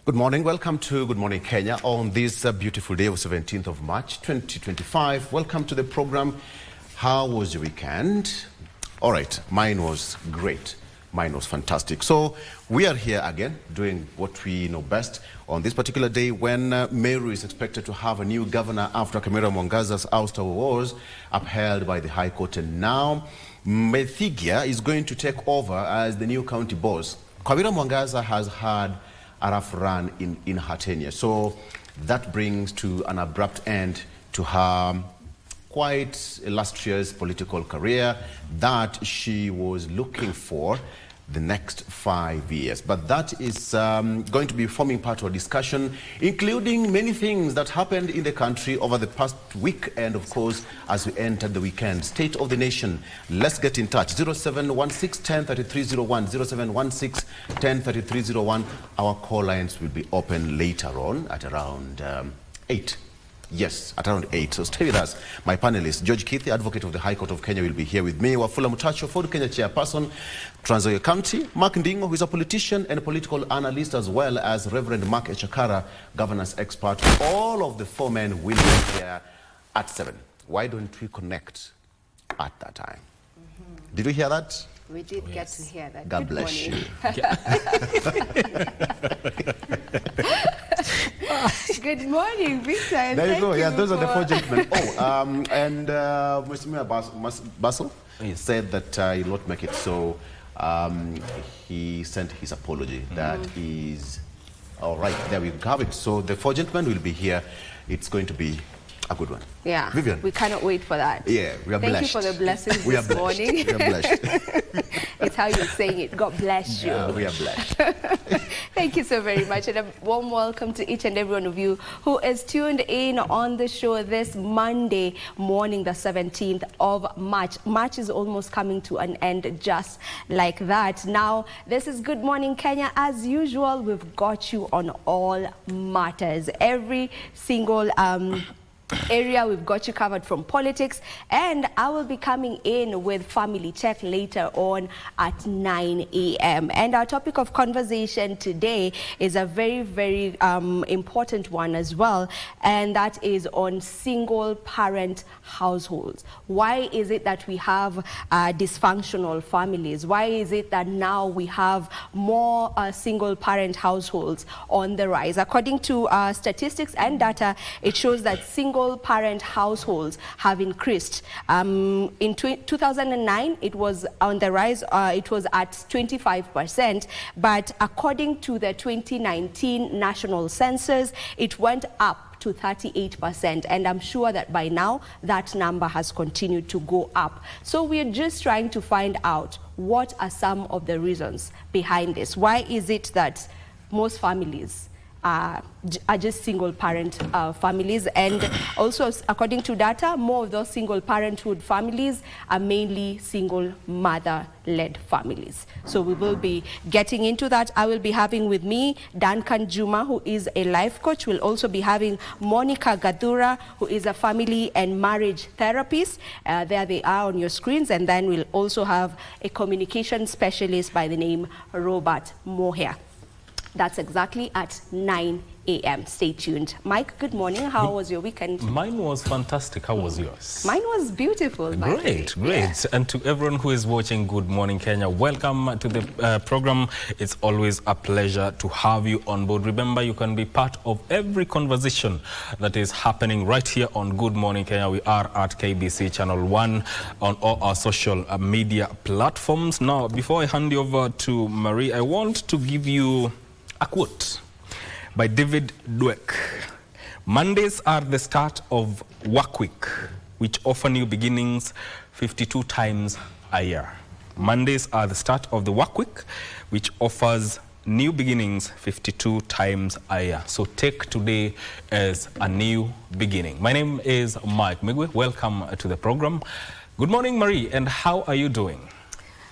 Good morning. Welcome to Good Morning Kenya on this beautiful day of 17th of March 2025. Welcome to the program. How was your weekend? All right, mine was great. Mine was fantastic. So we are here again doing what we know best on this particular day when Meru is expected to have a new governor after Kawira Mwangaza's ouster was upheld by the High Court. And now Methigia is going to take over as the new county boss. Kawira Mwangaza has had a rough run in her tenure. So that brings to an abrupt end to her quite illustrious political career that she was looking for the next 5 years. But that is going to be forming part of a discussion, including many things that happened in the country over the past week and, of course, as we entered the weekend. State of the nation. Let's get in touch. 0716-103301, 0716-103301. Our call lines will be open later on at around 8. Yes, at around 8. So stay with us. My panelist, George Kithi, advocate of the High Court of Kenya, will be here with me. Wafula Mutacho, Ford Kenya chairperson, Trans Nzoia County. Mark Ndingo, who is a politician and a political analyst, as well as Reverend Mark Echakara, governance expert. All of the four men will be here at 7. Why don't we connect at that time? Did you hear that? We did get to hear that. God bless you. Good morning, Victor. There you go. Yeah, those are the four gentlemen. Oh, and Mr. Basil said that he will not make it, so he sent his apology. That is all right. There we have it. So the four gentlemen will be here. It's going to be a good one. Yeah, Vivian. We cannot wait for that. Yeah, we are blessed. Thank you for the blessings we are this blessed. morning. We are blessed. It's how you're saying it. God bless you. Yeah, we are blessed. Thank you so very much, and a warm welcome to each and every one of you who is tuned in on the show this Monday morning, the 17th of March. March is almost coming to an end just like that. Now, this is Good Morning Kenya. As usual, we've got you on all matters. Every single area we've got you covered, from politics, and I will be coming in with Family Check later on at 9 a.m. And our topic of conversation today is a very, very important one as well, and that is on single parent households. Why is it that we have dysfunctional families? Why is it that now we have more single parent households on the rise? According to statistics and data, it shows that single parent households have increased. In 2009, it was on the rise. It was at 25%, but according to the 2019 national census, it went up to 38%, and I'm sure that by now that number has continued to go up. So we're just trying to find out what are some of the reasons behind this. Why is it that most families are just single parent families? And also, according to data, more of those single parenthood families are mainly single mother-led families. So we will be getting into that. I will be having with me Duncan Juma, who is a life coach. We'll also be having Monica Gadura, who is a family and marriage therapist. There they are on your screens. And then we'll also have a communication specialist by the name Robert Moher. That's exactly at 9 a.m. Stay tuned. Mike, good morning. How was your weekend? Mine was fantastic. How was yours? Mine was beautiful. Great, great. Yeah. And to everyone who is watching Good Morning Kenya, welcome to the program. It's always a pleasure to have you on board. Remember, you can be part of every conversation that is happening right here on Good Morning Kenya. We are at KBC Channel 1 on all our social media platforms. Now, before I hand you over to Marie, I want to give you a quote by David Dweck. Mondays are the start of work week, which offer new beginnings 52 times a year. Mondays are the start of the work week, which offers new beginnings 52 times a year. So take today as a new beginning. My name is Mike Migwe. Welcome to the program. Good morning, Marie, and how are you doing?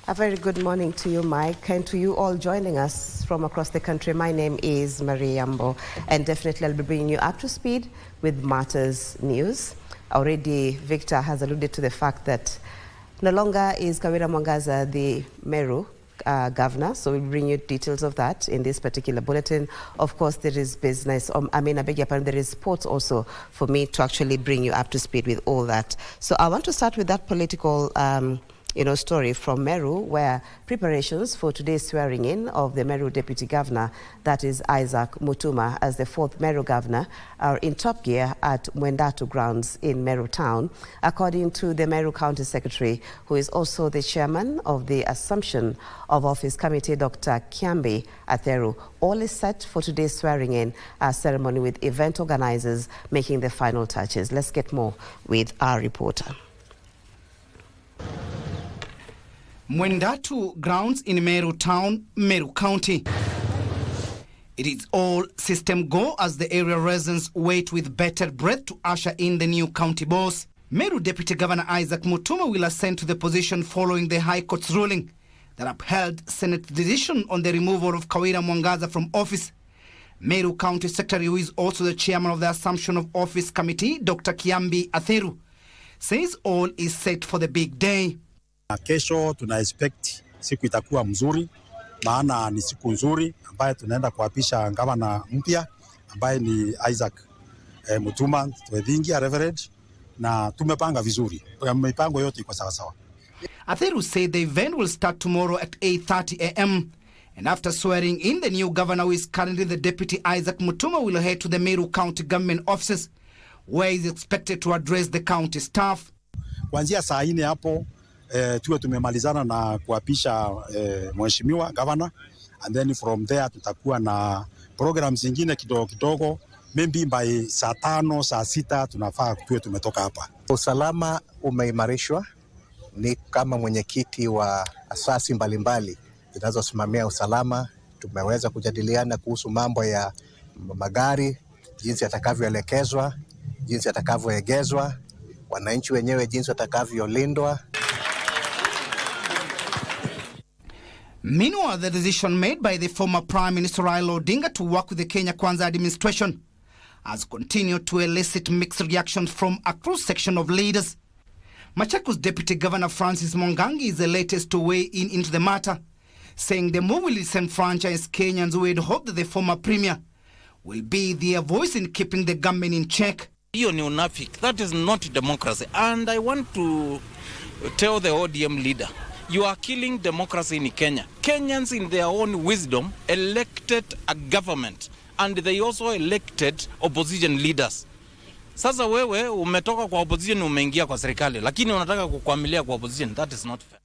A very good morning to you, Mike, and to you all joining us from across the country. My name is Marie Yambo, and definitely I'll be bringing you up to speed with matters news. Already, Victor has alluded to the fact that no longer is Kawira Mwangaza the Meru governor. So we'll bring you details of that in this particular bulletin. Of course, there is business. I beg your pardon, there is sports also for me to actually bring you up to speed with all that. So I want to start with that political story from Meru, where preparations for today's swearing in of the Meru Deputy Governor, that is Isaac Mutuma, as the 4th Meru Governor, are in top gear at Mwendatu grounds in Meru Town. According to the Meru County Secretary, who is also the chairman of the Assumption of Office Committee, Dr. Kiambi Atheru, all is set for today's swearing in ceremony, with event organizers making the final touches. Let's get more with our reporter. Mwendatu grounds in Meru Town, Meru County. It is all system go as the area residents wait with bated breath to usher in the new county boss. Meru Deputy Governor Isaac Mutuma will ascend to the position following the High Court's ruling that upheld Senate decision on the removal of Kawira Mwangaza from office. Meru County Secretary, who is also the chairman of the Assumption of Office Committee, Dr. Kiambi Atheru, says all is set for the big day. Kesho tuna expect siku itakuwa mzuri, maana ni siku nzuri ambaye tunaenda kuapisha gavana mpya ambaye ni Isaac Mutuma Twethingia Reverend, na tumepanga vizuri. Mipango yote iko sawa sawa. Atheru said the event will start tomorrow at 8:30 a.m. and after swearing in the new governor, who is currently the Deputy Isaac Mutuma, will head to the Meru County government offices where he is expected to address the county staff. Kuanzia saa 4 hapo tuwe tumemalizana na kuapisha mheshimiwa governor, and then from there tutakuwa na programs zingine kidogo maybe by saa 5 saa 6 tunafaa tuwe tumetoka hapa. Usalama umeimarishwa. Ni kama mwenyekiti wa asasi mbalimbali zinazosimamia usalama, tumeweza kujadiliana kuhusu mambo ya magari, jinsi yatakavyoelekezwa, jinsi yatakavyoegezwa, wananchi wenyewe jinsi watakavyolindwa. Meanwhile, the decision made by the former Prime Minister Raila Odinga to work with the Kenya Kwanza administration has continued to elicit mixed reactions from a cross-section of leaders. Machakos Deputy Governor Francis Mwangangi is the latest to weigh in into the matter, saying the move will disenfranchise Kenyans who had hoped that the former Premier will be their voice in keeping the government in check. That is not democracy. And I want to tell the ODM leader, you are killing democracy in Kenya. Kenyans in their own wisdom elected a government and they also elected opposition leaders. Sasa wewe umetoka kwa opposition umeingia kwa serikali, lakini unataka kukwamilia kwa opposition. That is not fair.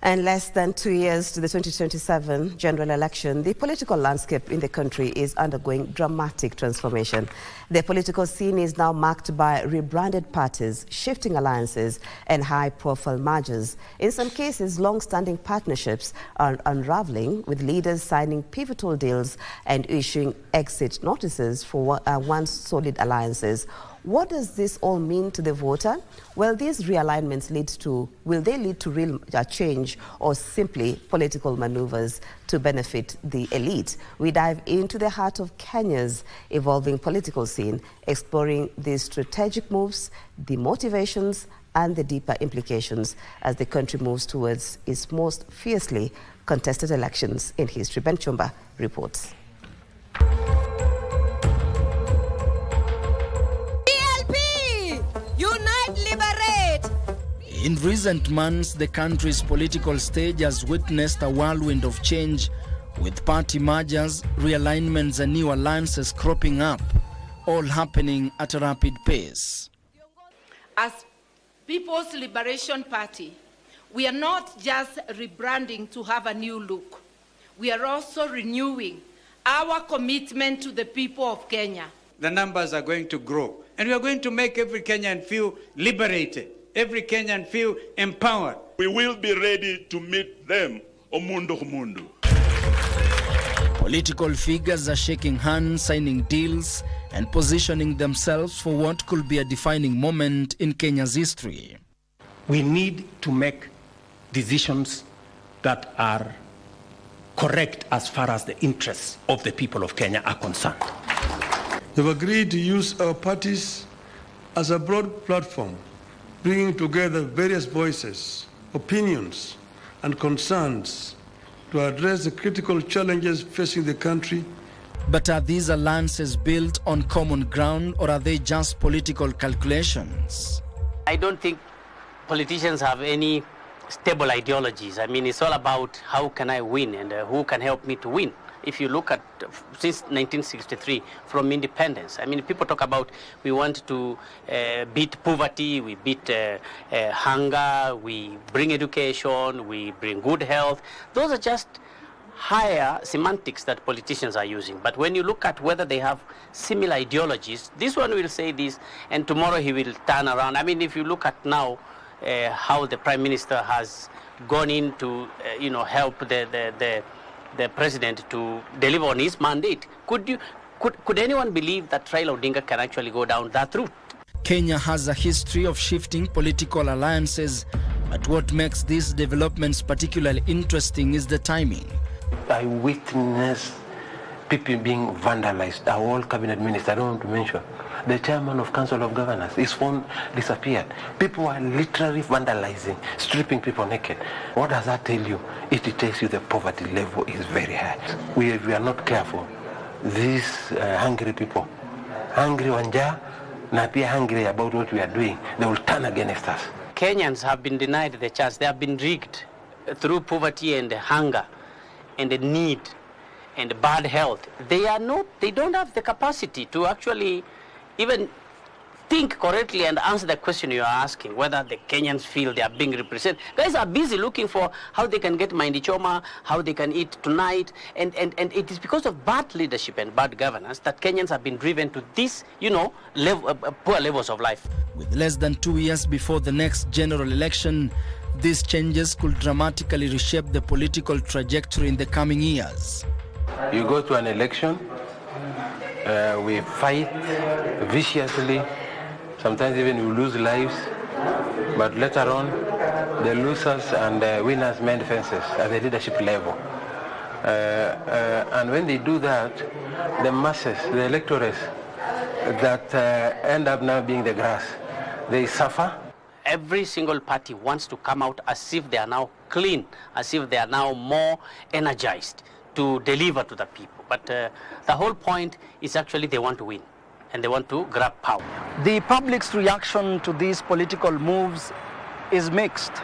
And less than 2 years to the 2027 general election, the political landscape in the country is undergoing dramatic transformation. The political scene is now marked by rebranded parties, shifting alliances, and high-profile mergers. In some cases, long-standing partnerships are unraveling, with leaders signing pivotal deals and issuing exit notices for once solid alliances. What does this all mean to the voter? Well, these realignments will they lead to real change, or simply political maneuvers to benefit the elite? We dive into the heart of Kenya's evolving political scene, exploring these strategic moves, the motivations, and the deeper implications as the country moves towards its most fiercely contested elections in history. Ben Chumba reports. In recent months, the country's political stage has witnessed a whirlwind of change, with party mergers, realignments and new alliances cropping up, all happening at a rapid pace. As People's Liberation Party, we are not just rebranding to have a new look. We are also renewing our commitment to the people of Kenya. The numbers are going to grow, and we are going to make every Kenyan feel liberated. Every Kenyan feel empowered. We will be ready to meet them, Omundo Humundu. Political figures are shaking hands, signing deals, and positioning themselves for what could be a defining moment in Kenya's history. We need to make decisions that are correct as far as the interests of the people of Kenya are concerned. They've agreed to use our parties as a broad platform bringing together various voices, opinions, and concerns to address the critical challenges facing the country. But are these alliances built on common ground, or are they just political calculations? I don't think politicians have any stable ideologies. I mean, it's all about how can I win and who can help me to win. If you look at since 1963, from independence, I mean, people talk about we want to beat poverty, we beat hunger, we bring education, we bring good health. Those are just higher semantics that politicians are using. But when you look at whether they have similar ideologies, this one will say this, and tomorrow he will turn around. I mean, if you look at now how the Prime Minister has gone in to help the president to deliver on his mandate, could anyone believe that Raila Odinga can actually go down that route? Kenya has a history of shifting political alliances, but what makes these developments particularly interesting is the timing. I witnessed people being vandalized. Our whole cabinet minister, I don't want to mention, the chairman of Council of Governors, his phone disappeared. People are literally vandalizing, stripping people naked. What does that tell you? It tells you the poverty level is very high. We are not careful. These hungry people, hungry wanja, na pia hungry about what we are doing, they will turn against us. Kenyans have been denied the chance. They have been rigged through poverty and hunger and the need and bad health. They don't have the capacity to actually even think correctly and answer the question you are asking, whether the Kenyans feel they are being represented. Guys are busy looking for how they can get Mahindi Choma, how they can eat tonight, and it is because of bad leadership and bad governance that Kenyans have been driven to this, poor levels of life. With less than 2 years before the next general election, these changes could dramatically reshape the political trajectory in the coming years. You go to an election, we fight viciously, sometimes even we lose lives, but later on the losers and the winners mend fences at the leadership level. And when they do that, the masses, the electorates that end up now being the grass, they suffer. Every single party wants to come out as if they are now clean, as if they are now more energized to deliver to the people. But the whole point is actually they want to win and they want to grab power. The public's reaction to these political moves is mixed.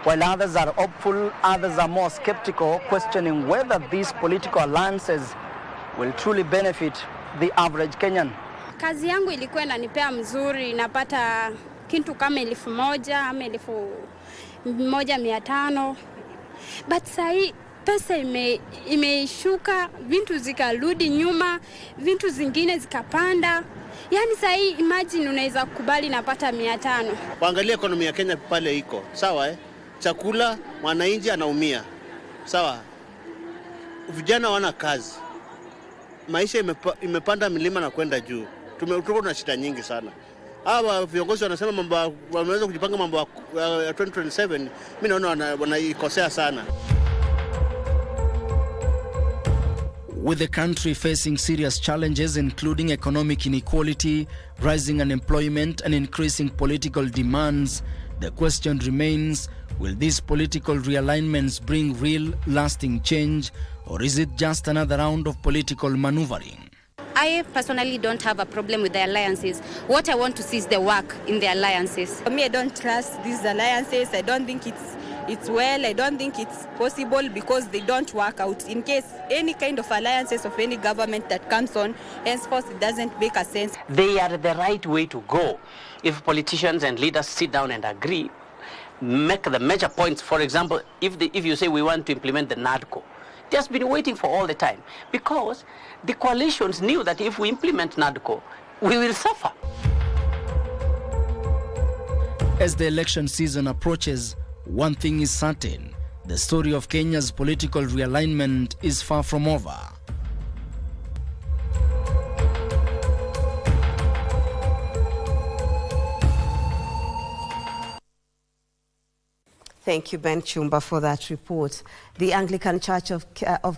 While others are hopeful, others are more skeptical, questioning whether these political alliances will truly benefit the average Kenyan. Kazi yangu ilikuwa inanipea mzuri, napata kitu kama 1,000 ama 1,500. But sahi pesa imeshuka, vitu zikarudi nyuma, vitu zingine zikapanda. Yani sahi imagine unaweza kukubali napata 500. Waangalia ekonomi ya Kenya pale iko. Sawa Chakula mwananchi anaumia. Sawa. Vijana wana kazi. Maisha imepanda milima na kwenda juu. Tuko na shida nyingi sana. Hawa viongozi wanasema mambo wameweza kujipanga mambo ya 2027, mimi naona wanaikosea sana. With the country facing serious challenges including economic inequality, rising unemployment and increasing political demands, the question remains, will these political realignments bring real, lasting change, or is it just another round of political maneuvering? I personally don't have a problem with the alliances. What I want to see is the work in the alliances. For me, I don't trust these alliances. I don't think it's well. I don't think it's possible because they don't work out. In case any kind of alliances of any government that comes on, henceforth it doesn't make a sense. They are the right way to go. If politicians and leaders sit down and agree, make the major points. For example, if you say we want to implement the NADCO, it has been waiting for all the time because the coalitions knew that if we implement NADCO, we will suffer. As the election season approaches, one thing is certain, the story of Kenya's political realignment is far from over. Thank you, Ben Chumba, for that report. The Anglican Church of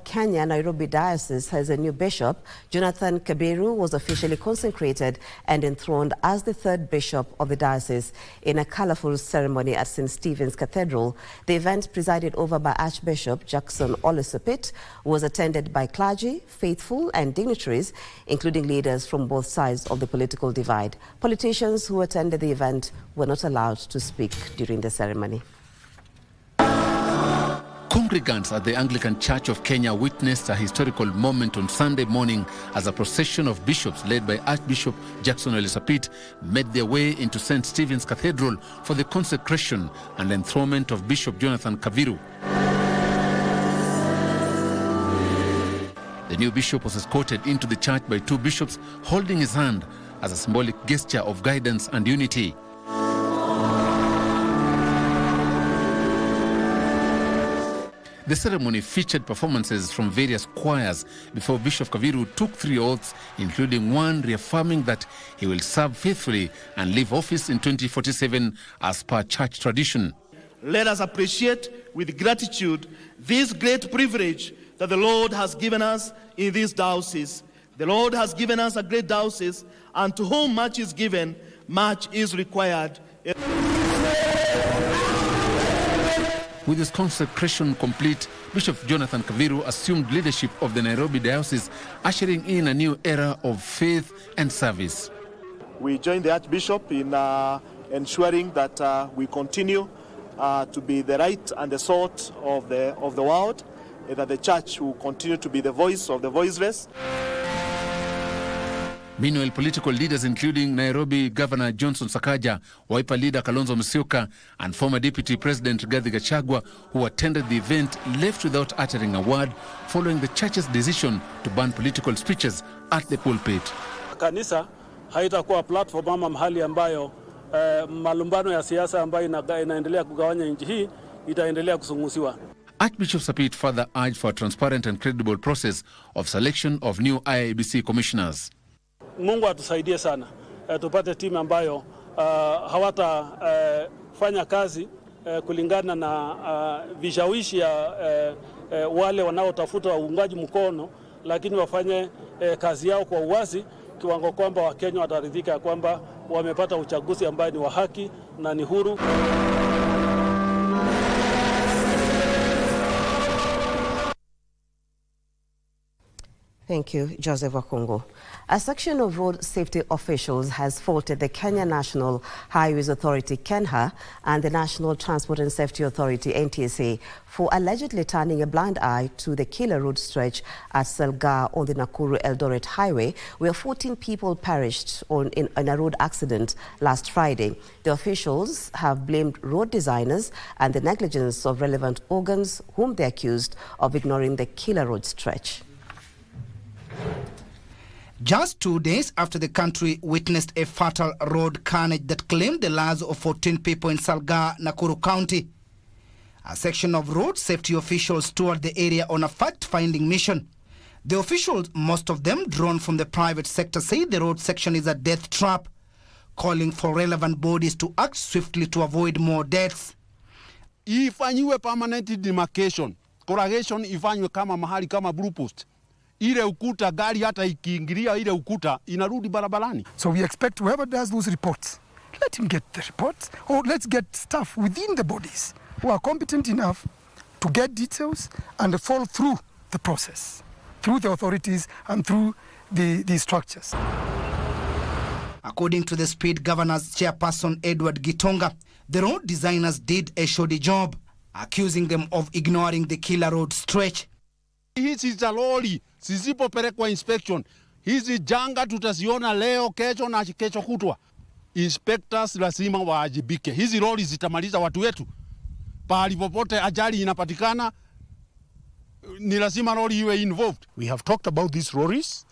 Kenya, Nairobi Diocese, has a new bishop. Jonathan Kabiru was officially consecrated and enthroned as the third bishop of the diocese in a colorful ceremony at St. Stephen's Cathedral. The event, presided over by Archbishop Jackson Olesopit, was attended by clergy, faithful and dignitaries, including leaders from both sides of the political divide. Politicians who attended the event were not allowed to speak during the ceremony. Congregants at the Anglican Church of Kenya witnessed a historical moment on Sunday morning as a procession of bishops led by Archbishop Jackson Olesopit made their way into St. Stephen's Cathedral for the consecration and enthronement of Bishop Jonathan Kabiru. The new bishop was escorted into the church by two bishops holding his hand as a symbolic gesture of guidance and unity. The ceremony featured performances from various choirs before Bishop Kabiru took 3 oaths, including one reaffirming that he will serve faithfully and leave office in 2047 as per church tradition. Let us appreciate with gratitude this great privilege that the Lord has given us in this diocese. The Lord has given us a great diocese, and to whom much is given, much is required. With his consecration complete, Bishop Jonathan Kabiru assumed leadership of the Nairobi Diocese, ushering in a new era of faith and service. We join the Archbishop in ensuring that we continue to be the light and the salt of the world, and that the church will continue to be the voice of the voiceless. Meanwhile, political leaders including Nairobi Governor Johnson Sakaja, Wiper leader Kalonzo Musyoka, and former Deputy President Rigathi Gachagua, who attended the event, left without uttering a word following the church's decision to ban political speeches at the pulpit. Kanisa haitakuwa platform ama mahali ambayo malumbano ya siasa ambayo inaendelea kugawanya nchi hii itaendelea kusungumziwa. Archbishop Sapit further urged for a transparent and credible process of selection of new IEBC commissioners. Mungu atusaidie sana tupate timu ambayo hawatafanya kazi kulingana na vishawishi ya wale wanaotafuta uungaji mkono, lakini wafanye kazi yao kwa uwazi, kiwango kwamba Wakenya wataridhika ya kwamba wamepata uchaguzi ambaye ni wa haki na ni huru. Thank you, Joseph Wakungu. A section of road safety officials has faulted the Kenya National Highways Authority, KENHA, and the National Transport and Safety Authority, NTSA, for allegedly turning a blind eye to the killer road stretch at Selga on the Nakuru-Eldoret Highway, where 14 people perished in a road accident last Friday. The officials have blamed road designers and the negligence of relevant organs, whom they accused of ignoring the killer road stretch. Just 2 days after the country witnessed a fatal road carnage that claimed the lives of 14 people in Salga, Nakuru County, a section of road safety officials toured the area on a fact-finding mission. The officials, most of them drawn from the private sector, say the road section is a death trap, calling for relevant bodies to act swiftly to avoid more deaths. Ifanyiwe permanent demarcation, corrugation ifanywe kama mahali kama blue post. Ile ukuta gari hata ikiingilia ile ukuta inarudi barabarani. So we expect whoever does those reports, let him get the reports, or let's get staff within the bodies who are competent enough to get details and follow through the process, through the authorities and through the structures. According to the Speed Governors chairperson Edward Gitonga, the road designers did a shoddy job, accusing them of ignoring the killer road stretch. Hizi za lori zisipopelekwa inspection, hizi janga tutaziona leo, kesho na kesho kutwa. Inspectors lazima waajibike. Hizi lori zitamaliza watu wetu. Pahali popote ajali inapatikana, ni lazima lori iwe involved. We have talked about these lorries,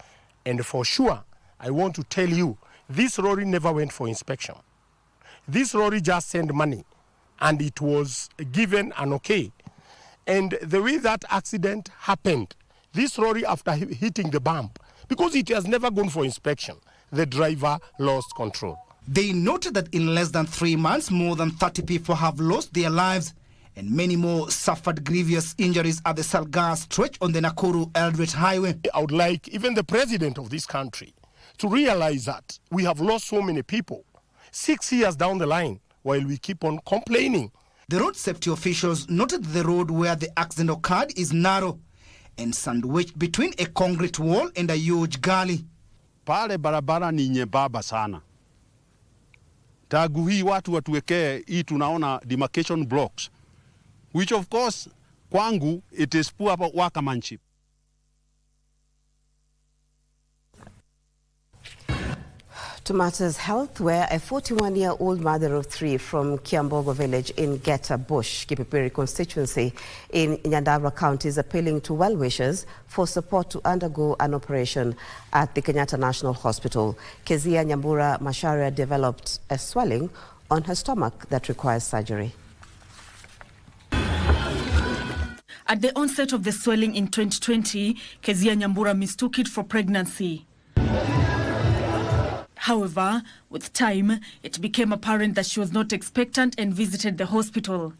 and for sure, I want to tell you, this lorry never went for inspection. This lorry just sent money, and it was given an okay. And the way that accident happened, this lorry, after hitting the bump, because it has never gone for inspection, the driver lost control. They noted that in less than 3 months, more than 30 people have lost their lives and many more suffered grievous injuries at the Salgaa stretch on the Nakuru-Eldoret highway. I would like even the president of this country to realize that we have lost so many people 6 years down the line while we keep on complaining. The road safety officials noted the road where the accident occurred is narrow and sandwiched between a concrete wall and a huge gully. Pale barabara ni nyembamba sana. Tagu hii watu watuwekee hii tunaona demarcation blocks, which of course kwangu it is poor workmanship. To matters health, where a 41-year-old mother of 3 from Kiambogo village in Geta Bush, Kipipiri constituency in Nyandarua County is appealing to well-wishers for support to undergo an operation at the Kenyatta National Hospital. Kezia Nyambura Macharia developed a swelling on her stomach that requires surgery. At the onset of the swelling in 2020, Kezia Nyambura mistook it for pregnancy. However, with time, it became apparent that she was not expectant and visited the hospital.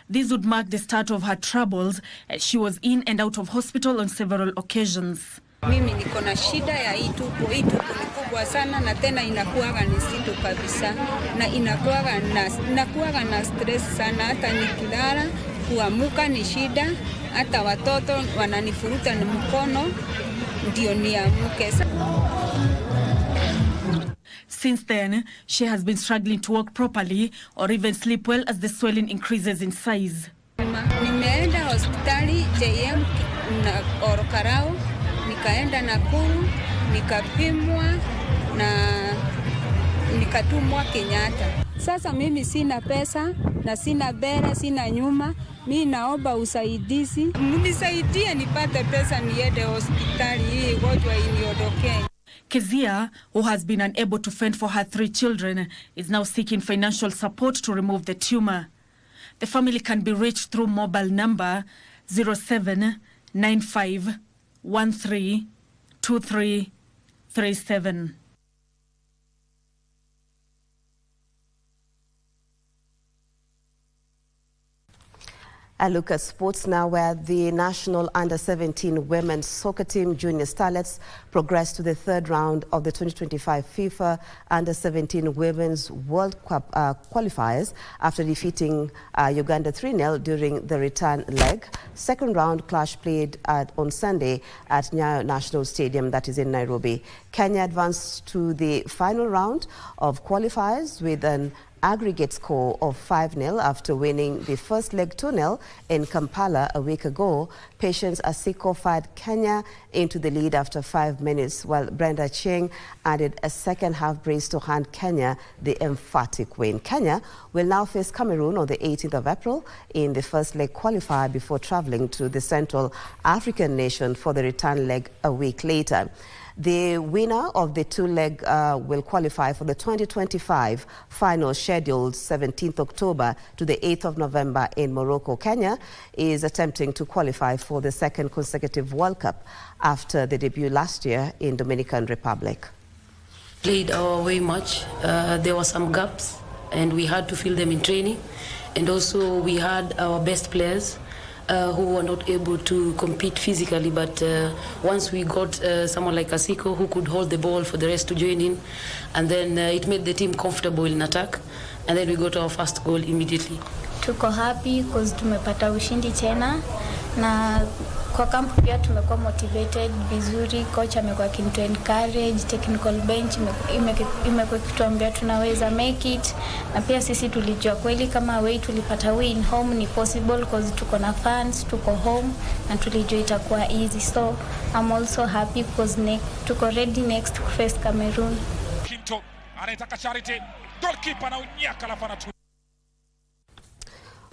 This would mark the start of her troubles, as she was in and out of hospital on several occasions. Mimi niko na shida ya hii tupo ni kubwa sana na tena inakuwaga ni sito kabisa na inakuwaga na stress sana, hata nikilala kuamuka ni shida, hata watoto wananifuruta na mkono ndio niamuke. Since then, she has been struggling to walk properly or even sleep well as the swelling increases in size. Nimeenda hospitali JM na Orokarao, nikaenda Nakuru, nikapimwa na nikatumwa Kenyatta. Sasa mimi sina pesa na sina bere, sina nyuma. Mimi naomba usaidizi. Mnisaidie nipate pesa niende hospitali hii watu iniondokee. Kezia, who has been unable to fend for her 3 children, is now seeking financial support to remove the tumor. The family can be reached through mobile number 0795132337. A look at sports now, where the national under-17 women's soccer team Junior Starlets progressed to the 3rd round of the 2025 FIFA under-17 Women's World Cup qualifiers after defeating Uganda 3-0 during the return leg. Second round clash played on Sunday at Nyayo National Stadium, that is in Nairobi. Kenya advanced to the final round of qualifiers with an aggregate score of 5-0 after winning the first leg 2-0 in Kampala a week ago. Patience Asiko fired Kenya into the lead after 5 minutes, while Brenda Cheng added a second half brace to hand Kenya the emphatic win. Kenya will now face Cameroon on the 18th of April in the first leg qualifier before travelling to the Central African nation for the return leg a week later. The winner of the 2-leg will qualify for the 2025 final scheduled 17th October to the 8th of November in Morocco. Kenya is attempting to qualify for the 2nd consecutive World Cup after the debut last year in Dominican Republic. Played our away match. There were some gaps and we had to fill them in training. And also we had our best players who were not able to compete physically, but once we got someone like Asiko who could hold the ball for the rest to join in, and then it made the team comfortable in attack, and then we got our first goal immediately. Tuko happy because tumepata ushindi tena, na kwa kampu pia tumekuwa motivated vizuri. Coach amekuwa akitu encourage, technical bench imekuwa kituambia tunaweza make it, na pia sisi tulijua kweli kama away tulipata win, home ni possible because tuko na fans, tuko home, na tulijua itakuwa easy. So I'm also happy because tuko ready next to face Cameroon. Kinto anaitaka Charity, goalkeeper na unyaka la fanatu.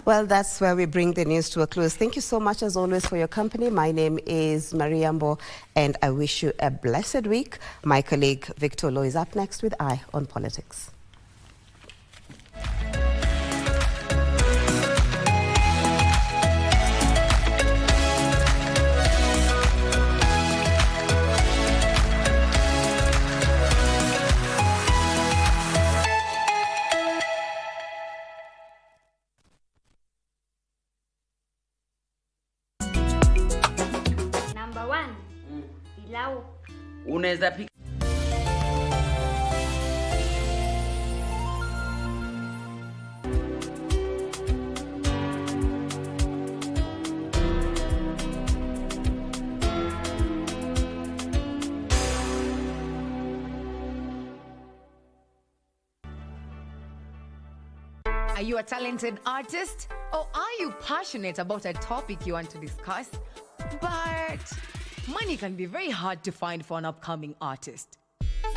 Well, that's where we bring the news to a close. Thank you so much, as always, for your company. My name is Mariambo, and I wish you a blessed week. My colleague Victor Lo is up next with Eye on Politics. Unaweza pika Are you a talented artist? Or are you passionate about a topic you want to discuss? But money can be very hard to find for an upcoming artist.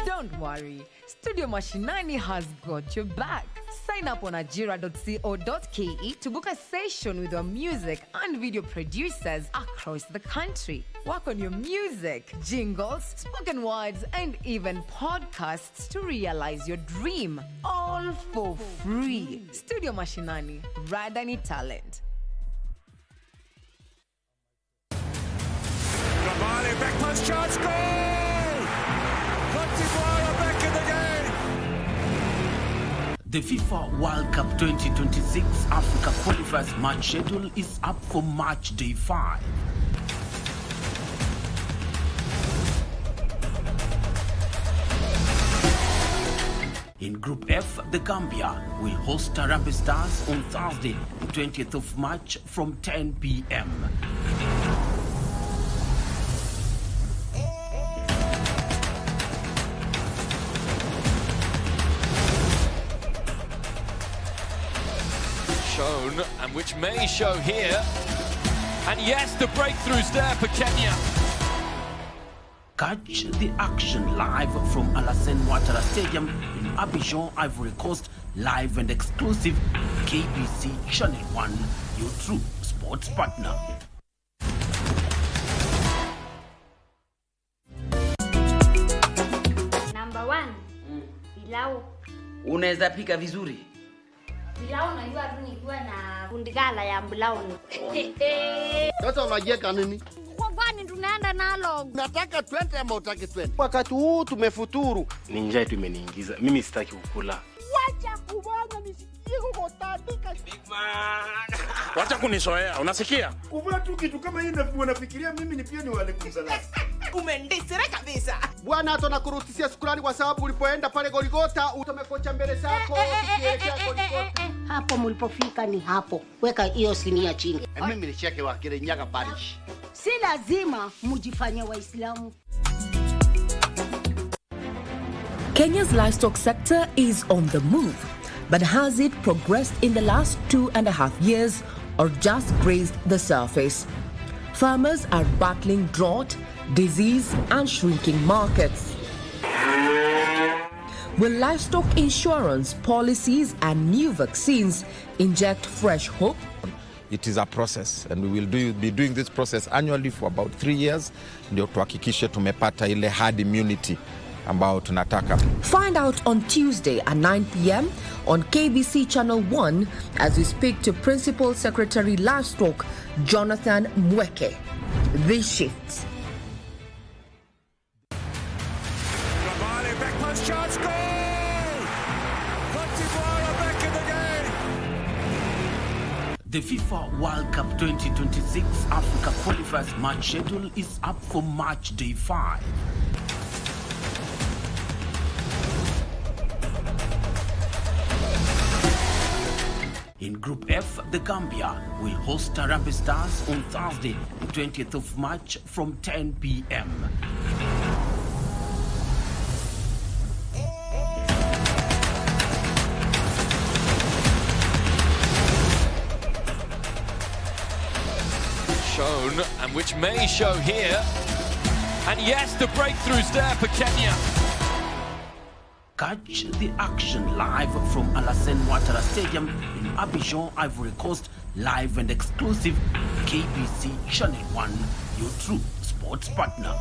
Don't worry, Studio Mashinani has got your back. Sign up on ajira.co.ke to book a session with your music and video producers across the country. Work on your music, jingles, spoken words, and even podcasts to realize your dream. All for free. Studio Mashinani, Radani Talent. Kamali, back post chance, goal! Cote d'Ivoire are back in the game! The FIFA World Cup 2026 Africa qualifiers match schedule is up for match day 5. In Group F, the Gambia will host Harambee Stars on Thursday, the 20th of March from 10 p.m. Shown, and which may show here. And yes, the breakthrough's there for Kenya. Catch the action live from Alassane Ouattara Stadium in Abidjan, Ivory Coast, live and exclusive. KBC Channel 1, your true sports partner. Number 1, pilau. unaweza pika vizuri. Pilau najua tu nikiwa na kundigala ya mbulauni. Sasa unajeka nini? Kwa gani tunaenda nalo? Nataka twende ama utaki twende? Wakati huu tumefuturu. Ni njaa tu imeniingiza. Mimi sitaki kukula. Wacha kubana nisikie kukotandika. Big man. Wacha kunisoea, unasikia? Kuvaa tu kitu kama hii nafikiria mimi ni pia ni wale kumsala. Umendisira kabisa. Bwana hata nakurutisia shukrani kwa sababu ulipoenda pale Goligota utamekocha mbele zako ukielekea Goligota. Hapo mlipofika ni hapo. Weka hiyo sinia chini. Mimi ni cheke wa Kirinyaga parish. Si lazima mjifanye Waislamu. Kenya's livestock sector is on the move, but has it progressed in the last 2.5 years or just grazed the surface? Farmers are battling drought, disease, and shrinking markets. Will livestock insurance policies and new vaccines inject fresh hope? It is a process, and we will be doing this process annually for about 3 years ndio tuhakikishe tumepata ile herd immunity ambao tunataka. Find out on Tuesday at 9 p.m. on KBC Channel 1 as we speak to Principal Secretary Livestock Jonathan Mweke. This shifts. Kamali, back post chance, goal! Cote d'Ivoire are back in the game! The FIFA World Cup 2026 Africa qualifiers match schedule is up for match day 5. In Group F, the Gambia will host Harambee Stars on Thursday, the 20th of March from 10 p.m. Shown, and which may show here. And yes, the breakthrough's there for Kenya. Catch the action live from Alassane Ouattara Stadium in Abidjan, Ivory Coast, live and exclusive. KBC Channel 1, your true sports partner.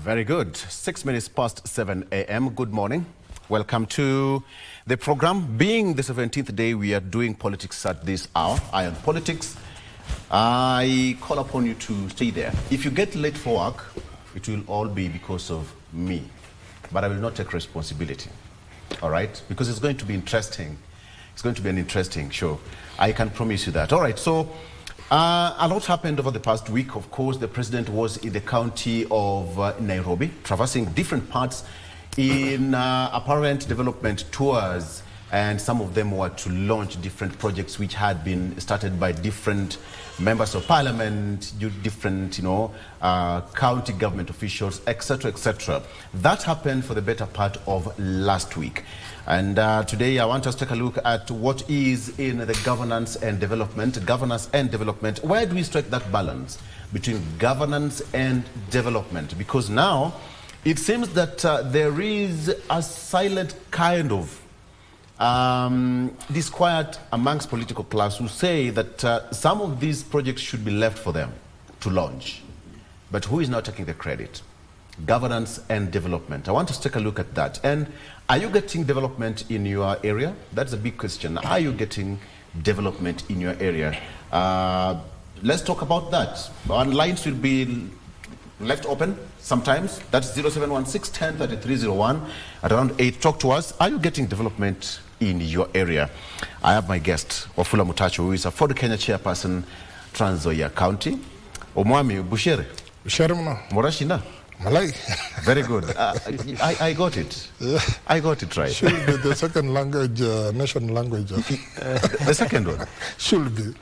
Very good. 6 minutes past 7 a.m. Good morning. Welcome to the program. Being the 17th day, we are doing politics at this hour. Iron Politics. I call upon you to stay there. If you get late for work, it will all be because of me. But I will not take responsibility. All right? Because it's going to be interesting. It's going to be an interesting show. I can promise you that. All right, so a lot happened over the past week. Of course, the president was in the county of Nairobi, traversing different parts in apparent development tours, and some of them were to launch different projects which had been started by different members of parliament, different, county government officials, etc., etc. That happened for the better part of last week. And today I want us to take a look at what is in the governance and development. Governance and development. Where do we strike that balance between governance and development? Because now it seems that there is a silent kind of disquiet amongst political class who say that some of these projects should be left for them to launch. But who is now taking the credit? Governance and development. I want us to take a look at that. And are you getting development in your area? That's a big question. Are you getting development in your area? Let's talk about that. Our lines will be left open sometimes. That's 0716 10 3301 at around 8. Talk to us. Are you getting development in your area? I have my guest, Wafula Mutacho, who is a Ford Kenya chairperson, Trans Nzoia County. Omwami Bushere. Bushere mno. Morashina. Malay. Very good. I got it. I got it right. Should be the second language, national language. The second one? Should be.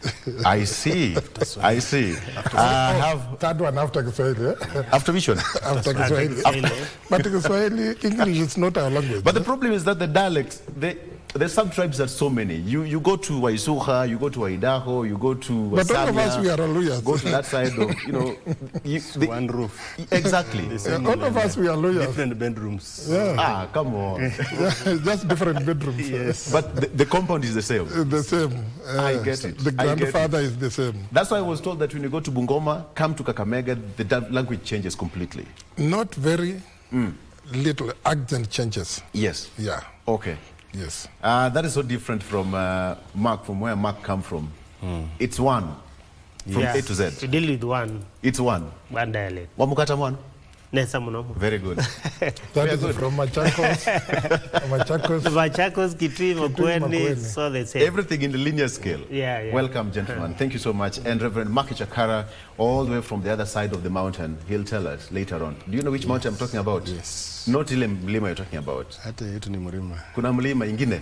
I see. I see. Third one after Kiswahili. After which one? After Kiswahili. But Kiswahili, English is not our language. But the problem is that the dialects, the sub-tribes are so many. You go to Waisuha, you go to Waidaho, you go to Wasamia. But all of us, we are lawyers. Go to that side of, one roof. Exactly. All of us, we are lawyers. Different bedrooms. Yeah. Come on. Just different bedrooms. Yes. But the compound is the same. The same. I get it. The grandfather is the same. That's why I was told that when you go to Bungoma, come to Kakamega, the language changes completely. Not very little accent changes. Yes. Yeah. Okay. Yes. That is so different from Mark, from where Mark come from. It's one. From A to Z. We deal with one. It's one. One dialect. Wamukata one? Nesa munomo. Very good. That is from Machakos. Machakos, Kitui, Makueni, so they say. Everything in the linear scale. Yeah. Welcome, gentlemen. Thank you so much. And Reverend Maki Chakara, all the way from the other side of the mountain, he'll tell us later on. Do you know which mountain I'm talking about? Yes. Not ile mlima you're talking about. Hata yetu ni mlima. Kuna mlima ingine.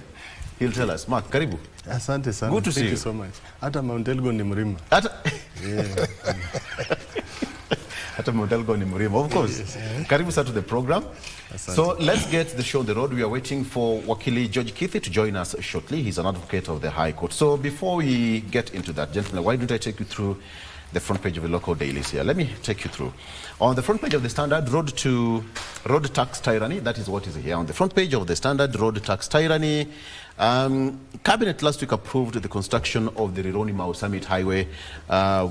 He'll tell us. Mark, karibu. Asante sana. Good to see you. Thank you so much. Hata Mount Elgon ni mlima. Yeah. Hata Mount Elgon ni mlima. Of course. Yes. Karibu sir to the program. Asante. So let's get the show on the road. We are waiting for Wakili George Kithi to join us shortly. He's an advocate of the High Court. So before we get into that, gentlemen, why don't I take you through the front page of the local dailies here. Let me take you through. On the front page of the Standard, road tax tyranny. That is what is here. On the front page of the Standard, road tax tyranny. Cabinet last week approved the construction of the Rironi-Mau Summit Highway,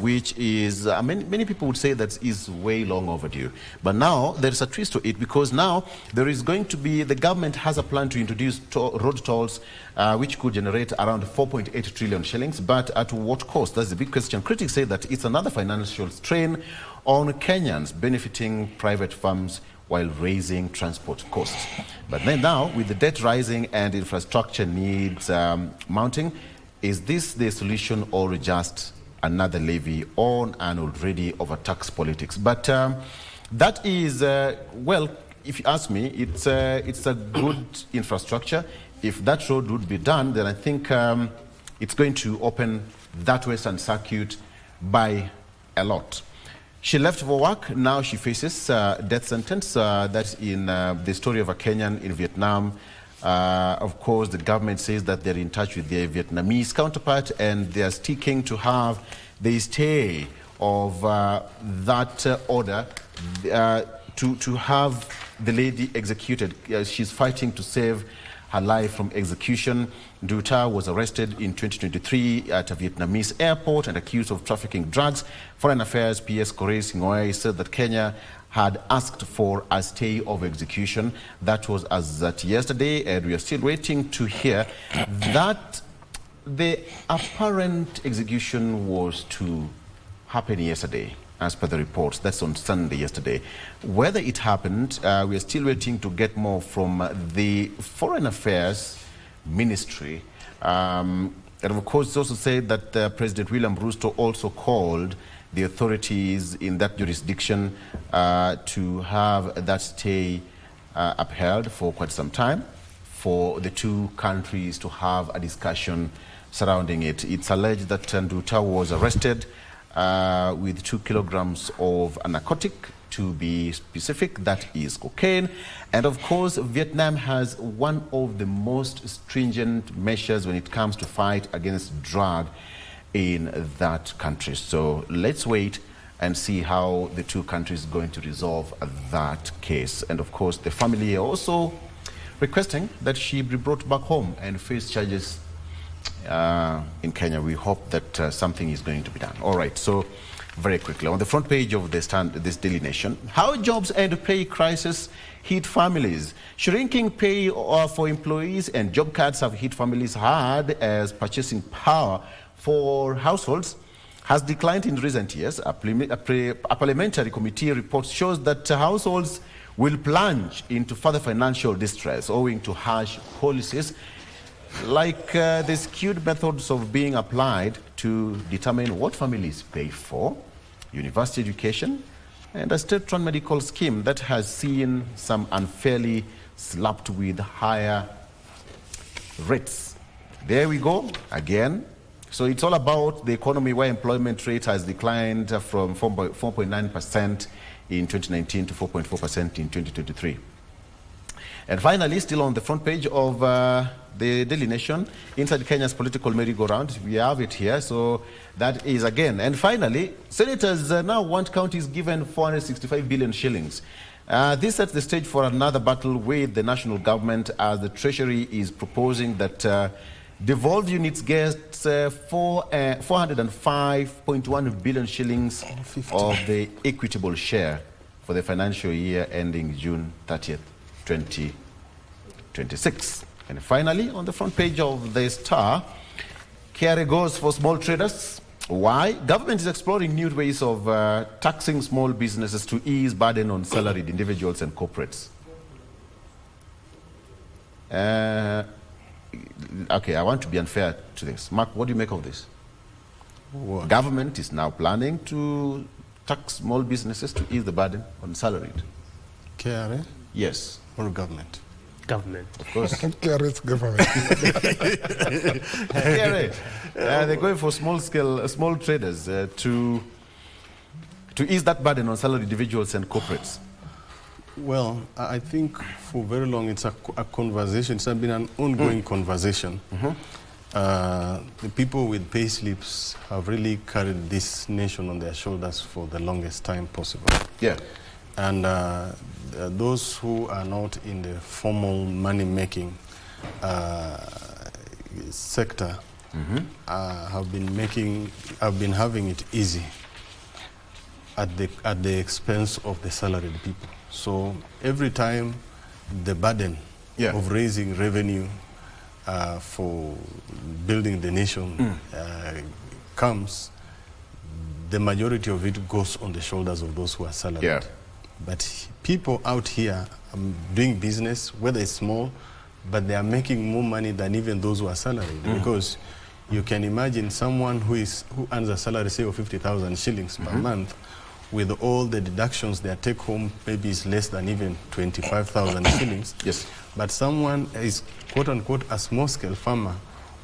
which is, many people would say that is way long overdue. But now there is a twist to it, because now there is going to be, the government has a plan to introduce road tolls, which could generate around 4.8 trillion shillings. But at what cost? That's the big question. Critics say that it's another financial strain on Kenyans, benefiting private firms while raising transport costs. But then now, with the debt rising and infrastructure needs mounting, is this the solution or just another levy on an already over tax politics? But that is, well, if you ask me, it's a good infrastructure. If that road would be done, then I think it's going to open that western circuit by a lot. She left for work. Now she faces death sentence. That's in the story of a Kenyan in Vietnam. Of course, the government says that they're in touch with their Vietnamese counterpart, and they are sticking to have the stay of that order to have the lady executed. She's fighting to save her life from execution. Duta was arrested in 2023 at a Vietnamese airport and accused of trafficking drugs. Foreign Affairs PS Korea Singoi said that Kenya had asked for a stay of execution. That was as at yesterday, and we are still waiting to hear that the apparent execution was to happen yesterday, as per the reports. That's on Sunday yesterday. Whether it happened, we are still waiting to get more from the Foreign Affairs Ministry. And of course, it's also said that President William Ruto also called the authorities in that jurisdiction to have that stay upheld for quite some time, for the two countries to have a discussion surrounding it. It's alleged that Nduta was arrested with 2 kilograms of a narcotic, to be specific, that is cocaine. And of course, Vietnam has one of the most stringent measures when it comes to fight against drug in that country. So let's wait and see how the two countries are going to resolve that case. And of course, the family are also requesting that she be brought back home and face charges in Kenya. We hope that something is going to be done. All right, so very quickly, on the front page of this Daily Nation, how jobs and pay crisis hit families. Shrinking pay for employees and job cuts have hit families hard as purchasing power for households has declined in recent years. A parliamentary committee report shows that households will plunge into further financial distress owing to harsh policies like the skewed methods of being applied to determine what families pay for, university education, and a state-run medical scheme that has seen some unfairly slapped with higher rates. There we go again. So it's all about the economy, where employment rate has declined from 4.9% in 2019 to 4.4% in 2023. And finally, still on the front page of the Daily Nation, inside Kenya's political merry-go-round, we have it here. So that is again. And finally, senators now want counties given 465 billion shillings. This sets the stage for another battle with the national government, as the Treasury is proposing that devolved units get 405.1 billion shillings of the equitable share for the financial year ending June 30th, 2026. And finally, on the front page of the Star, KRA goes for small traders. Why? Government is exploring new ways of taxing small businesses to ease burden on salaried individuals and corporates. Okay, I want to be unfair to this. Mark, what do you make of this? What? Government is now planning to tax small businesses to ease the burden on salaried. KRA? Yes. Or government? Government. Of course. KRA's government. KRA. They're going for small traders to ease that burden on salaried individuals and corporates. Well, I think for very long it's a conversation. It's been an ongoing conversation. The people with pay slips have really carried this nation on their shoulders for the longest time possible. Yeah. And those who are not in the formal money-making sector have been having it easy at the expense of the salaried people. So every time the burden of raising revenue for building the nation comes, the majority of it goes on the shoulders of those who are salaried. Yeah. But people out here doing business, whether it's small, but they are making more money than even those who are salaried. Because you can imagine someone who earns a salary, say, of 50,000 shillings per month, with all the deductions, their take home maybe is less than even 25,000 shillings. Yes. But someone is, quote unquote, a small scale farmer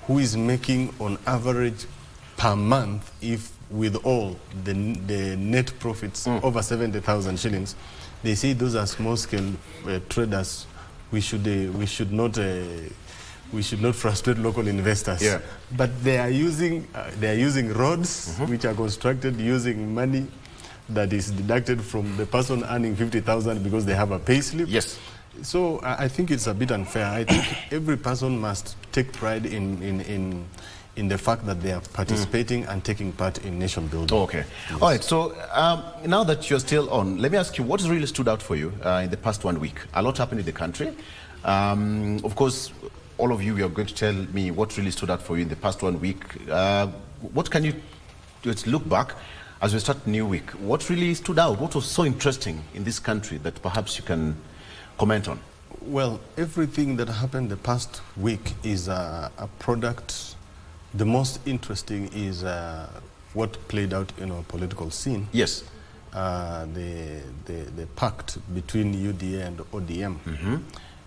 who is making on average per month, if with all the net profits over 70,000 shillings, they say those are small scale traders. We should not frustrate local investors. Yeah. But they are using roads which are constructed using money that is deducted from the person earning 50,000 because they have a pay slip. Yes. So I think it's a bit unfair. I think every person must take pride in in the fact that they are participating and taking part in nation building. Okay. Yes. All right. So now that you're still on, let me ask you, what really stood out for you in the past 1 week? A lot happened in the country. Of course, all of you are going to tell me what really stood out for you in the past 1 week. What can you just look back as we start new week? What really stood out? What was so interesting in this country that perhaps you can comment on? Well, everything that happened the past week is a product. The most interesting is what played out in our political scene. Yes. The pact between UDA and ODM.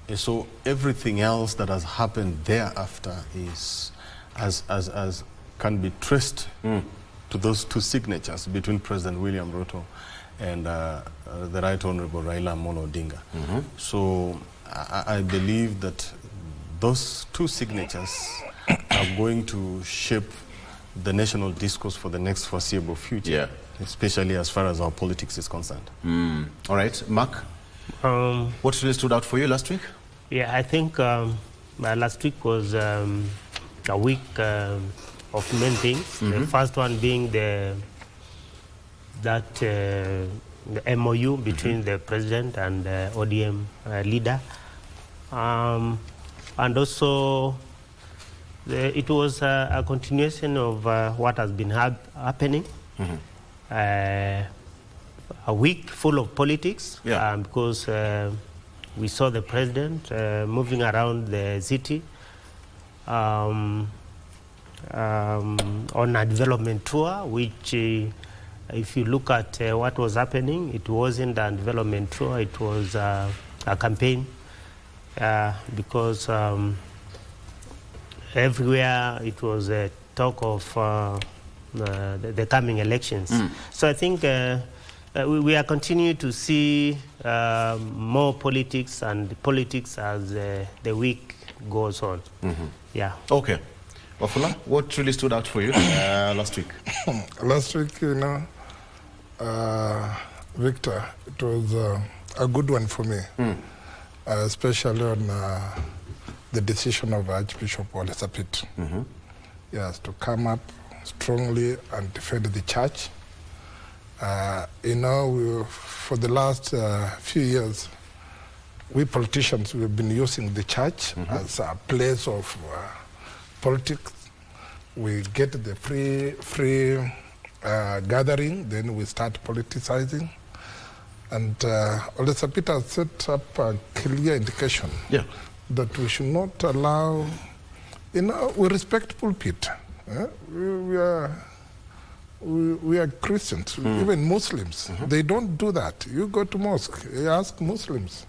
And so everything else that has happened thereafter is as can be traced to those two signatures between President William Ruto and the Right Honorable Raila Amolo Odinga. So I believe that those two signatures are going to shape the national discourse for the next foreseeable future, especially as far as our politics is concerned. All right, Mark, what really stood out for you last week? Yeah, I think last week was a week of many things. The first one being the MOU between the president and the ODM leader. And also, it was a continuation of what has been happening. A week full of politics, because we saw the president moving around the city on a development tour, which if you look at what was happening, it wasn't a development tour, it was a campaign, because everywhere it was a talk of the coming elections. So I think we are continuing to see more politics and politics as the week goes on. Yeah. Okay. Wafula, what really stood out for you last week? Last week, Victor, it was a good one for me, especially on the decision of Archbishop Ole Sapit. Yes, to come up strongly and defend the church. For the last few years, we politicians, we've been using the church as a place of politics. We get the free gathering, then we start politicizing. And Ole Sapit has set up a clear indication that we should not allow, we respect pulpit. We are Christians, even Muslims. They don't do that. You go to mosque, you ask Muslims.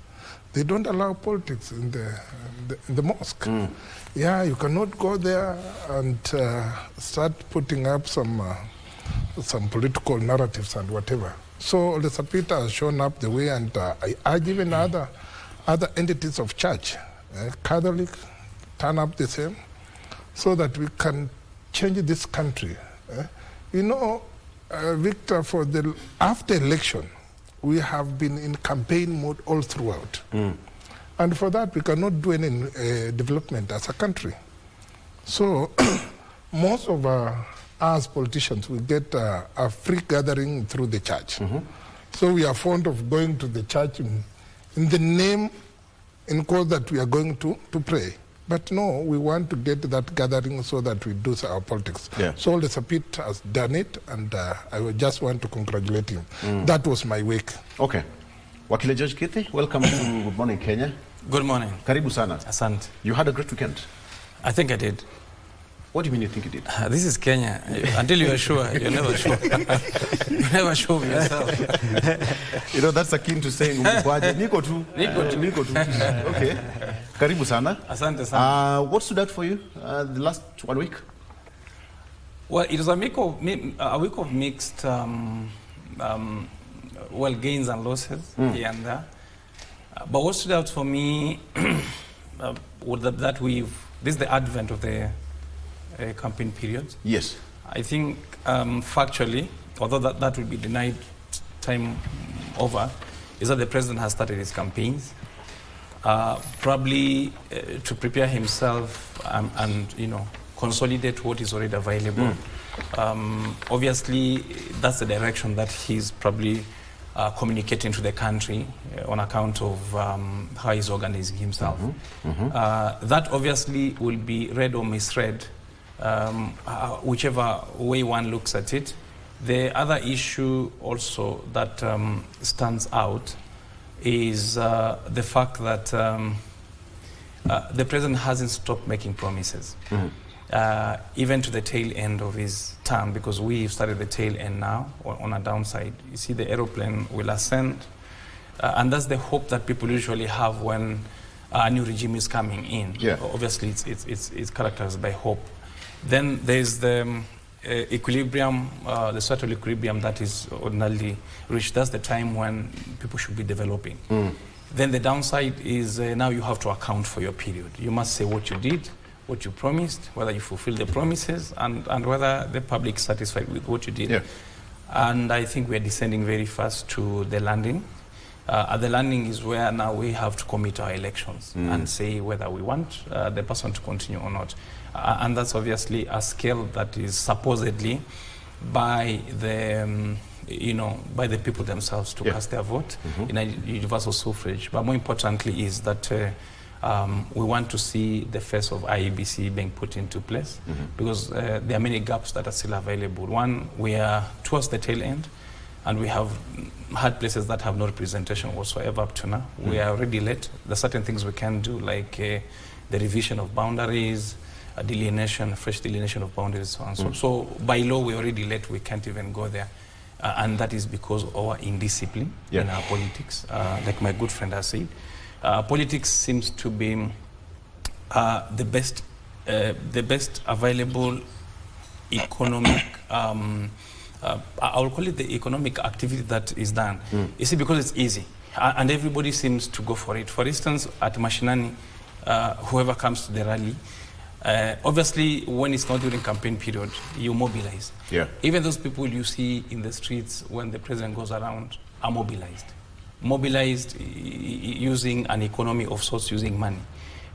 They don't allow politics in the mosque. Yeah, you cannot go there and start putting up some political narratives and whatever. So Ole Sapit has shown up the way, and I urge even other entities of church, Catholic, turn up the same, so that we can change this country. Victor, after election, we have been in campaign mode all throughout. And for that, we cannot do any development as a country. So most of us politicians, we get a free gathering through the church. So we are fond of going to the church in the name, in quote, that we are going to pray. But no, we want to get that gathering so that we do our politics. So Ole Sapit has done it, and I just want to congratulate him. That was my week. Okay. Wakili Judge Kithi, welcome to Good Morning Kenya. Good morning. Karibu sana. Asante. You had a great weekend. I think I did. What do you mean you think you did? This is Kenya. Until you are sure, you're never sure. You're never sure of yourself. That's akin to saying, Niko tu. Okay. Karibu sana. Asante sana. What stood out for you the last 1 week? Well, it was a week of mixed gains and losses here and there. But what stood out for me was that this is the advent of the campaign period. Yes. I think factually, although that will be denied time over, is that the president has started his campaigns, probably to prepare himself and consolidate what is already available. Obviously, that's the direction that he's probably communicating to the country on account of how he's organizing himself. That obviously will be read or misread, whichever way one looks at it. The other issue also that stands out is the fact that the president hasn't stopped making promises, even to the tail end of his term, because we've started the tail end now on a downside. You see, the aeroplane will ascend, and that's the hope that people usually have when a new regime is coming in. Obviously, it's characterized by hope. Then there's the equilibrium, the social equilibrium that is ordinarily reached. That's the time when people should be developing. Then the downside is now you have to account for your period. You must say what you did, what you promised, whether you fulfill the promises, and whether the public is satisfied with what you did. And I think we are descending very fast to the landing. At the landing is where now we have to commit our elections and say whether we want the person to continue or not. And that's obviously a scale that is supposedly by the by the people themselves to cast their vote in a universal suffrage. But more importantly is that we want to see the face of IEBC being put into place, because there are many gaps that are still available. One, we are towards the tail end, and we have had places that have no representation whatsoever up to now. We are already late. There are certain things we can do, like the revision of boundaries, a delineation, fresh delineation of boundaries, so on. So by law, we're already late. We can't even go there. And that is because of our indiscipline in our politics. Like my good friend has said, politics seems to be the best available economic, I will call it the economic activity that is done. You see, because it's easy, and everybody seems to go for it. For instance, at Mashinani, whoever comes to the rally, obviously, when it's not during campaign period, you mobilize. Even those people you see in the streets when the president goes around are mobilized. Mobilized using an economy of sorts, using money.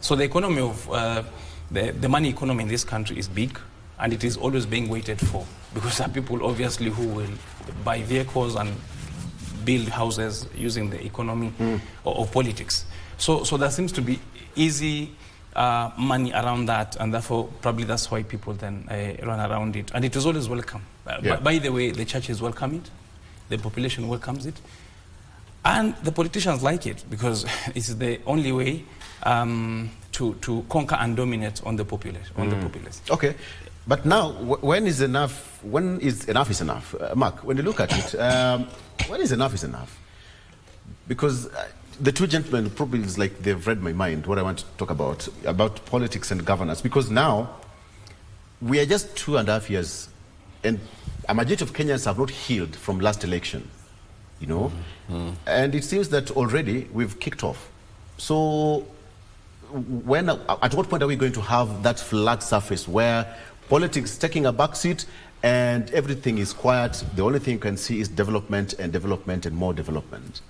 So the economy of, the money economy in this country is big, and it is always being waited for, because there are people obviously who will buy vehicles and build houses using the economy of politics. So there seems to be easy money around that, and therefore probably that's why people then run around it. And it is always welcome. By the way, the churches welcome it, the population welcomes it, and the politicians like it, because it's the only way to conquer and dominate on the populace. Okay, but now when is enough? When is enough? Mark, when you look at it, when is enough? Because the two gentlemen probably is like they've read my mind, what I want to talk about politics and governance, because now we are just 2.5 years and a majority of Kenyans have not healed from last election, you know, and it seems that already we've kicked off. So at what point are we going to have that flat surface where politics taking a backseat and everything is quiet? The only thing you can see is development and development and more development.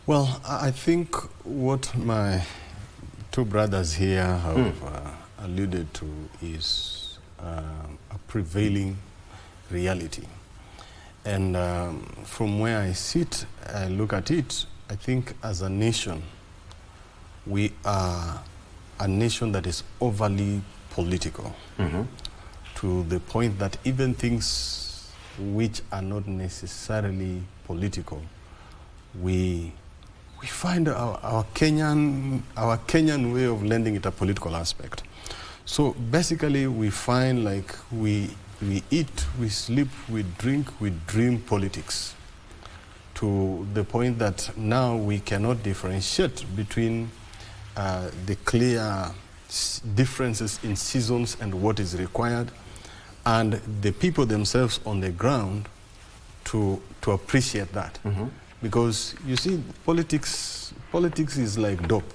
Well, I think what my two brothers here have alluded to is a prevailing reality. And from where I sit, I look at it, I think as a nation, we are a nation that is overly political, to the point that even things which are not necessarily political, we find our Kenyan way of lending it a political aspect. So basically we find like we eat, we sleep, we drink, we dream politics, to the point that now we cannot differentiate between the clear differences in seasons and what is required, and the people themselves on the ground to appreciate that. Because you see, politics is like dope.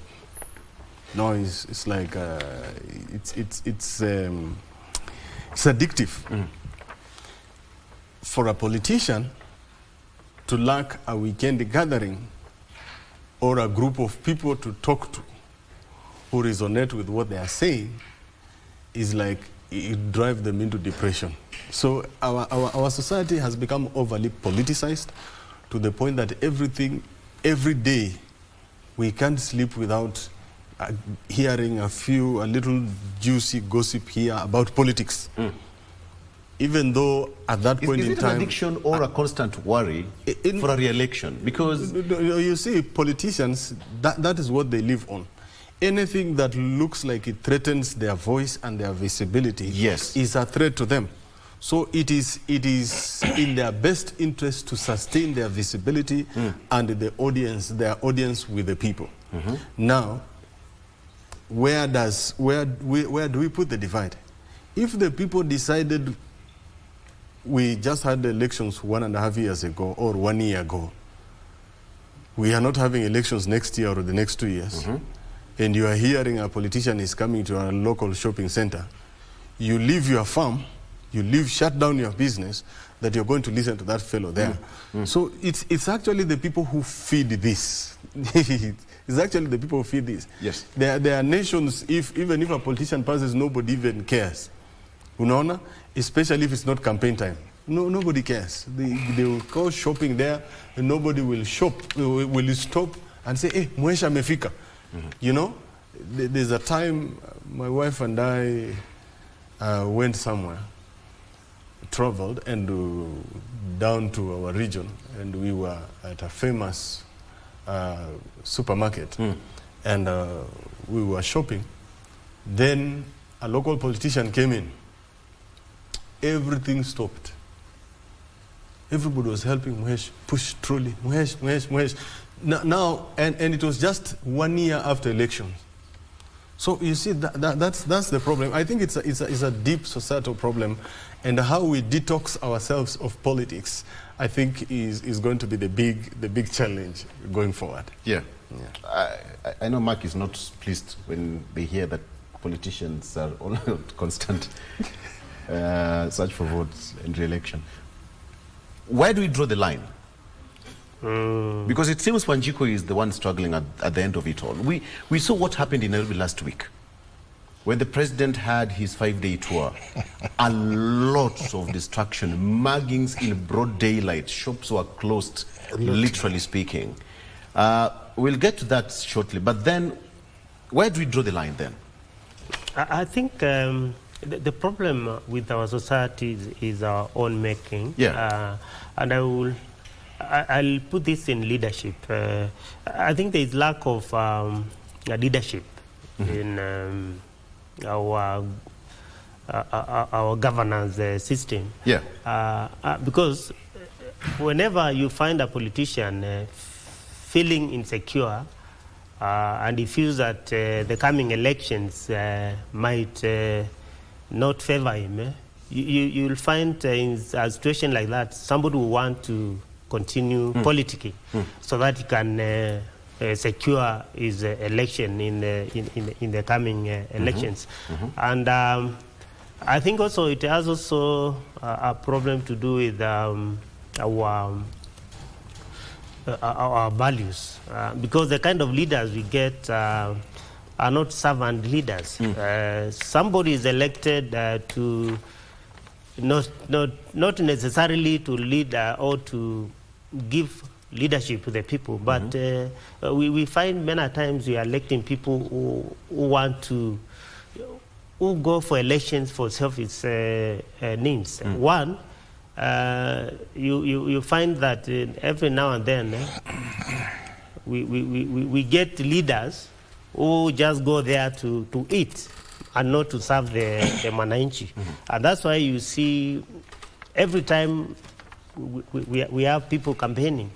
No, it's like it's addictive. For a politician to lack a weekend gathering or a group of people to talk to who resonate with what they are saying is like it drives them into depression. So our society has become overly politicized to the point that every day, we can't sleep without hearing a little juicy gossip here about politics. Even though at that point in time... Is it an addiction or a constant worry for a re-election? Because... You see, politicians, that is what they live on. Anything that looks like it threatens their voice and their visibility is a threat to them. So it is in their best interest to sustain their visibility and their audience with the people. Now, where do we put the divide? If the people decided, we just had the elections 1.5 years ago or 1 year ago, we are not having elections next year or the next 2 years, and you are hearing a politician is coming to a local shopping center, you leave your farm, shut down your business, that you're going to listen to that fellow there. So it's actually the people who feed this. It's actually the people who feed this. Yes. There are nations, even if a politician passes, nobody even cares. Unaona? Especially if it's not campaign time. Nobody cares. They will go shopping there, and nobody will stop and say, hey, Mwesha amefika. You know? There's a time my wife and I went somewhere, traveled and down to our region, and we were at a famous supermarket, and we were shopping. Then a local politician came in. Everything stopped. Everybody was helping Mwesh push trolley. Mwesh. Now, and it was just 1 year after elections. So you see, that's the problem. I think it's a deep societal problem, and how we detox ourselves of politics, I think, is going to be the big challenge going forward. Yeah. I know Mark is not pleased when they hear that politicians are on constant search for votes in re-election. Where do we draw the line? Because it seems Wanjiku is the one struggling at the end of it all. We saw what happened in Nairobi last week when the president had his 5-day tour. A lot of destruction, muggings in broad daylight, shops were closed, literally speaking. We'll get to that shortly, but then where do we draw the line then? I think the problem with our society is our own making. And I'll put this in leadership. I think there is lack of leadership in our governance system. Because whenever you find a politician feeling insecure and he feels that the coming elections might not favor him, you'll find in a situation like that, somebody will want to continue politicking so that he can secure his election in the coming elections. And I think also it has also a problem to do with our values, because the kind of leaders we get are not servant leaders. Somebody is elected to not necessarily to lead or to give leadership to the people, but we find many times we are electing people who go for elections for selfish needs. One, you find that every now and then we get leaders who just go there to eat and not to serve the Mwananchi. And that's why you see every time we have people campaigning.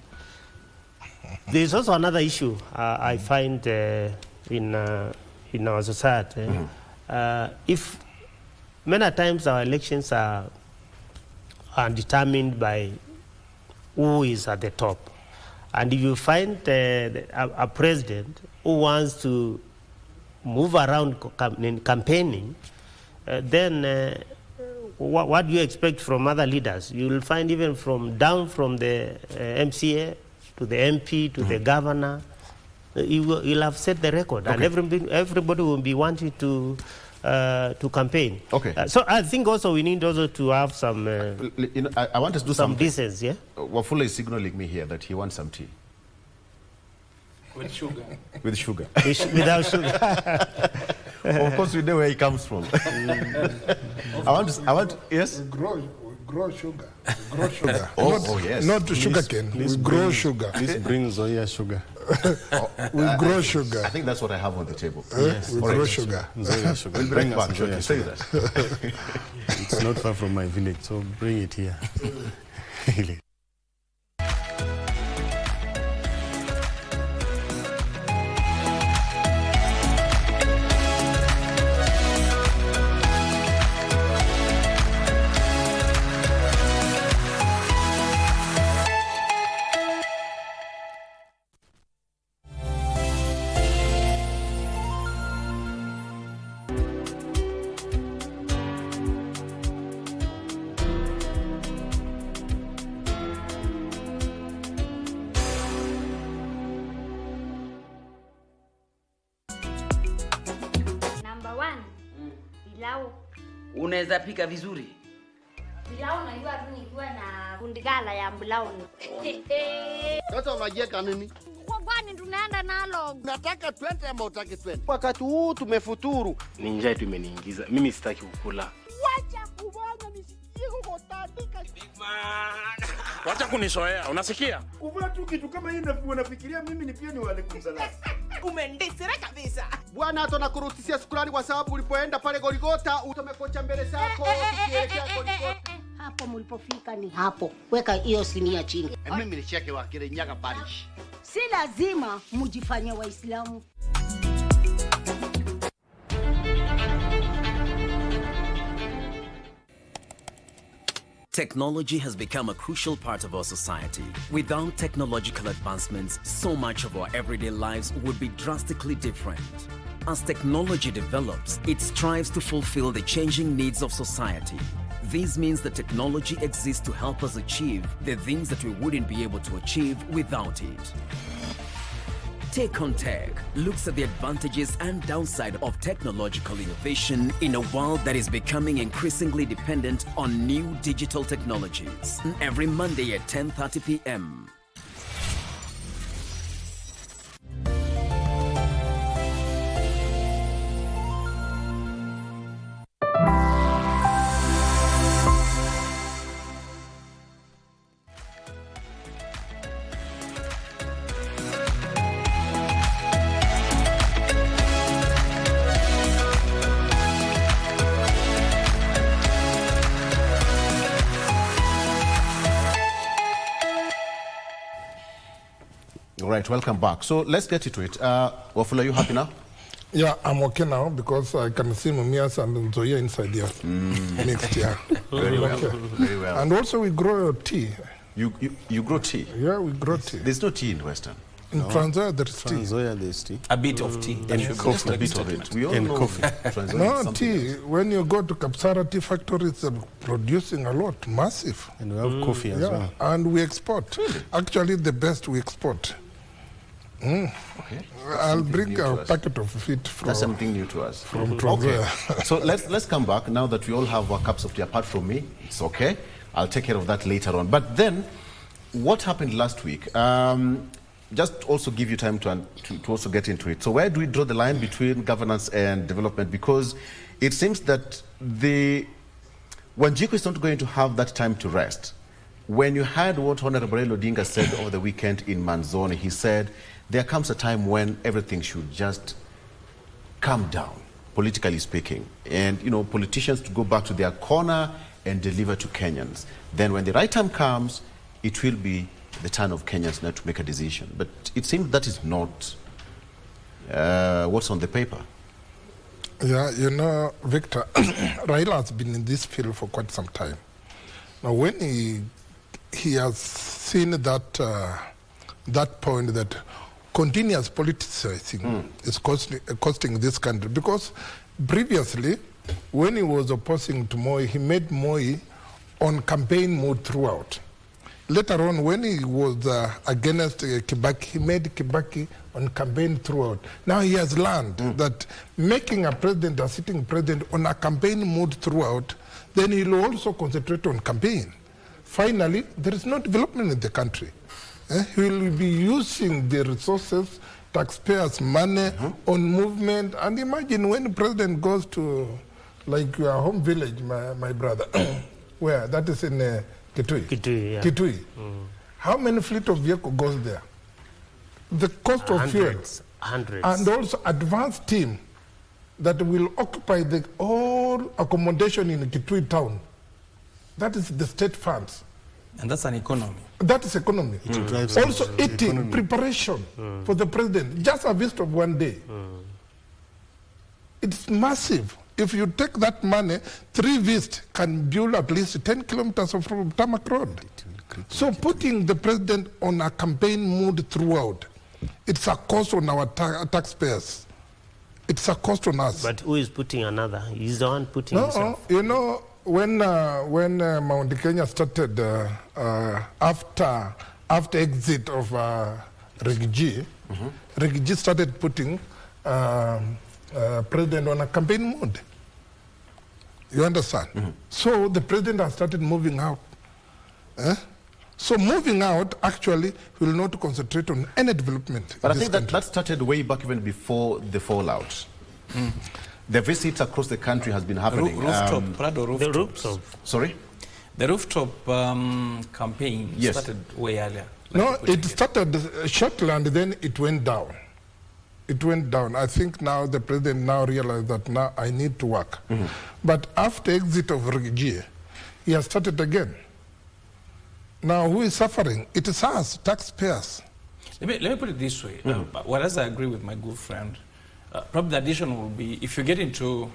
There's also another issue I find in our society. If many times our elections are determined by who is at the top, and if you find a president who wants to move around campaigning, then what do you expect from other leaders? You will find even down from the MCA to the MP to the governor, you'll have set the record, and everybody will be wanting to to campaign. Okay. So I think also we need also to have some. I want us to do some decency. Yeah. Wafula is signaling me here that he wants some tea. With sugar. With sugar. Without sugar. Of course, we know where he comes from. I want, yes? Grow sugar. Grow sugar. Yes. Not sugar cane. We grow sugar. Please bring Zoya sugar. We grow sugar. I think that's what I have on the table. Yes. We grow sugar. Zoya sugar. We'll bring back to say that. It's not far from my village, so bring it here. Unaweza pika vizuri? Pilau najua tu nikiwa na kundigala ya pilau. Sasa unajieka nini? Kwa gani tunaenda nalo? Nataka twende ama utaki twende? Wakati huu tumefuturu. Ni njaa tu imeniingiza. Mimi sitaki kukula. Wacha kubana nisikie kukotandika. Big man. Wacha kunisoea, unasikia? Kuvaa tu kitu kama hii na unafikiria mimi ni pia ni wale kumsala. Umendisira kabisa. Bwana hata nakurutisia shukrani kwa sababu ulipoenda pale Goligota utamekocha mbele zako ukielekea Goligota. Hapo mlipofika ni hapo. Weka hiyo sinia chini. Mimi ni cheke wa Kirinyaga parish. Si lazima mjifanye Waislamu. Technology has become a crucial part of our society. Without technological advancements, so much of our everyday lives would be drastically different. As technology develops, it strives to fulfill the changing needs of society. This means that technology exists to help us achieve the things that we wouldn't be able to achieve without it. Take on Tech looks at the advantages and downside of technological innovation in a world that is becoming increasingly dependent on new digital technologies. Every Monday at 10:30 p.m. All right, welcome back. So let's get into it. Wafula, are you happy now? Yeah, I'm okay now because I can see Mumias and Zoya inside here next year. Very well. Okay. Very well. And also we grow tea. You grow tea? Yeah, we grow tea. There's no tea in Western. In Trans-Nzoia there is tea. Trans-Nzoia there is tea. A bit of tea. And coffee. A bit of it. We all and know coffee. Trans-Nzoia No, is tea. else. When you go to Kapsara tea factories, they're producing a lot, massive. And we have coffee as well. And we export. Actually, the best we export. Okay. I'll bring a packet of it from. That's something new to us. From Okay. Trans-Nzoia. So let's come back now that we all have our cups of tea. Apart from me, it's okay. I'll take care of that later on. But then, what happened last week? Just also give you time to also get into it. So where do we draw the line between governance and development? Because it seems that Wanjiku is not going to have that time to rest. When you heard what Honorable Odinga said over the weekend in Manzoni, he said there comes a time when everything should just calm down, politically speaking. And, you know, politicians to go back to their corner and deliver to Kenyans. Then when the right time comes, it will be the turn of Kenyans now to make a decision. But it seems that is not what's on the paper. Yeah, you know, Victor, Raila has been in this field for quite some time. Now, when he has seen that that point that continuous politicizing is costing this country, because previously, when he was opposing to Moi, he made Moi on campaign mode throughout. Later on, when he was against Kibaki, he made Kibaki on campaign throughout. Now he has learned that making a president, a sitting president, on a campaign mode throughout, then he'll also concentrate on campaign. Finally, there is no development in the country. He will be using the resources, taxpayers' money on movement. And imagine when the president goes to, like your home village, my brother, where that is in Kitui. Kitui, yeah. Kitui. How many fleet of vehicle goes there? The cost of fuel. Hundreds. And also advanced team that will occupy the all accommodation in Kitui town. That is the state funds. And that's an economy. That is economy. Also eating, preparation for the president. Just a visit of one day. It's massive. If you take that money, 3 visits can build at least 10 kilometers of tarmac road. So putting the president on a campaign mood throughout, it's a cost on our taxpayers. It's a cost on us. But who is putting another? He's the one putting himself. You know, when Mount Kenya started after exit of Rigiji, Rigiji started putting president on a campaign mode. You understand? So the president has started moving out. So moving out actually will not concentrate on any development. But I think that started way back even before the fallout. The visits across the country has been happening. The rooftop. Sorry? The rooftop campaign started way earlier. No, it started shortly and then it went down. It went down. I think now the president now realized that now I need to work. But after exit of Rigiji, he has started again. Now who is suffering? It is us, taxpayers. Let me put it this way. Whereas I agree with my good friend, probably the addition will be, if you get into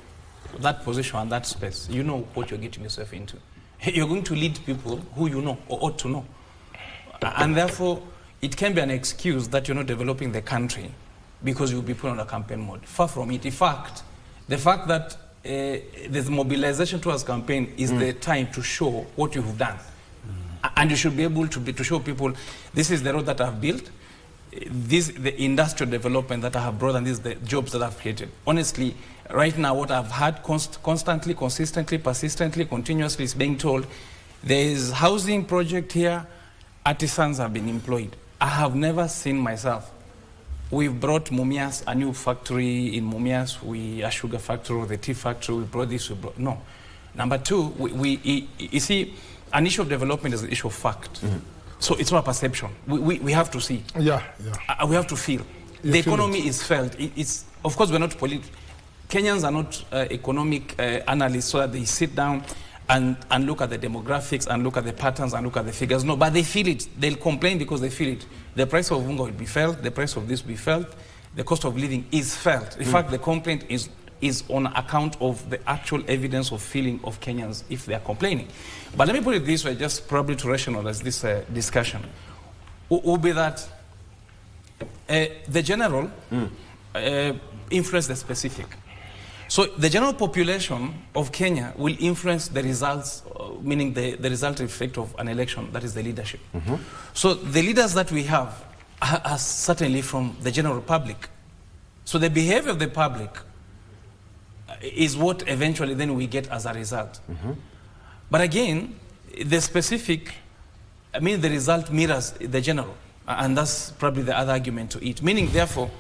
that position and that space, you know what you're getting yourself into. You're going to lead people who you know or ought to know. And therefore, it can be an excuse that you're not developing the country because you'll be put on a campaign mode. Far from it. In fact, the fact that there's mobilization towards campaign is the time to show what you have done. And you should be able to show people, this is the road that I've built, this is the industrial development that I have brought, and these are the jobs that I've created. Honestly, right now what I've had constantly, consistently, persistently, continuously is being told, there is housing project here, artisans have been employed. I have never seen myself. We've brought Mumias, a new factory in Mumias, a sugar factory, the tea factory, we brought this, no. Number two, you see, an issue of development is an issue of fact. So it's not a perception. We have to see. We have to feel. The economy is felt. It's, of course, we're not Kenyans are not economic analysts, so that they sit down and look at the demographics and look at the patterns and look at the figures. No, but they feel it. They'll complain because they feel it. The price of unga will be felt. The price of this will be felt. The cost of living is felt. In fact, the complaint is on account of the actual evidence of feeling of Kenyans if they are complaining. But let me put it this way, just probably to rationalize this discussion, will be that the general influence the specific. So the general population of Kenya will influence the results, meaning the resultant effect of an election, that is the leadership. So the leaders that we have are certainly from the general public. So the behavior of the public is what eventually then we get as a result. But again, the specific, I mean, the result mirrors the general, and that's probably the other argument to it. Meaning, therefore,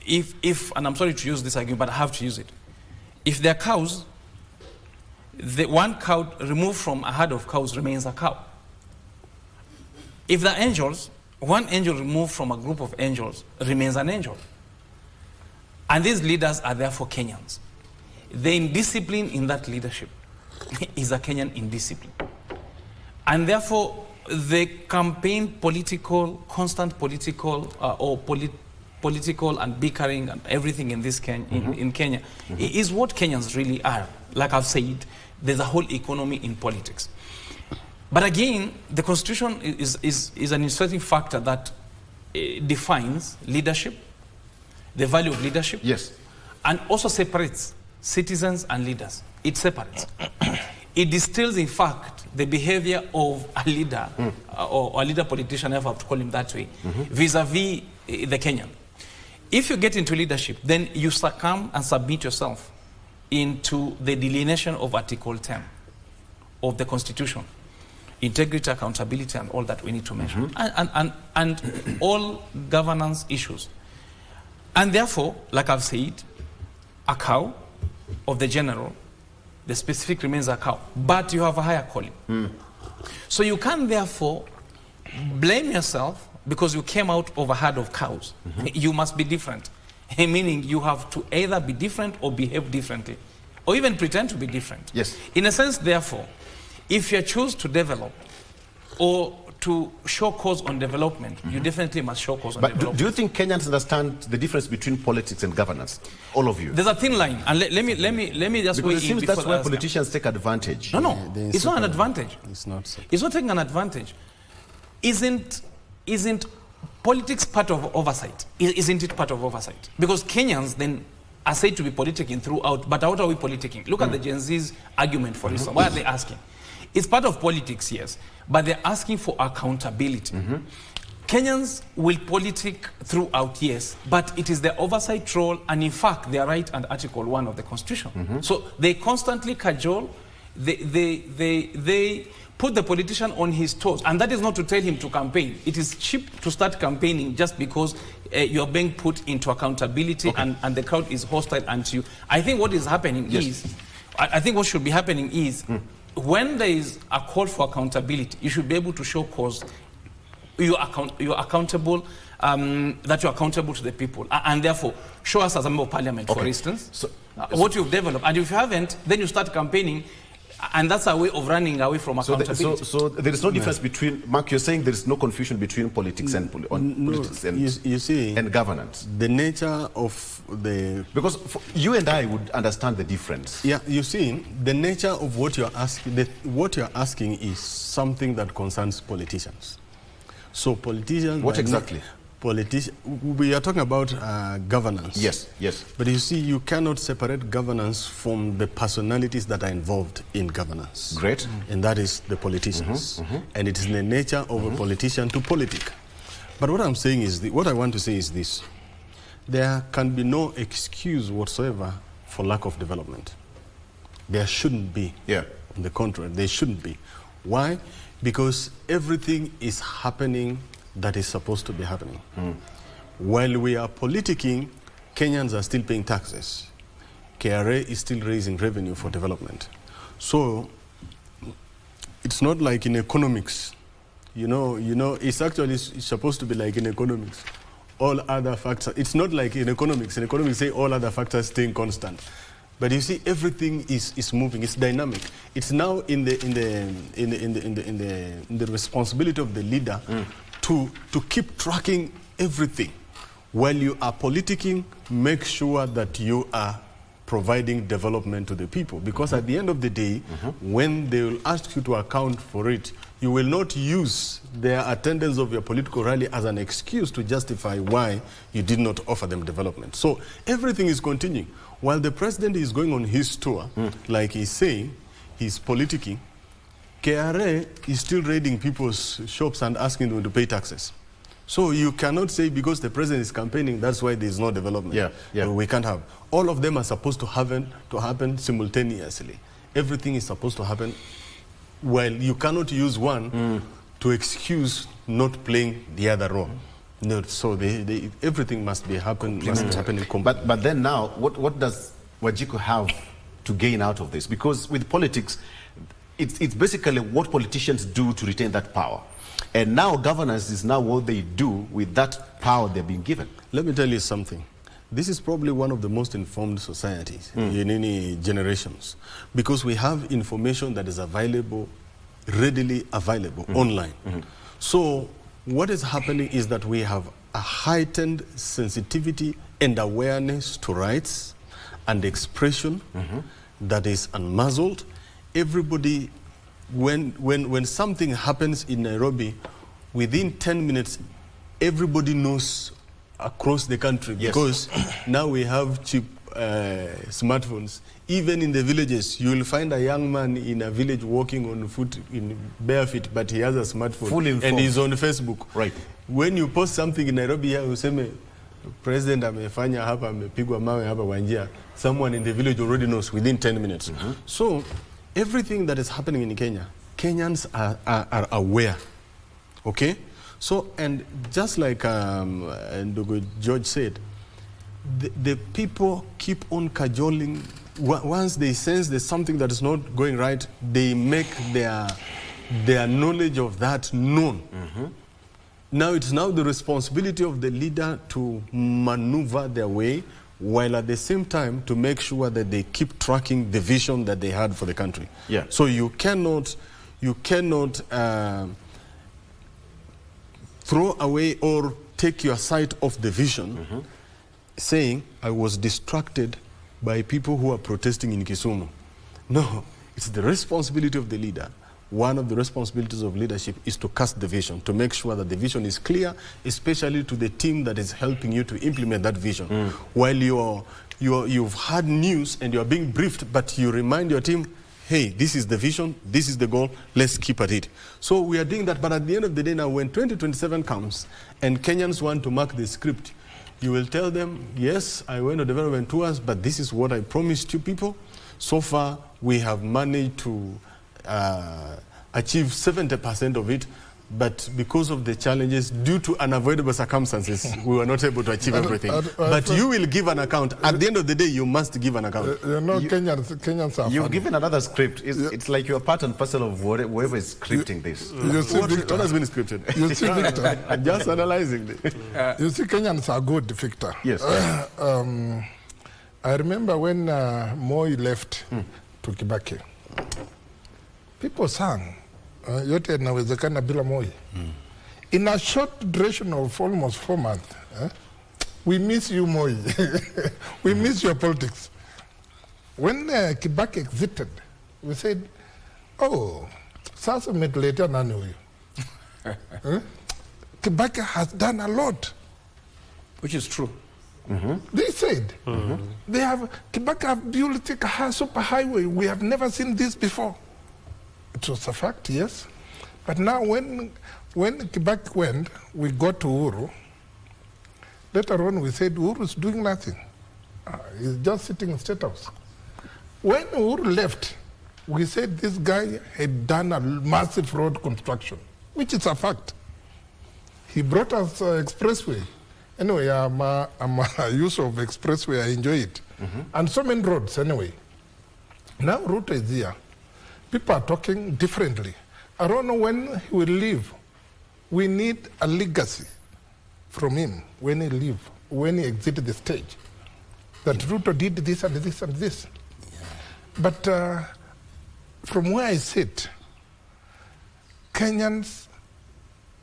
if and I'm sorry to use this argument, but I have to use it. If there are cows, the one cow removed from a herd of cows remains a cow. If there are angels, one angel removed from a group of angels remains an angel. And these leaders are therefore Kenyans. The indiscipline in that leadership is a Kenyan indiscipline. And therefore, the campaign political, constant political, political and bickering and everything in this in Kenya is what Kenyans really are. Like I've said, there's a whole economy in politics. But again, the constitution is an inserting factor that defines leadership, the value of leadership, and also separates citizens and leaders. It separates. It distills, in fact, the behavior of a leader or a leader politician, if I have to call him that way, vis-a-vis the Kenyan. If you get into leadership, then you succumb and submit yourself into the delineation of Article 10 of the Constitution. Integrity, accountability, and all that we need to measure. And all governance issues. And therefore, like I've said, a cow of the general, the specific remains a cow, but you have a higher calling. So you can therefore blame yourself because you came out of a herd of cows. You must be different, meaning you have to either be different or behave differently, or even pretend to be different. Yes. In a sense, therefore, if you choose to develop or to show cause on development, you definitely must show cause on development. But do you think Kenyans understand the difference between politics and governance? All of you? There's a thin line, and let me just because it seems that's where politicians take advantage. No, it's not an advantage. It's not so. It's not taking an advantage. Isn't politics part of oversight? Isn't it part of oversight? Because Kenyans then are said to be politicking throughout, but what are we politicking? Look at the Gen Z's argument, for instance. What are they asking? It's part of politics, yes, but they're asking for accountability. Kenyans will politic throughout, yes, but it is the oversight role, and in fact, they are right under Article 1 of the Constitution. So they constantly cajole, they put the politician on his toes, and that is not to tell him to campaign. It is cheap to start campaigning just because you are being put into accountability and the crowd is hostile unto you. I think what is happening is, I think what should be happening is, when there is a call for accountability, you should be able to show cause. You're accountable, that you're accountable to the people, and therefore show us as a member of parliament, for instance, what you've developed. And if you haven't, then you start campaigning, and that's a way of running away from accountability. So there is no difference between, Mark, you're saying there is no confusion between politics and politics and governance. The nature of the... Because you and I would understand the difference. Yeah, you see, the nature of what you're asking, what you're asking is something that concerns politicians. So politicians... What exactly? We are talking about governance. Yes. But you see, you cannot separate governance from the personalities that are involved in governance. Great. And that is the politicians. And it is in the nature of a politician to politic. But what I'm saying is, what I want to say is this. There can be no excuse whatsoever for lack of development. There shouldn't be. Yeah. On the contrary, there shouldn't be. Why? Because everything is happening that is supposed to be happening. While we are politicking, Kenyans are still paying taxes. KRA is still raising revenue for development. So it's not like in economics. You know, it's actually supposed to be like in economics. All other factors, it's not like in economics. In economics, say all other factors staying constant. But you see, everything is moving. It's dynamic. It's now in the responsibility of the leader to keep tracking everything. While you are politicking, make sure that you are providing development to the people. Because at the end of the day, when they will ask you to account for it, you will not use their attendance of your political rally as an excuse to justify why you did not offer them development. So everything is continuing. While the president is going on his tour, like he's saying, he's politicking, KRA is still raiding people's shops and asking them to pay taxes. So you cannot say because the president is campaigning, that's why there's no development. We can't have. All of them are supposed to happen simultaneously. Everything is supposed to happen. Well, you cannot use one to excuse not playing the other role. No, so everything must be happening. But then now, what does Wajiko have to gain out of this? Because with politics, it's basically what politicians do to retain that power. And now governance is now what they do with that power they're being given. Let me tell you something. This is probably one of the most informed societies in any generations, because we have information that is available, readily available online. So what is happening is that we have a heightened sensitivity and awareness to rights and expression that is unmuzzled. Everybody, when something happens in Nairobi, within 10 minutes, everybody knows across the country, because now we have cheap smartphones. Even in the villages, you will find a young man in a village walking on foot, in bare feet, but he has a smartphone. Fully informed. And he's on Facebook. Right. When you post something in Nairobi here, you say, President amefanya hapa, amepigwa mawe hapa wanjia, someone in the village already knows within 10 minutes. So everything that is happening in Kenya, Kenyans are aware. Okay? So, and just like George said, the people keep on cajoling. Once they sense there's something that is not going right, they make their knowledge of that known. Now it's now the responsibility of the leader to maneuver their way, while at the same time to make sure that they keep tracking the vision that they had for the country. Yeah. So you cannot throw away or take your sight off the vision, saying, I was distracted by people who are protesting in Kisumu. No, it's the responsibility of the leader. One of the responsibilities of leadership is to cast the vision, to make sure that the vision is clear, especially to the team that is helping you to implement that vision. While you've had news and you're being briefed, but you remind your team, hey, this is the vision, this is the goal, let's keep at it. So we are doing that, but at the end of the day now, when 2027 comes and Kenyans want to mark the script, you will tell them, yes, I went on development tours, but this is what I promised you people. So far, we have managed to achieve 70% of it, but because of the challenges, due to unavoidable circumstances, we were not able to achieve everything. But you will give an account. At the end of the day, you must give an account. Kenyans are You've funny. given another script. It's like you're part and parcel of whoever is scripting this. You see, Victor, What has been scripted? You see, Victor, I'm just analyzing it. You see, Kenyans are good, Victor. Yes. I remember when Moi left to Kibaki, people sang, yote inawezekana bila Moi. In a short duration of almost 4 months, we miss you, Moi. We miss your politics. When Kibaki exited, we said, oh, sasa umetuletea nani huyu? Kibaki has done a lot. Which is true. They said, they have, Kibaki have built a super highway. We have never seen this before. It was a fact, yes. But now when Kibaki went, we got to Uhuru. Later on, we said, Uhuru is doing nothing. He's just sitting in State House. When Uhuru left, we said this guy had done a massive road construction, which is a fact. He brought us expressway. Anyway, I'm a user of expressway. I enjoy it. And so many roads, anyway. Now Ruto is here. People are talking differently. I don't know when he will leave. We need a legacy from him when he leave, when he exited the stage. That Ruto did this and this and this. But from where I sit, Kenyans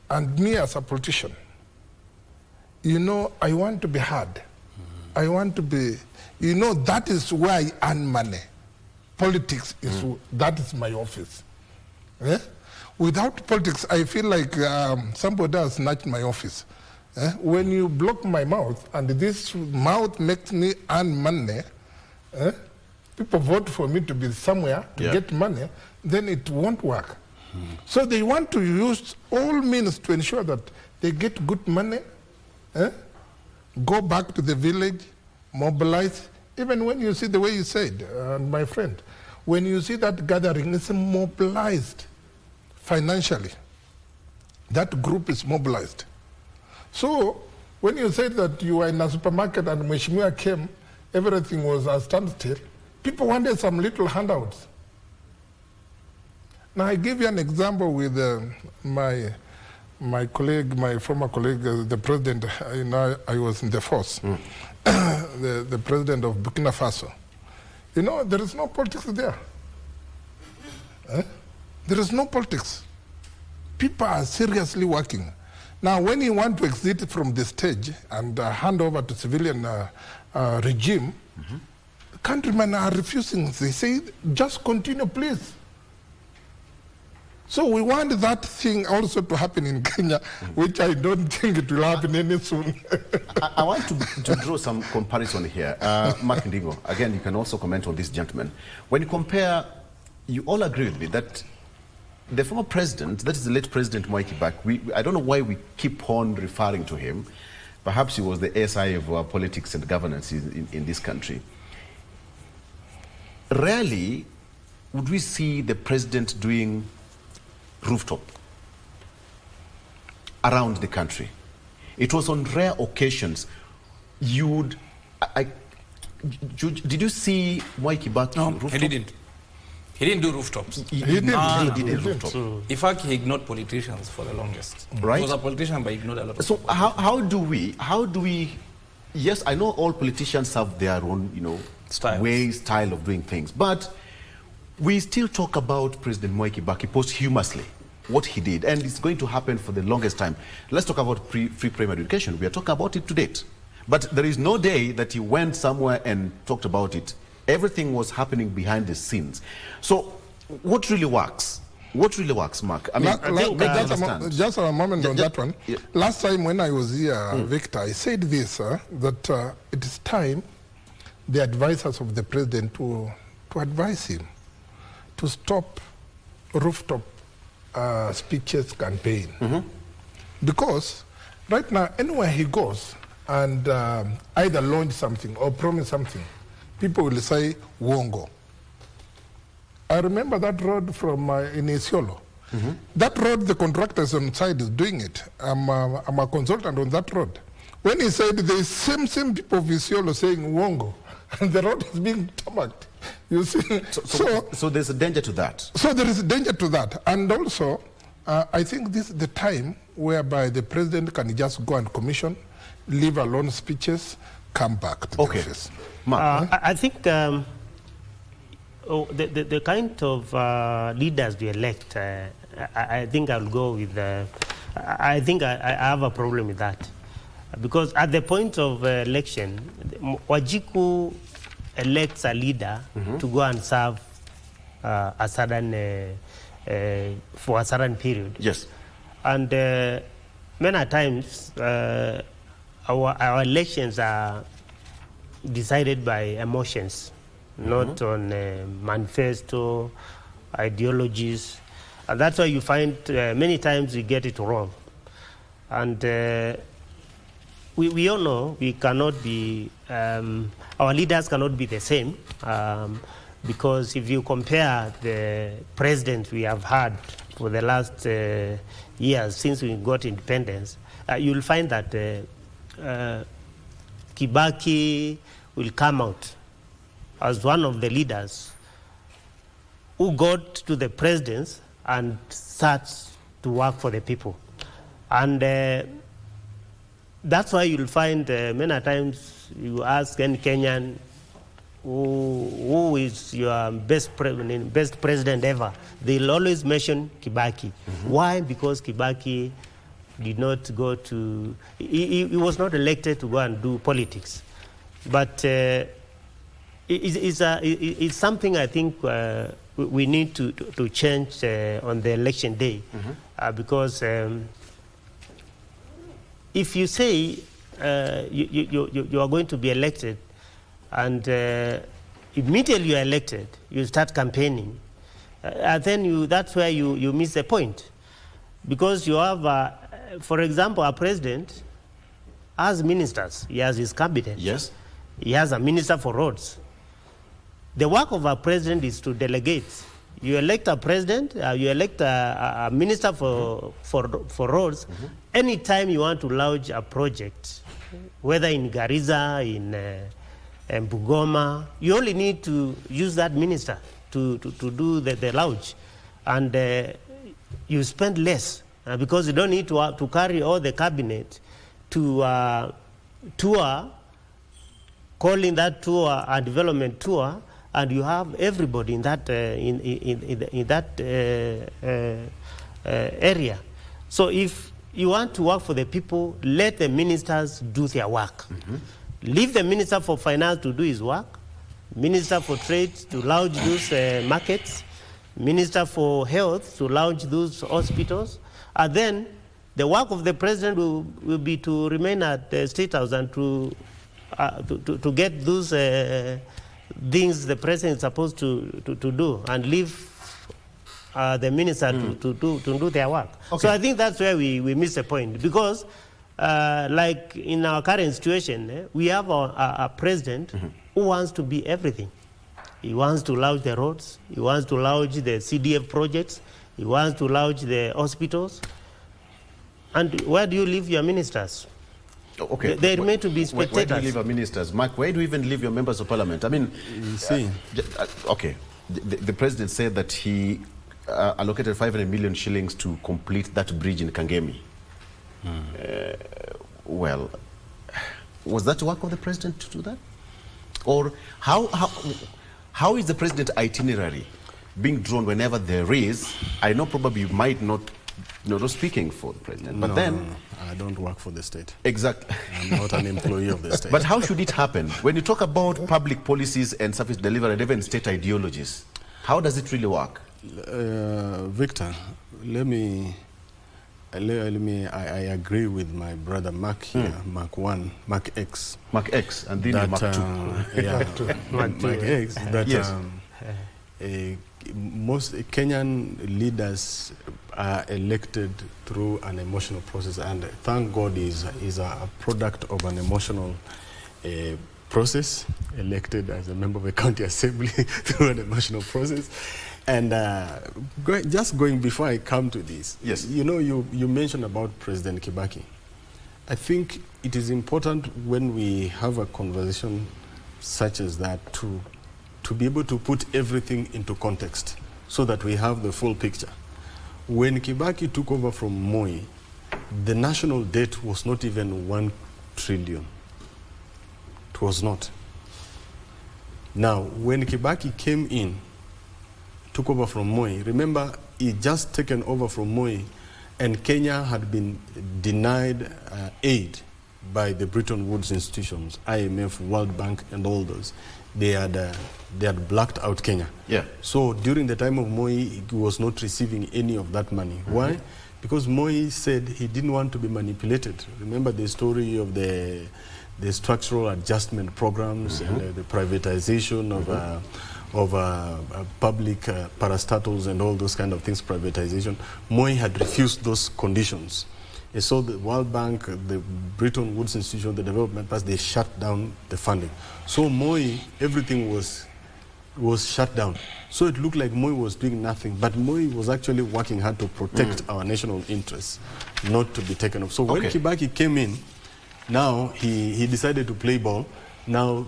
and me as a politician, you know, I want to be heard. I want to be, you know, that is where I earn money. Politics is, that is my office. Without politics, I feel like somebody has snatched my office. When you block my mouth, and this mouth makes me earn money, people vote for me to be somewhere to get money, then it won't work. So they want to use all means to ensure that they get good money, go back to the village, mobilize. Even when you see the way you said, my friend, when you see that gathering, it's mobilized financially. That group is mobilized. So when you said that you were in a supermarket and Mheshimiwa came, everything was a standstill, people wanted some little handouts. Now I give you an example with my colleague, my former colleague, the president. I was in the force. The president of Burkina Faso. You know, there is no politics there. There is no politics. People are seriously working. Now, when you want to exit from the stage and hand over to civilian regime, countrymen are refusing. They say, just continue, please. So we want that thing also to happen in Kenya, which I don't think it will happen any soon. I want to draw some comparison here. Mark Ndigo, again, you can also comment on this gentleman. When you compare, you all agree with me that the former president, that is the late President Mwai Kibaki, I don't know why we keep on referring to him. Perhaps he was the SI of politics and governance in this country. Rarely would we see the president doing rooftop around the country. It was on rare occasions. You would, did you see Mwai Kibaki? No, rooftop? he didn't. He didn't do rooftops. He did rooftop. In fact, he ignored politicians for the longest. Right. He was a politician, but he ignored a lot of So people. how do we, yes, I know all politicians have their own, style of doing things, but we still talk about President Mwai Kibaki posthumously, what he did, and it's going to happen for the longest time. Let's talk about free primary education. We are talking about it to date. But there is no day that he went somewhere and talked about it. Everything was happening behind the scenes. So what really works? What really works, Mark? I mean, just a moment on that one. Yeah. Last time when I was here, Victor, I said this, that it is time the advisors of the president to advise him to stop rooftop speeches campaign. Because right now, anywhere he goes and either launch something or promise something, people will say, Wongo. I remember that road from in Isiolo. That road, the contractors on side is doing it. I'm a consultant on that road. When he said the same people of Isiolo saying Wongo, and the road is being tarmacked. You see? So there's a danger to that. So there is a danger to that. And also, I think this is the time whereby the president can just go and commission, leave alone speeches, come back to the office. I think the kind of leaders we elect, I think I'll go with, I think I have a problem with that. Because at the point of election, Wajiku elects a leader to go and serve a certain, for a certain period. Yes. And many times, our elections are decided by emotions, not on manifesto, ideologies. And that's why you find many times we get it wrong. And we all know we cannot be, our leaders cannot be the same, because if you compare the presidents we have had for the last years since we got independence, you'll find that Kibaki will come out as one of the leaders who got to the presidents and starts to work for the people. And that's why you'll find many times you ask any Kenyan, who is your best president ever? They'll always mention Kibaki. Why? Because Kibaki did not go to, he was not elected to go and do politics. But it's something I think we need to change on the election day. Because if you say you are going to be elected and immediately you are elected, you start campaigning, then that's where you miss the point. Because you have, for example, a president has ministers, he has his cabinet. Yes. He has a minister for roads. The work of a president is to delegate. You elect a president, you elect a minister for roads. Anytime you want to launch a project, whether in Garissa, in Bugoma, you only need to use that minister to do the launch. And you spend less because you don't need to carry all the cabinet to tour, calling that tour a development tour, and you have everybody in that area. So if you want to work for the people, let the ministers do their work. Leave the minister for finance to do his work, minister for trade to launch those markets, Minister for Health to launch those hospitals. And then the work of the president will be to remain at the State House and to get those things the president is supposed to do and leave the minister to do their work. Okay. So I think that's where we miss the point, because like in our current situation, we have a president who wants to be everything. He wants to launch the roads, he wants to launch the CDF projects, he wants to launch the hospitals. And where do you leave your ministers? Okay. They remain to be spectators. Where do you leave your ministers? Mike, where do you even leave your members of parliament? I mean, okay. The president said that he allocated 500 million shillings to complete that bridge in Kangemi. Well, was that work of the president to do that? Or how is the president itinerary being drawn whenever there is? I know probably you might not speaking for the president, but then I don't work for the state. Exactly. I'm not an employee of the state. But how should it happen? When you talk about public policies and service delivery and even state ideologies, how does it really work? Victor, I agree with my brother Mark here, Mark X, and then Mark 2. Mark X, that yes. Most Kenyan leaders are elected through an emotional process, and thank God is a product of an emotional process, elected as a member of a county assembly through an emotional process. And just going before I come to this, yes, you know, you mentioned about President Kibaki. I think it is important when we have a conversation such as that to be able to put everything into context so that we have the full picture. When Kibaki took over from Moi, the national debt was not even 1 trillion. It was not. Now, when Kibaki came in, took over from Moi, remember, he just taken over from Moi, and Kenya had been denied aid by the Bretton Woods institutions, IMF, World Bank, and all those. They had blacked out Kenya. Yeah. So during the time of Moi, he was not receiving any of that money. Why? Because Moi said he didn't want to be manipulated. Remember the story of the structural adjustment programs and the privatization of public parastatals and all those kind of things, privatization. Moi had refused those conditions. And so the World Bank, the Bretton Woods Institution, the development pass, they shut down the funding. So Moi, everything was shut down. So it looked like Moi was doing nothing, but Moi was actually working hard to protect our national interests, not to be taken off. So when Kibaki came in, now he decided to play ball. Now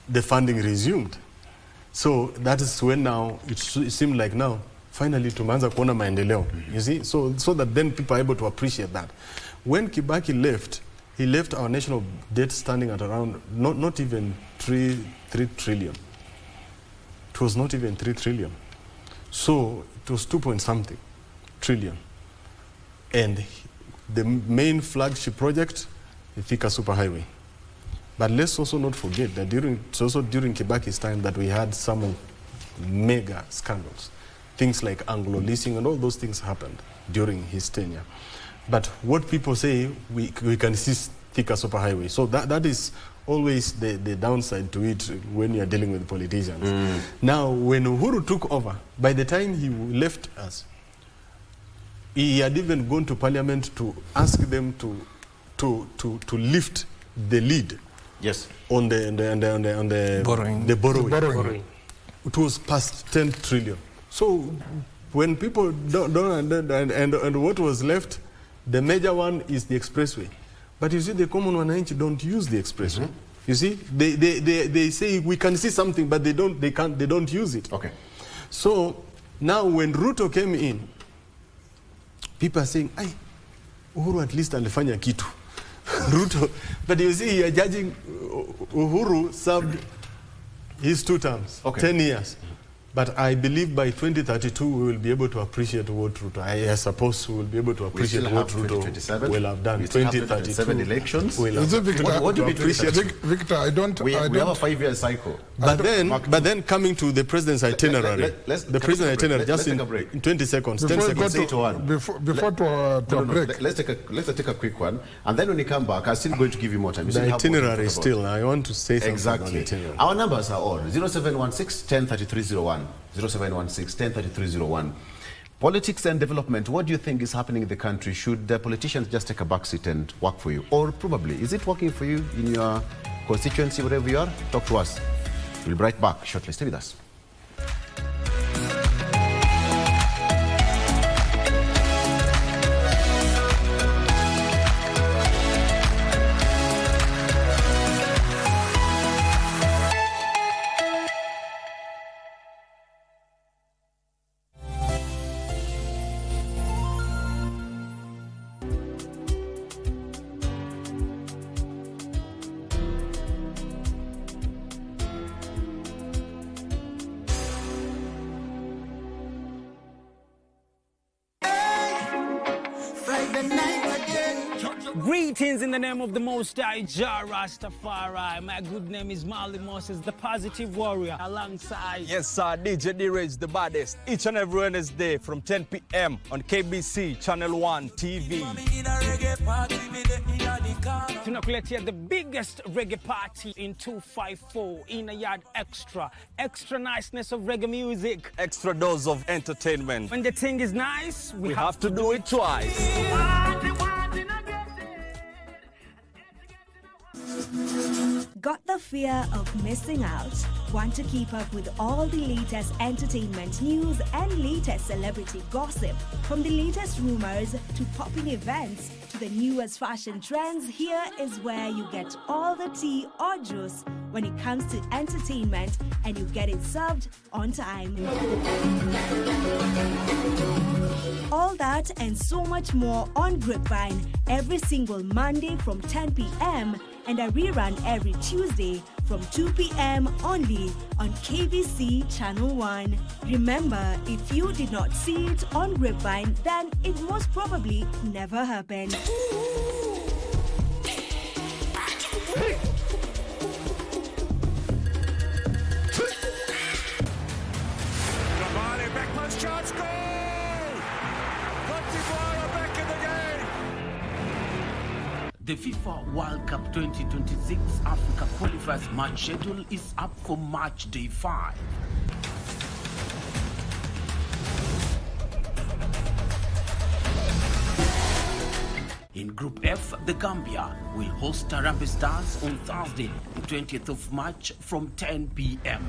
the funding resumed. So that is when now it seemed like now finally tumeanza kuona maendeleo. You see, so that then people are able to appreciate that. When Kibaki left, he left our national debt standing at around not even 3 trillion. It was not even 3 trillion. So it was 2-point-something trillion. And the main flagship project, the Thika Superhighway. But let's also not forget that during Kibaki's time that we had some mega scandals. Things like Anglo leasing and all those things happened during his tenure. But what people say, we can see Thika Superhighway. So that is always the downside to it when you are dealing with politicians. Now, when Uhuru took over, by the time he left us, he had even gone to Parliament to ask them to lift the lead. Yes. On the borrowing. It was past 10 trillion. So when people don't and what was left, the major one is the expressway. But you see, the common wananchi don't use the expressway. You see, they say we can see something, but they don't use it. Okay. So now when Ruto came in, people are saying, "Ay, Uhuru at least alifanya kitu." Ruto, but you see, you are judging Uhuru served his 2 terms, 10 years. But I believe by 2032 we will be able to appreciate what Ruto. I suppose we will be able to appreciate what Ruto will have done. 2037 elections. What do you appreciate? Victor, I don't. We have a 5-year cycle. But then coming to the president's itinerary, the president's itinerary just in 20 seconds, 10 seconds. Before to break. Let's take a quick one, and then when you come back, I'm still going to give you more time. The itinerary still. I want to say something exactly. on itinerary. Our numbers are on 0716 103301. 0716 103301. Politics and development, what do you think is happening in the country? Should the politicians just take a back seat and work for you? Or probably, is it working for you in your constituency, wherever you are? Talk to us. We'll be right back shortly. Stay with us. Greetings in the name of the Most High Jah Rastafari. My good name is Marley Moses, the positive warrior, alongside... Yes, sir, DJ D-Rage, the baddest. Each and every Wednesday from 10 p.m. on KBC Channel 1 TV. Tunakuletea the biggest reggae party in 254 in a yard extra. Extra niceness of reggae music. Extra dose of entertainment. When the thing is nice, we have to do it twice. Got the fear of missing out? Want to keep up with all the latest entertainment news and latest celebrity gossip? From the latest rumors to popping events to the newest fashion trends, here is where you get all the tea or juice when it comes to entertainment, and you get it served on time. All that and so much more on Grapevine every single Monday from 10 p.m. and a rerun every Tuesday from 2 p.m. only on KBC Channel 1. Remember, if you did not see it on Grapevine, then it most probably never happened. Chance goal! Cote d'Ivoire are back in the game! The FIFA World Cup 2026 Africa qualifiers match schedule is up for match day 5. In Group F, the Gambia will host Harambee Stars on Thursday, the 20th of March from 10 p.m.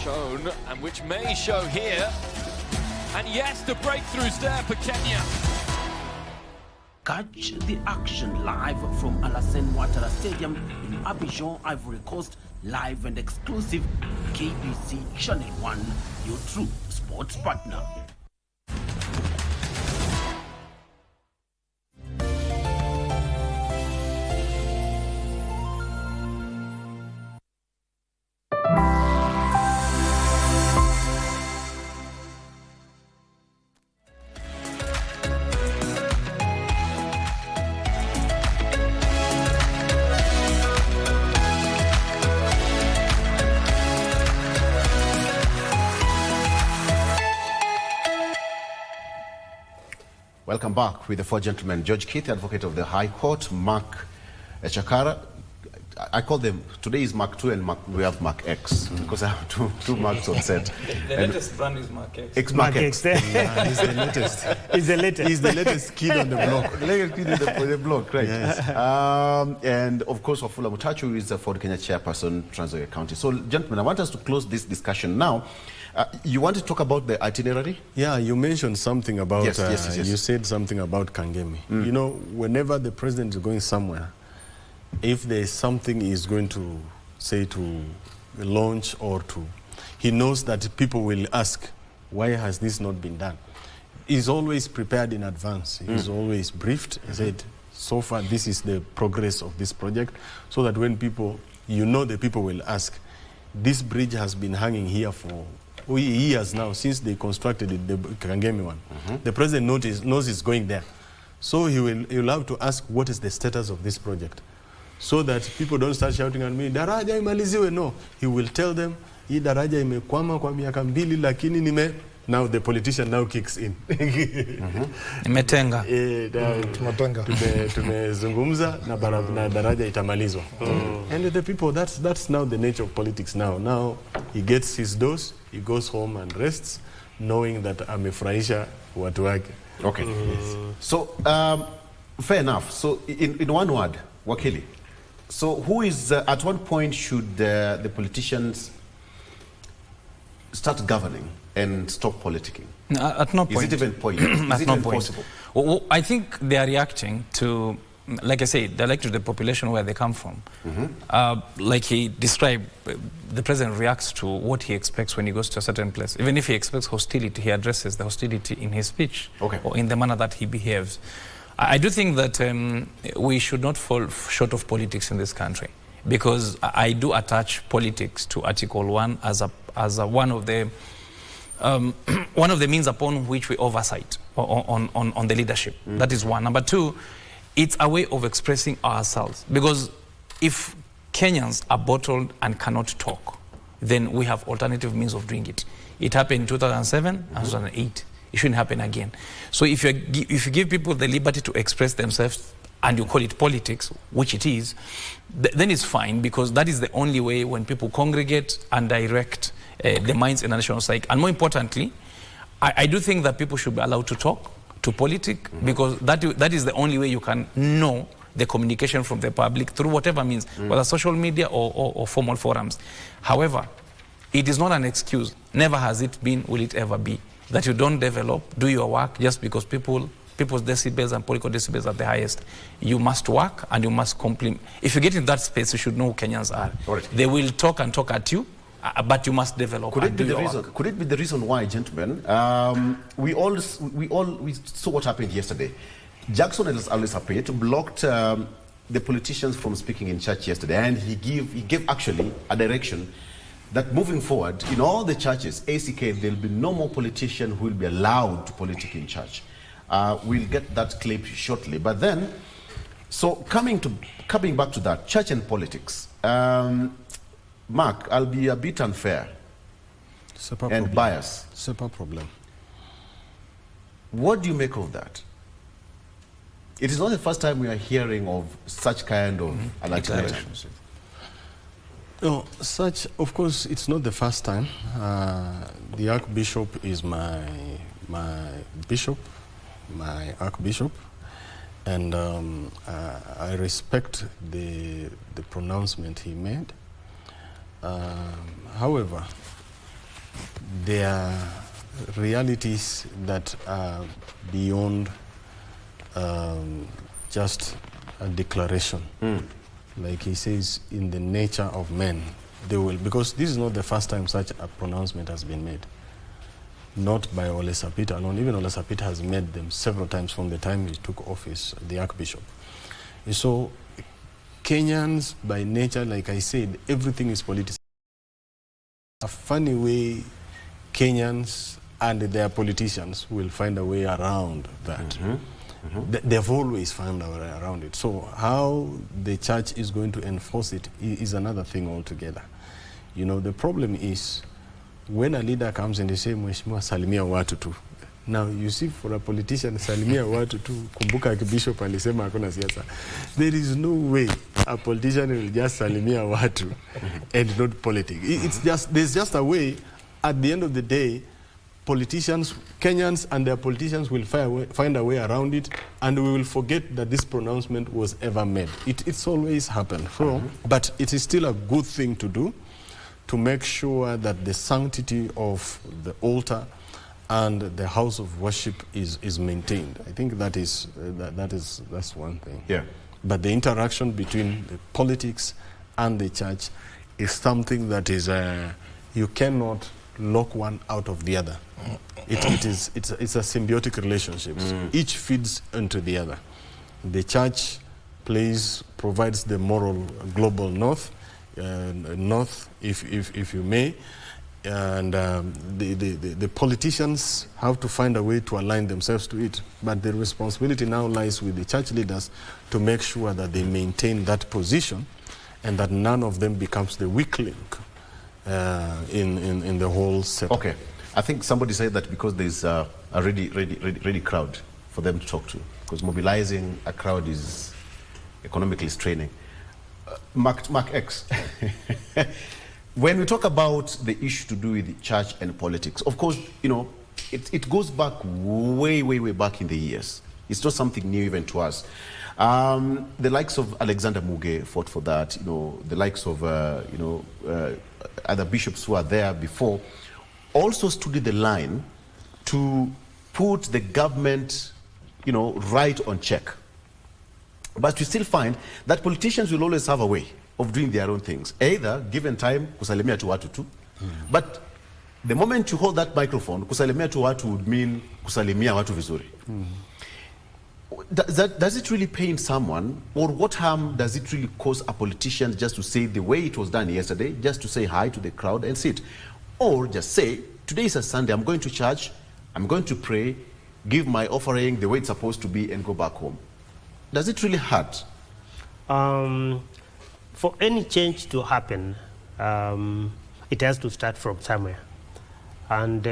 Shown, and which may show here. And yes, the breakthrough's there for Kenya. Catch the action live from Alassane Ouattara Stadium in Abidjan, Ivory Coast, live and exclusive. KBC Channel 1, your true sports partner. Welcome back with the four gentlemen. Judge Keith, advocate of the High Court, Mark Chakara. I call them, today is Mark 2 and we have Mark X, because I have two Marks on set. The latest brand is Mark X. Mark X. Yeah, he's the latest. He's the latest. He's the latest kid on the block. The latest kid on the block, right. Yes. And of course, Wafula Mutachu is the Ford Kenya chairperson, Trans Nzoia County. So, gentlemen, I want us to close this discussion now. You want to talk about the itinerary? Yeah, you mentioned something about, yes. You said something about Kangemi. You know, whenever the president is going somewhere, if there is something he's going to say to launch or to, he knows that people will ask, why has this not been done? He's always prepared in advance. He's always briefed. He said, so far, this is the progress of this project, so that when people, the people will ask, this bridge has been hanging here for years now, since they constructed it, the Kangemi one. The president knows it's going there. So he'll have to ask, what is the status of this project? So that people don't start shouting at me, daraja imaliziwe. No, he will tell them, hii daraja imekwama kwa miaka mbili, lakini now the politician now kicks in. Imetenga. Tumezungumza na daraja itamalizwa. And the people, that's now the nature of politics now. Now he gets his dose, he goes home and rests, knowing that amefurahisha watu wake. Okay. So, fair enough. So, in one word, Wakili, so who is, at what point should the politicians start governing and stop politicking? At no point. Is it even possible? Is it even possible? Well, I think they are reacting to, like I said, they're like to the population where they come from. Like he described, the president reacts to what he expects when he goes to a certain place. Even if he expects hostility, he addresses the hostility in his speech or in the manner that he behaves. I do think that we should not fall short of politics in this country, because I do attach politics to Article 1 as one of the means upon which we oversight on the leadership. That is one. Number two, it's a way of expressing ourselves, because if Kenyans are bottled and cannot talk, then we have alternative means of doing it. It happened in 2007 and 2008. It shouldn't happen again. So if you give people the liberty to express themselves and you call it politics, which it is, then it's fine, because that is the only way when people congregate and direct the minds in a national psyche. And more importantly, I do think that people should be allowed to talk, to politic, because that is the only way you can know the communication from the public through whatever means, whether social media or formal forums. However, it is not an excuse, never has it been, will it ever be, that you don't do your work just because people's decibels and political decibels are the highest. You must work and you must compliment. If you get in that space, you should know who Kenyans are. Right. They will talk and talk at you, but you must develop. Could it be the reason why, gentlemen, we saw what happened yesterday? Jackson Ellis blocked the politicians from speaking in church yesterday, and he gave actually a direction that moving forward in all the churches, ACK, there'll be no more politician who will be allowed to politic in church. We'll get that clip shortly. But then, so coming back to that, church and politics. Mark, I'll be a bit unfair and biased. Super problem. What do you make of that? It is not the first time we are hearing of such kind of an ultimatum. No, of course, it's not the first time. The Archbishop is my bishop, my Archbishop, and I respect the pronouncement he made. However, there are realities that are beyond just a declaration. Like he says, in the nature of men, they will, because this is not the first time such a pronouncement has been made. Not by Ole Sapit alone. Even Ole Sapit has made them several times from the time he took office, the Archbishop. And so, Kenyans, by nature, like I said, everything is politicized. A funny way, Kenyans and their politicians will find a way around that. They've always found a way around it. So how the church is going to enforce it is another thing altogether. You know, the problem is when a leader comes and they say, Mheshimiwa, salimia watu tu. Now, you see, for a politician, salimia watu tu, kumbuka Bishop alisema hakuna siasa. There is no way a politician will just salimia watu and not politics. There's just a way, at the end of the day, politicians, Kenyans and their politicians will find a way around it, and we will forget that this pronouncement was ever made. It's always happened. So, but it is still a good thing to do, to make sure that the sanctity of the altar and the house of worship is maintained. I think that's one thing. Yeah. But the interaction between the politics and the church is something that is you cannot lock one out of the other. It's a symbiotic relationship. Each feeds into the other. The church provides the moral global north, if you may, and the politicians have to find a way to align themselves to it. But the responsibility now lies with the church leaders to make sure that they maintain that position and that none of them becomes the weak link in the whole setup. Okay, I think somebody said that because there's a ready crowd for them to talk to, because mobilizing a crowd is economically straining. Mark X, when we talk about the issue to do with the church and politics, of course, you know, it goes back way back in the years. It's not something new even to us. The likes of Alexander Muge fought for that. You know, the likes of other bishops who are there before also stood in the line to put the government, you know, right on check. But we still find that politicians will always have a way of doing their own things. Either, given time, kusalimia tu watu tu. But the moment you hold that microphone, kusalimia tu watu would mean kusalimia watu vizuri. Does it really pain someone, or what harm does it really cause a politician just to say the way it was done yesterday, just to say hi to the crowd and sit? Or just say, today is a Sunday, I'm going to church, I'm going to pray, give my offering the way it's supposed to be and go back home. Does it really hurt? For any change to happen, it has to start from somewhere. And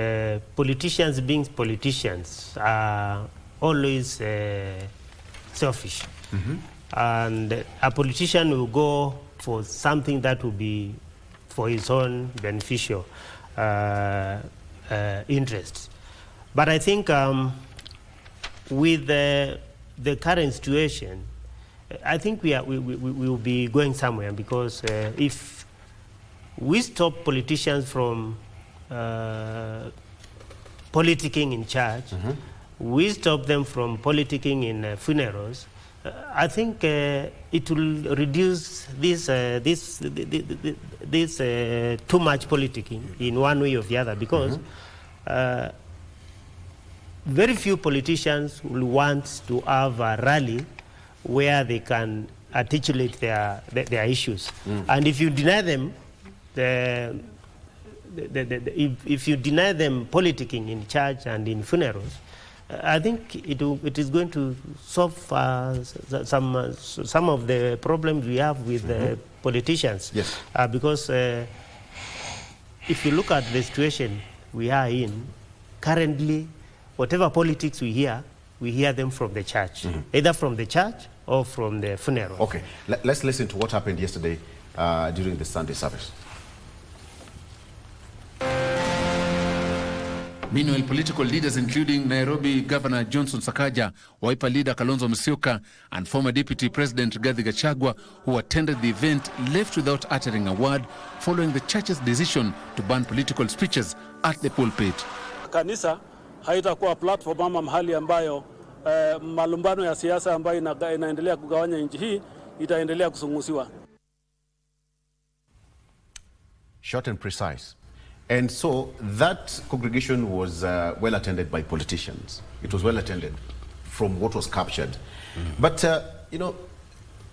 politicians being politicians are always selfish. And a politician will go for something that will be for his own beneficial interests. But I think with the current situation, I think we will be going somewhere, because if we stop politicians from politicking in church, we stop them from politicking in funerals, I think it will reduce this too much politicking in one way or the other, because very few politicians will want to have a rally where they can articulate their issues. And if you deny them if you deny them politicking in church and in funerals, I think it is going to solve some of the problems we have with politicians. Yes. Because if you look at the situation we are in currently, whatever politics we hear them from the church, either from the church or from the funeral. Okay, let's listen to what happened yesterday during the Sunday service. Meanwhile, political leaders including Nairobi Governor Johnson Sakaja, Wiper leader Kalonzo Musyoka, and former Deputy President Rigathi Gachagua, who attended the event, left without uttering a word following the church's decision to ban political speeches at the pulpit. Kanisa haitakuwa platform ama mahali ambayo malumbano ya siasa ambayo inaendelea kugawanya nchi hii itaendelea kusungusiwa. Short and precise. And so that congregation was well attended by politicians. It was well attended from what was captured. But, you know,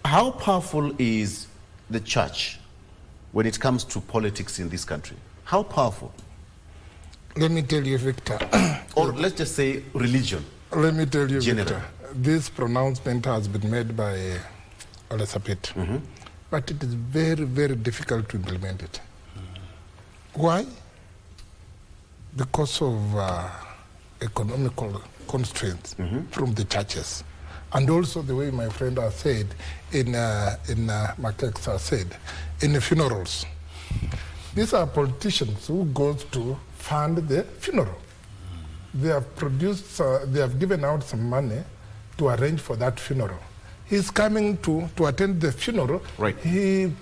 how powerful is the church when it comes to politics in this country? How powerful? Let me tell you, Victor. Or let's just say religion. Let me tell you, General. Victor. This pronouncement has been made by Elizabeth. But it is very, very difficult to implement it. Why? Because of economical constraints from the churches. And also the way my friend has said, Makex has said, in the funerals. These are politicians who go to fund the funeral. They have produced, they have given out some money to arrange for that funeral. He's coming to attend the funeral. Right. He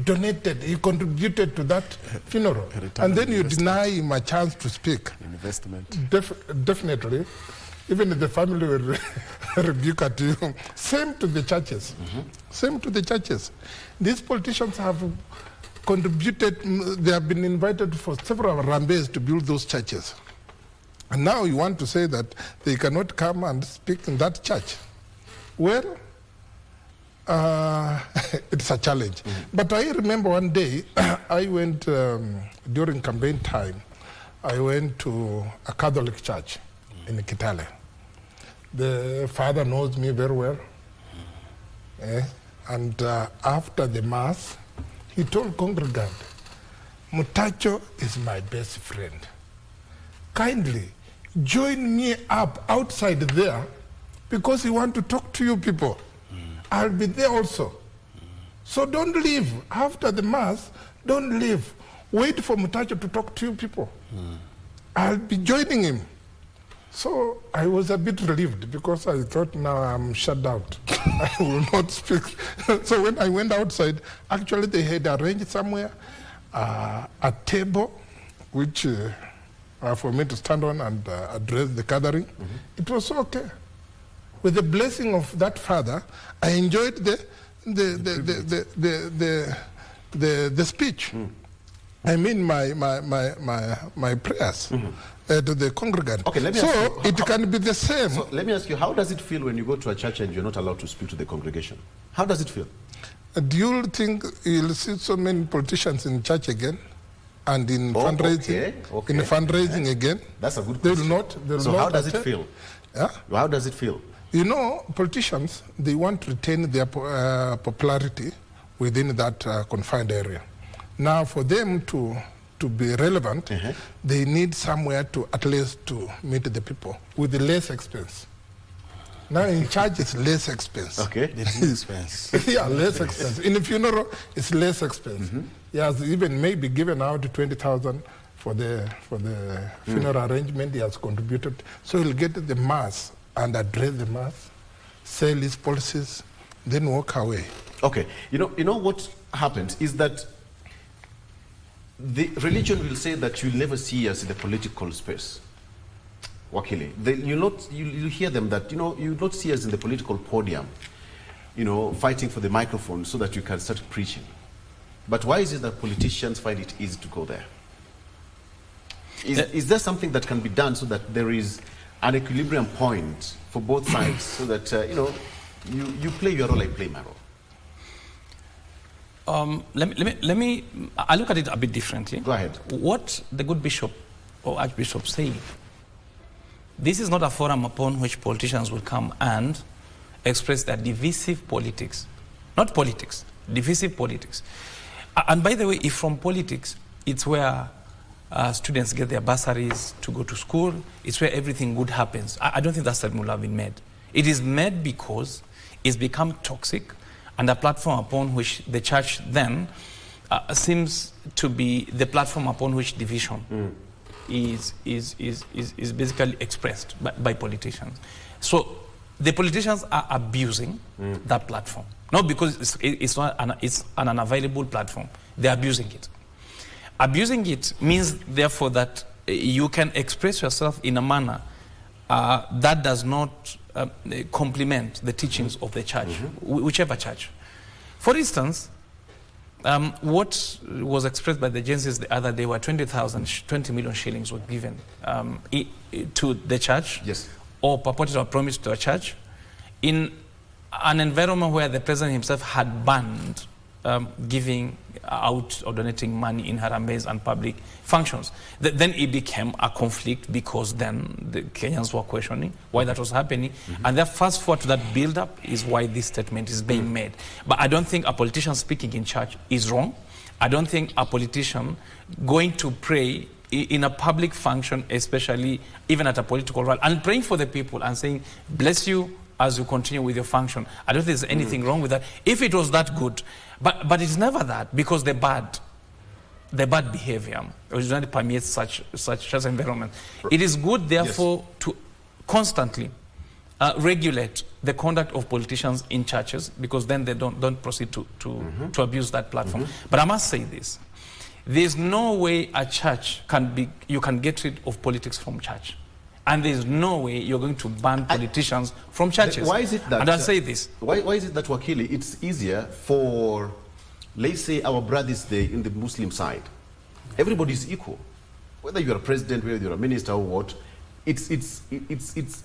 donated, he contributed to that funeral. And then you deny him a chance to speak. Investment. Definitely. Even if the family will rebuke at you. Same to the churches. Same to the churches. These politicians have contributed, they have been invited for several Harambes to build those churches. And now you want to say that they cannot come and speak in that church. Well, it's a challenge. But I remember one day, I went, during campaign time, I went to a Catholic church in Kitale. The father knows me very well. And after the mass, he told congregant, Mutacho is my best friend. Kindly join me up outside there because he want to talk to you people. I'll be there also. So don't leave. After the mass, don't leave. Wait for Mutacho to talk to you people. I'll be joining him. So I was a bit relieved because I thought now I'm shut out. I will not speak. So when I went outside, actually they had arranged somewhere a table which for me to stand on and address the gathering. It was okay. With the blessing of that father, I enjoyed the speech. I mean my prayers to the congregant. Okay, let me so ask you, it can be the same. So let me ask you, how does it feel when you go to a church and you're not allowed to speak to the congregation? How does it feel? Do you think you'll see so many politicians in church again? And in fundraising, in fundraising again? That's a good they question. will not. So how does it feel? Yeah? How does it feel? You know, politicians, they want to retain their popularity within that confined area. Now, for them to be relevant, they need somewhere to at least to meet the people with less expense. Now in church it's less expense. Okay. Less expense. Yeah, less expense. In a funeral it's less expense. Yes, even maybe given out 20,000 for the funeral arrangement he has contributed. So he'll get the mass and address the mass, sell his policies, then walk away. Okay. You know what happens is that the religion will say that you'll never see us in the political space. Wakili, you'll hear them that, you'll not see us in the political podium, fighting for the microphone so that you can start preaching. But why is it that politicians find it easy to go there? Is there something that can be done so that there is an equilibrium point for both sides so that, you play your role, I play my role? I look at it a bit differently. Go ahead. What the good bishop or archbishop say, this is not a forum upon which politicians will come and express their divisive politics. Not politics, divisive politics. And by the way, if from politics, it's where students get their bursaries to go to school, it's where everything good happens. I don't think that statement will have been made. It is made because it's become toxic, and a platform upon which the church then seems to be the platform upon which division is basically expressed by politicians. So the politicians are abusing that platform. Not because it's an unavailable platform. They're abusing it. Abusing it means, therefore, that you can express yourself in a manner that does not complement the teachings of the church, whichever church. For instance, what was expressed by the Genesis the other day were 20 million shillings were given to the church, or purported or promised to a church, in an environment where the president himself had banned giving out or donating money in harambes and public functions. Then it became a conflict because then the Kenyans were questioning why that was happening. And then fast forward to that build-up is why this statement is being made. But I don't think a politician speaking in church is wrong. I don't think a politician going to pray in a public function, especially even at a political rally, and praying for the people and saying, bless you as you continue with your function. I don't think there's anything wrong with that. If it was that good, but it's never that, because the bad behavior originally permeates such environment. It is good, therefore, to constantly regulate the conduct of politicians in churches, because then they don't proceed to abuse that platform. But I must say this: there's no way a church you can get rid of politics from church. And there's no way you're going to ban politicians from churches. Why is it that? And I'll say this. Why is it that, Wakili, it's easier for let's say our brothers in the Muslim side, everybody is equal. Whether you're a president, whether you're a minister or what, it's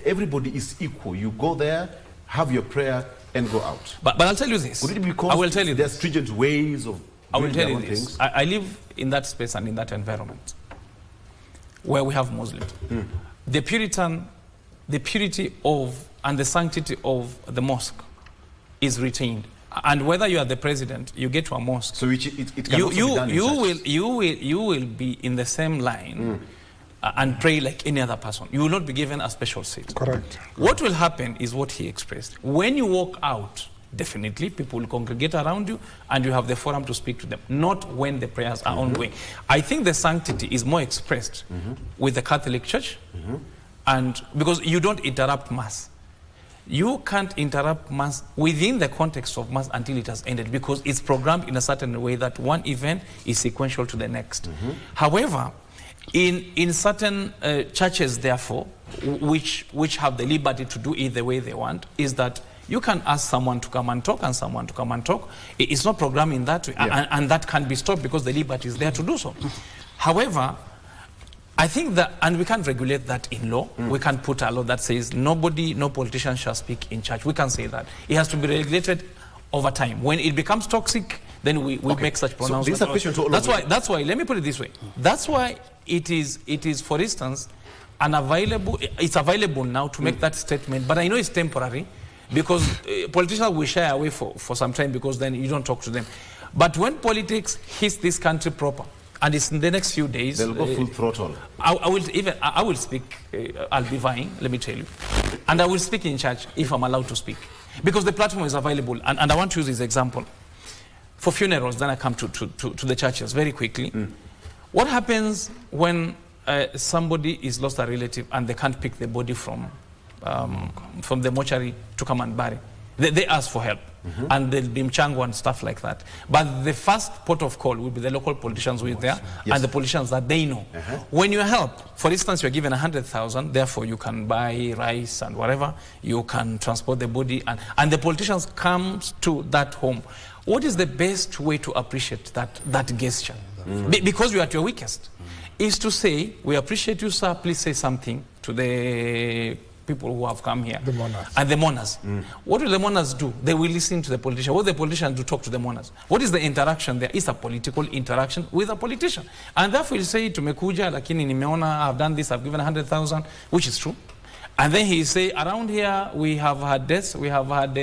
everybody is equal. You go there, have your prayer, and go out. But I'll tell you this. Could it be because I will tell you there's stringent ways of I will tell you doing this. things? I live in that space and in that environment where we have Muslims. The purity of and the sanctity of the mosque is retained. And whether you are the president, you get to a mosque. So it can also be done in church. You will be in the same line and pray like any other person. You will not be given a special seat. Correct. What will happen is what he expressed. When you walk out, definitely people will congregate around you and you have the forum to speak to them, not when the prayers are ongoing. I think the sanctity is more expressed with the Catholic Church, and because you don't interrupt Mass. You can't interrupt Mass within the context of Mass until it has ended, because it's programmed in a certain way that one event is sequential to the next. However, in certain churches, therefore, which have the liberty to do it the way they want, is that you can ask someone to come and talk and someone to come and talk. It's not programmed in that way, and that can be stopped because the liberty is there to do so. However, I think that, and we can't regulate that in law. We can't put a law that says no politician shall speak in church. We can't say that. It has to be regulated over time. When it becomes toxic, then we make such pronouncements. So this is a question to all of you. That's why, let me put it this way. That's why it is, for instance, it's available now to make that statement, but I know it's temporary, because politicians will shy away for some time, because then you don't talk to them. But when politics hits this country proper, and it's in the next few days, they'll go full throttle. I will speak. I'll be vying, let me tell you, and I will speak in church if I'm allowed to speak, because the platform is available. And I want to use this example for funerals. Then I come to the churches very quickly. What happens when somebody is lost a relative and they can't pick the body from the mortuary to come and bury? They ask for help. And there'll be mchango and stuff like that. But the first port of call will be the local politicians who are there, and the politicians that they know. When you help, for instance, you're given 100,000, therefore you can buy rice and whatever, you can transport the body, and the politicians comes to that home. What is the best way to appreciate that gesture? Because you're at your weakest. Is to say, we appreciate you, sir, please say something to the people who have come here. The mourners. And the mourners. What will the mourners do? They will listen to the politician. What will the politician do? Talk to the mourners. What is the interaction there? It's a political interaction with a politician. And therefore you say, tumekuja, lakini nimeona, I've done this, I've given 100,000, which is true. And then he say, around here, we have had deaths, we have had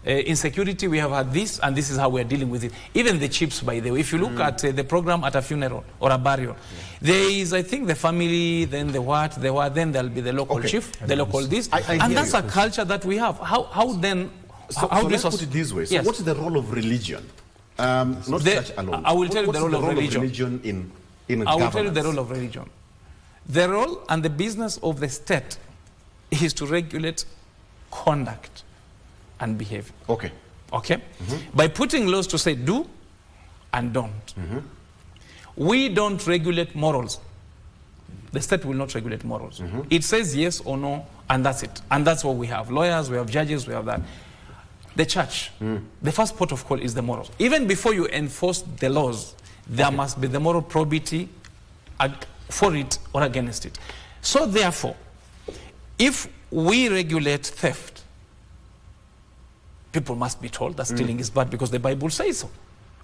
insecurity, we have had this, and this is how we're dealing with it. Even the chips, by the way, if you look at the program at a funeral or a burial, there is, I think, the family, then the what, then there'll be the local chief, the local this. And that's a culture that we have. How then... So let's put it this way. So what is the role of religion? Not church alone. I will tell you the role of religion in I will tell you the role of religion. The role and the business of the state is to regulate conduct and behavior. Okay. By putting laws to say do and don't. We don't regulate morals. The state will not regulate morals. It says yes or no, and that's it. And that's what we have. Lawyers, we have judges, we have that. The church, the first port of call is the morals. Even before you enforce the laws, there must be the moral probity for it or against it. So therefore, if we regulate theft, people must be told that stealing is bad because the Bible says so.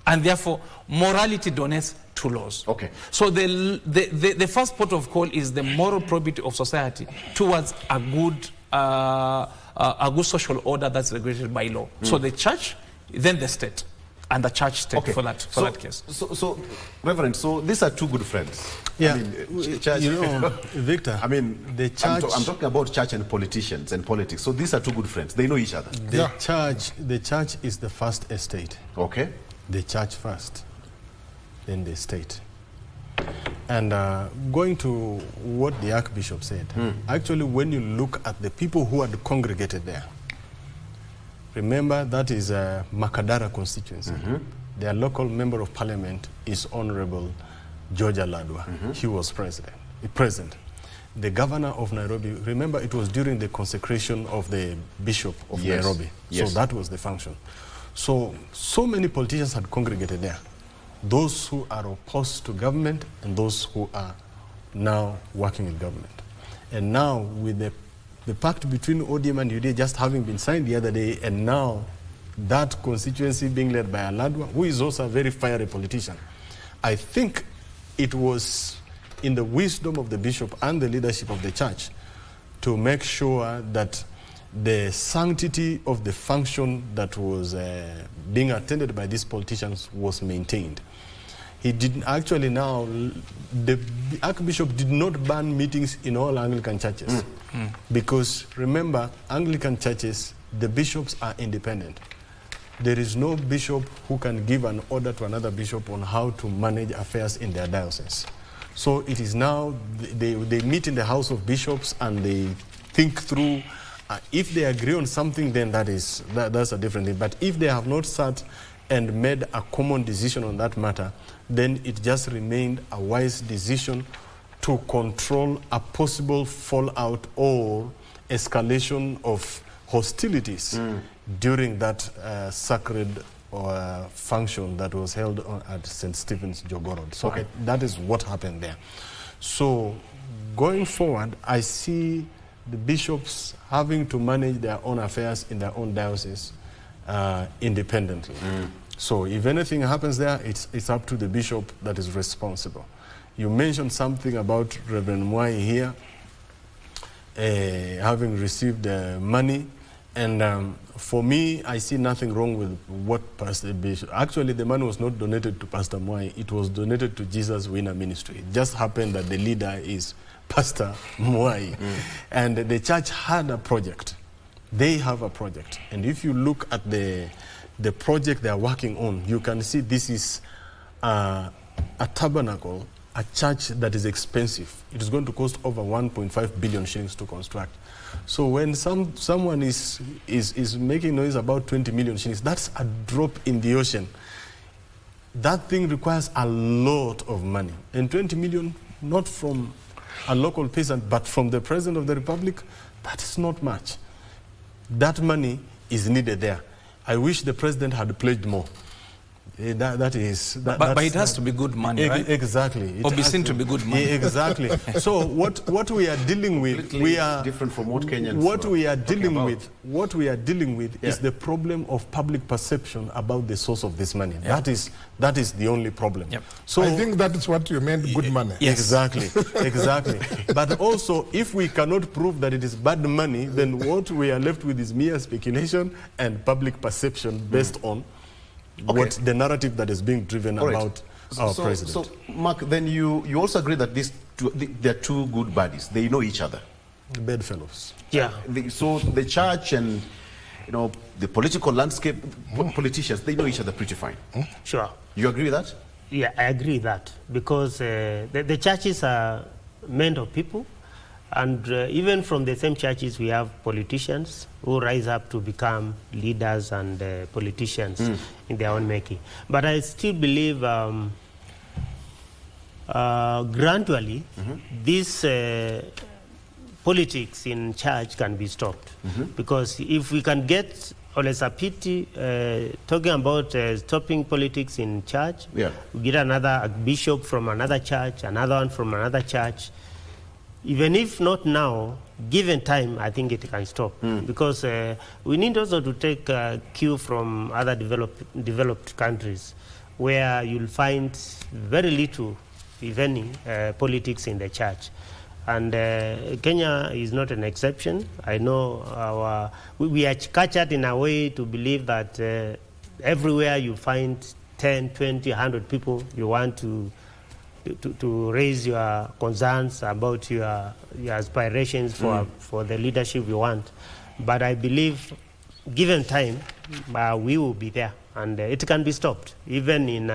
And therefore, morality donates to laws. So the first port of call is the moral probity of society towards a good social order that's regulated by law. So the church, then the state, and the church state for that case. So, Reverend, so these are two good friends. Yeah, I mean, church, Victor. I mean, the church. I'm talking about church and politicians and politics. So these are two good friends. They know each other. The church is the first estate. Okay. The church first, then the state. And going to what the Archbishop said, actually, when you look at the people who had congregated there, remember that is a Makadara constituency. Their local member of parliament is Honorable George Aladwa. He was present. The governor of Nairobi, remember it was during the consecration of the Bishop of Nairobi. So that was the function. So many politicians had congregated there. Those who are opposed to government and those who are now working with government. And now with the pact between ODM and UDA just having been signed the other day, and now that constituency being led by Aladwa, who is also a very fiery politician, I think it was in the wisdom of the bishop and the leadership of the church to make sure that the sanctity of the function that was being attended by these politicians was maintained. He did actually now, the Archbishop did not ban meetings in all Anglican churches. Because remember, Anglican churches, the bishops are independent. There is no bishop who can give an order to another bishop on how to manage affairs in their diocese. So it is now, they meet in the House of Bishops and they think through. If they agree on something, then that's a different thing. But if they have not sat and made a common decision on that matter, then it just remained a wise decision to control a possible fallout or escalation of hostilities during that sacred function that was held at St. Stephen's Jogorod. So that is what happened there. So going forward, I see the bishops having to manage their own affairs in their own diocese independently. So if anything happens there, it's up to the bishop that is responsible. You mentioned something about Reverend Mwai here, having received money. And for me, I see nothing wrong with what Pastor Bishop... Actually, the money was not donated to Pastor Mwai. It was donated to Jesus Winner Ministry. It just happened that the leader is Pastor Mwai. And the church had a project. They have a project. And if you look at the project they are working on, you can see this is a tabernacle, a church that is expensive. It is going to cost over 1.5 billion shillings to construct. So when someone is making noise about 20 million shillings, that's a drop in the ocean. That thing requires a lot of money. And 20 million, not from a local peasant, but from the President of the Republic, that is not much. That money is needed there. I wish the President had pledged more. But it has to be good money, right? Exactly. Or be seen to be good money. Exactly. So what we are dealing with, we are different from what Kenyans what we are dealing with is the problem of public perception about the source of this money. That is the only problem. So I think that is what you meant, good money. Yes. Exactly. But also, if we cannot prove that it is bad money, then what we are left with is mere speculation and public perception based on what the narrative that is being driven about our president. So, Mark, then you also agree that they're two good buddies. They know each other. Bedfellows. Yeah. So the church and the political landscape, politicians, they know each other pretty fine. Sure. You agree with that? Yeah, I agree with that because the churches are made of people. And even from the same churches, we have politicians who rise up to become leaders and politicians in their own making. But I still believe gradually this politics in church can be stopped. Because if we can get Olesapiti talking about stopping politics in church, we get another bishop from another church, another one from another church, even if not now, given time, I think it can stop. Because we need also to take cue from other developed countries where you'll find very little, if any, politics in the church. And Kenya is not an exception. I know we are cultured in a way to believe that everywhere you find 10, 20, 100 people, you want to raise your concerns about your aspirations for the leadership you want. But I believe, given time, we will be there, and it can be stopped, even in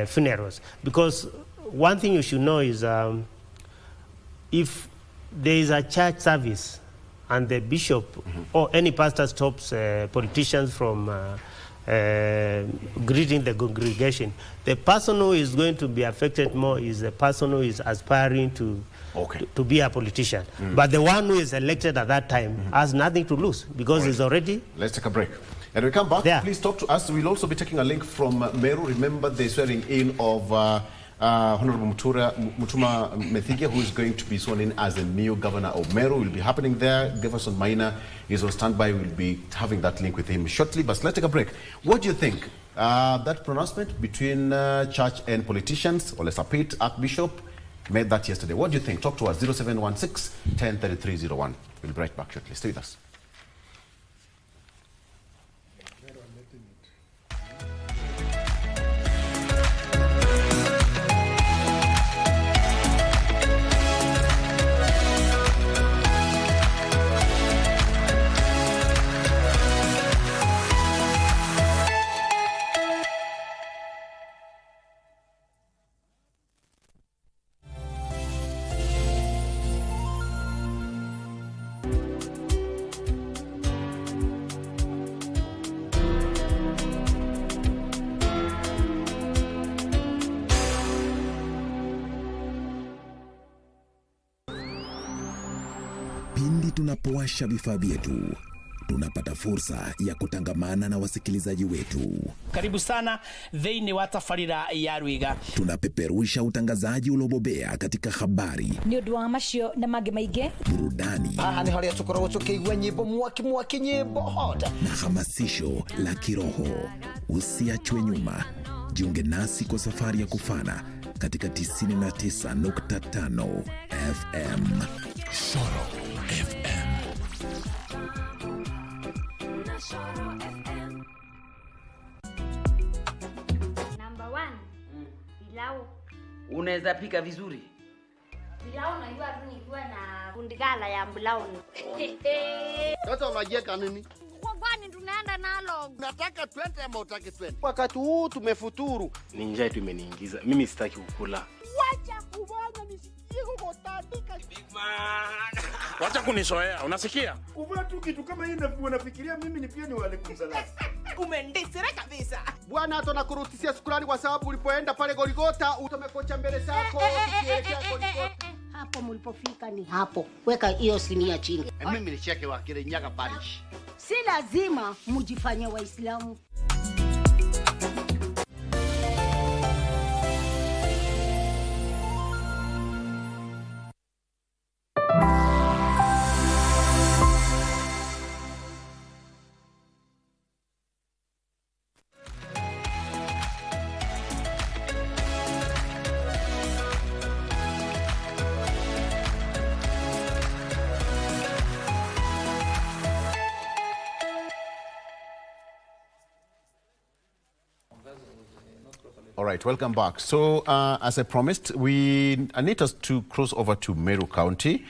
funerals. Because one thing you should know is if there is a church service and the bishop or any pastor stops politicians from greeting the congregation, the person who is going to be affected more is the person who is aspiring to be a politician. But the one who is elected at that time has nothing to lose because he's already... Let's take a break. And we come back, please talk to us. We'll also be taking a link from Meru. Remember the swearing in of Honorable Mutuma Methigia, who is going to be sworn in as the new governor of Meru. Will be happening there. Jefferson Maina is on standby. We'll be having that link with him shortly. But let's take a break. What do you think? That pronouncement between church and politicians, Ole Sapit, Archbishop, made that yesterday. What do you think? Talk to us, 0716 103301. We'll be right back shortly. Stay with us. Pindi tunapowasha vifaa vyetu, tunapata fursa ya kutangamana na wasikilizaji wetu. Karibu sana thĩinĩ wa tabarĩra ya Rwiga. Tunapeperusha utangazaji uliobobea katika habari, nĩ ũndũ wa macio na mangĩ maingĩ, burudani, haha nĩ harĩa tũkoragwo tũkĩigua nyĩmbo mwaki nyĩmbo hot, na hamasisho la kiroho. Usiachwe nyuma. Jiunge nasi kwa safari ya kufana katika 99.5 FM. Shoro FM. Number 1. Pilau. Unaweza pika vizuri? Pilau najua tu nikiwa na kundigala ya pilau. Sasa unajieka nini? Kwa gani tunaenda nalo? Nataka twende ama utaki twende? Wakati huu tumefuturu. Ni njaa tu imeniingiza. Mimi sitaki kukula. Wacha kubana nisikie kukotandika. Big man. Wacha kunisoea, unasikia? Kuvaa tu kitu kama hii unafikiria mimi ni pia ni wale kumsala. Umendisira kabisa. Bwana hata nakurutisia shukrani kwa sababu ulipoenda pale Goligota utomekocha mbele zako ukielekea Goligota. Hapo mlipofika ni hapo. Weka hiyo sinia chini. Mimi ni cheke wa Kirinyaga parish. Si lazima mjifanye Waislamu. All right, welcome back. So, as I promised, I need us to cross over to Meru County.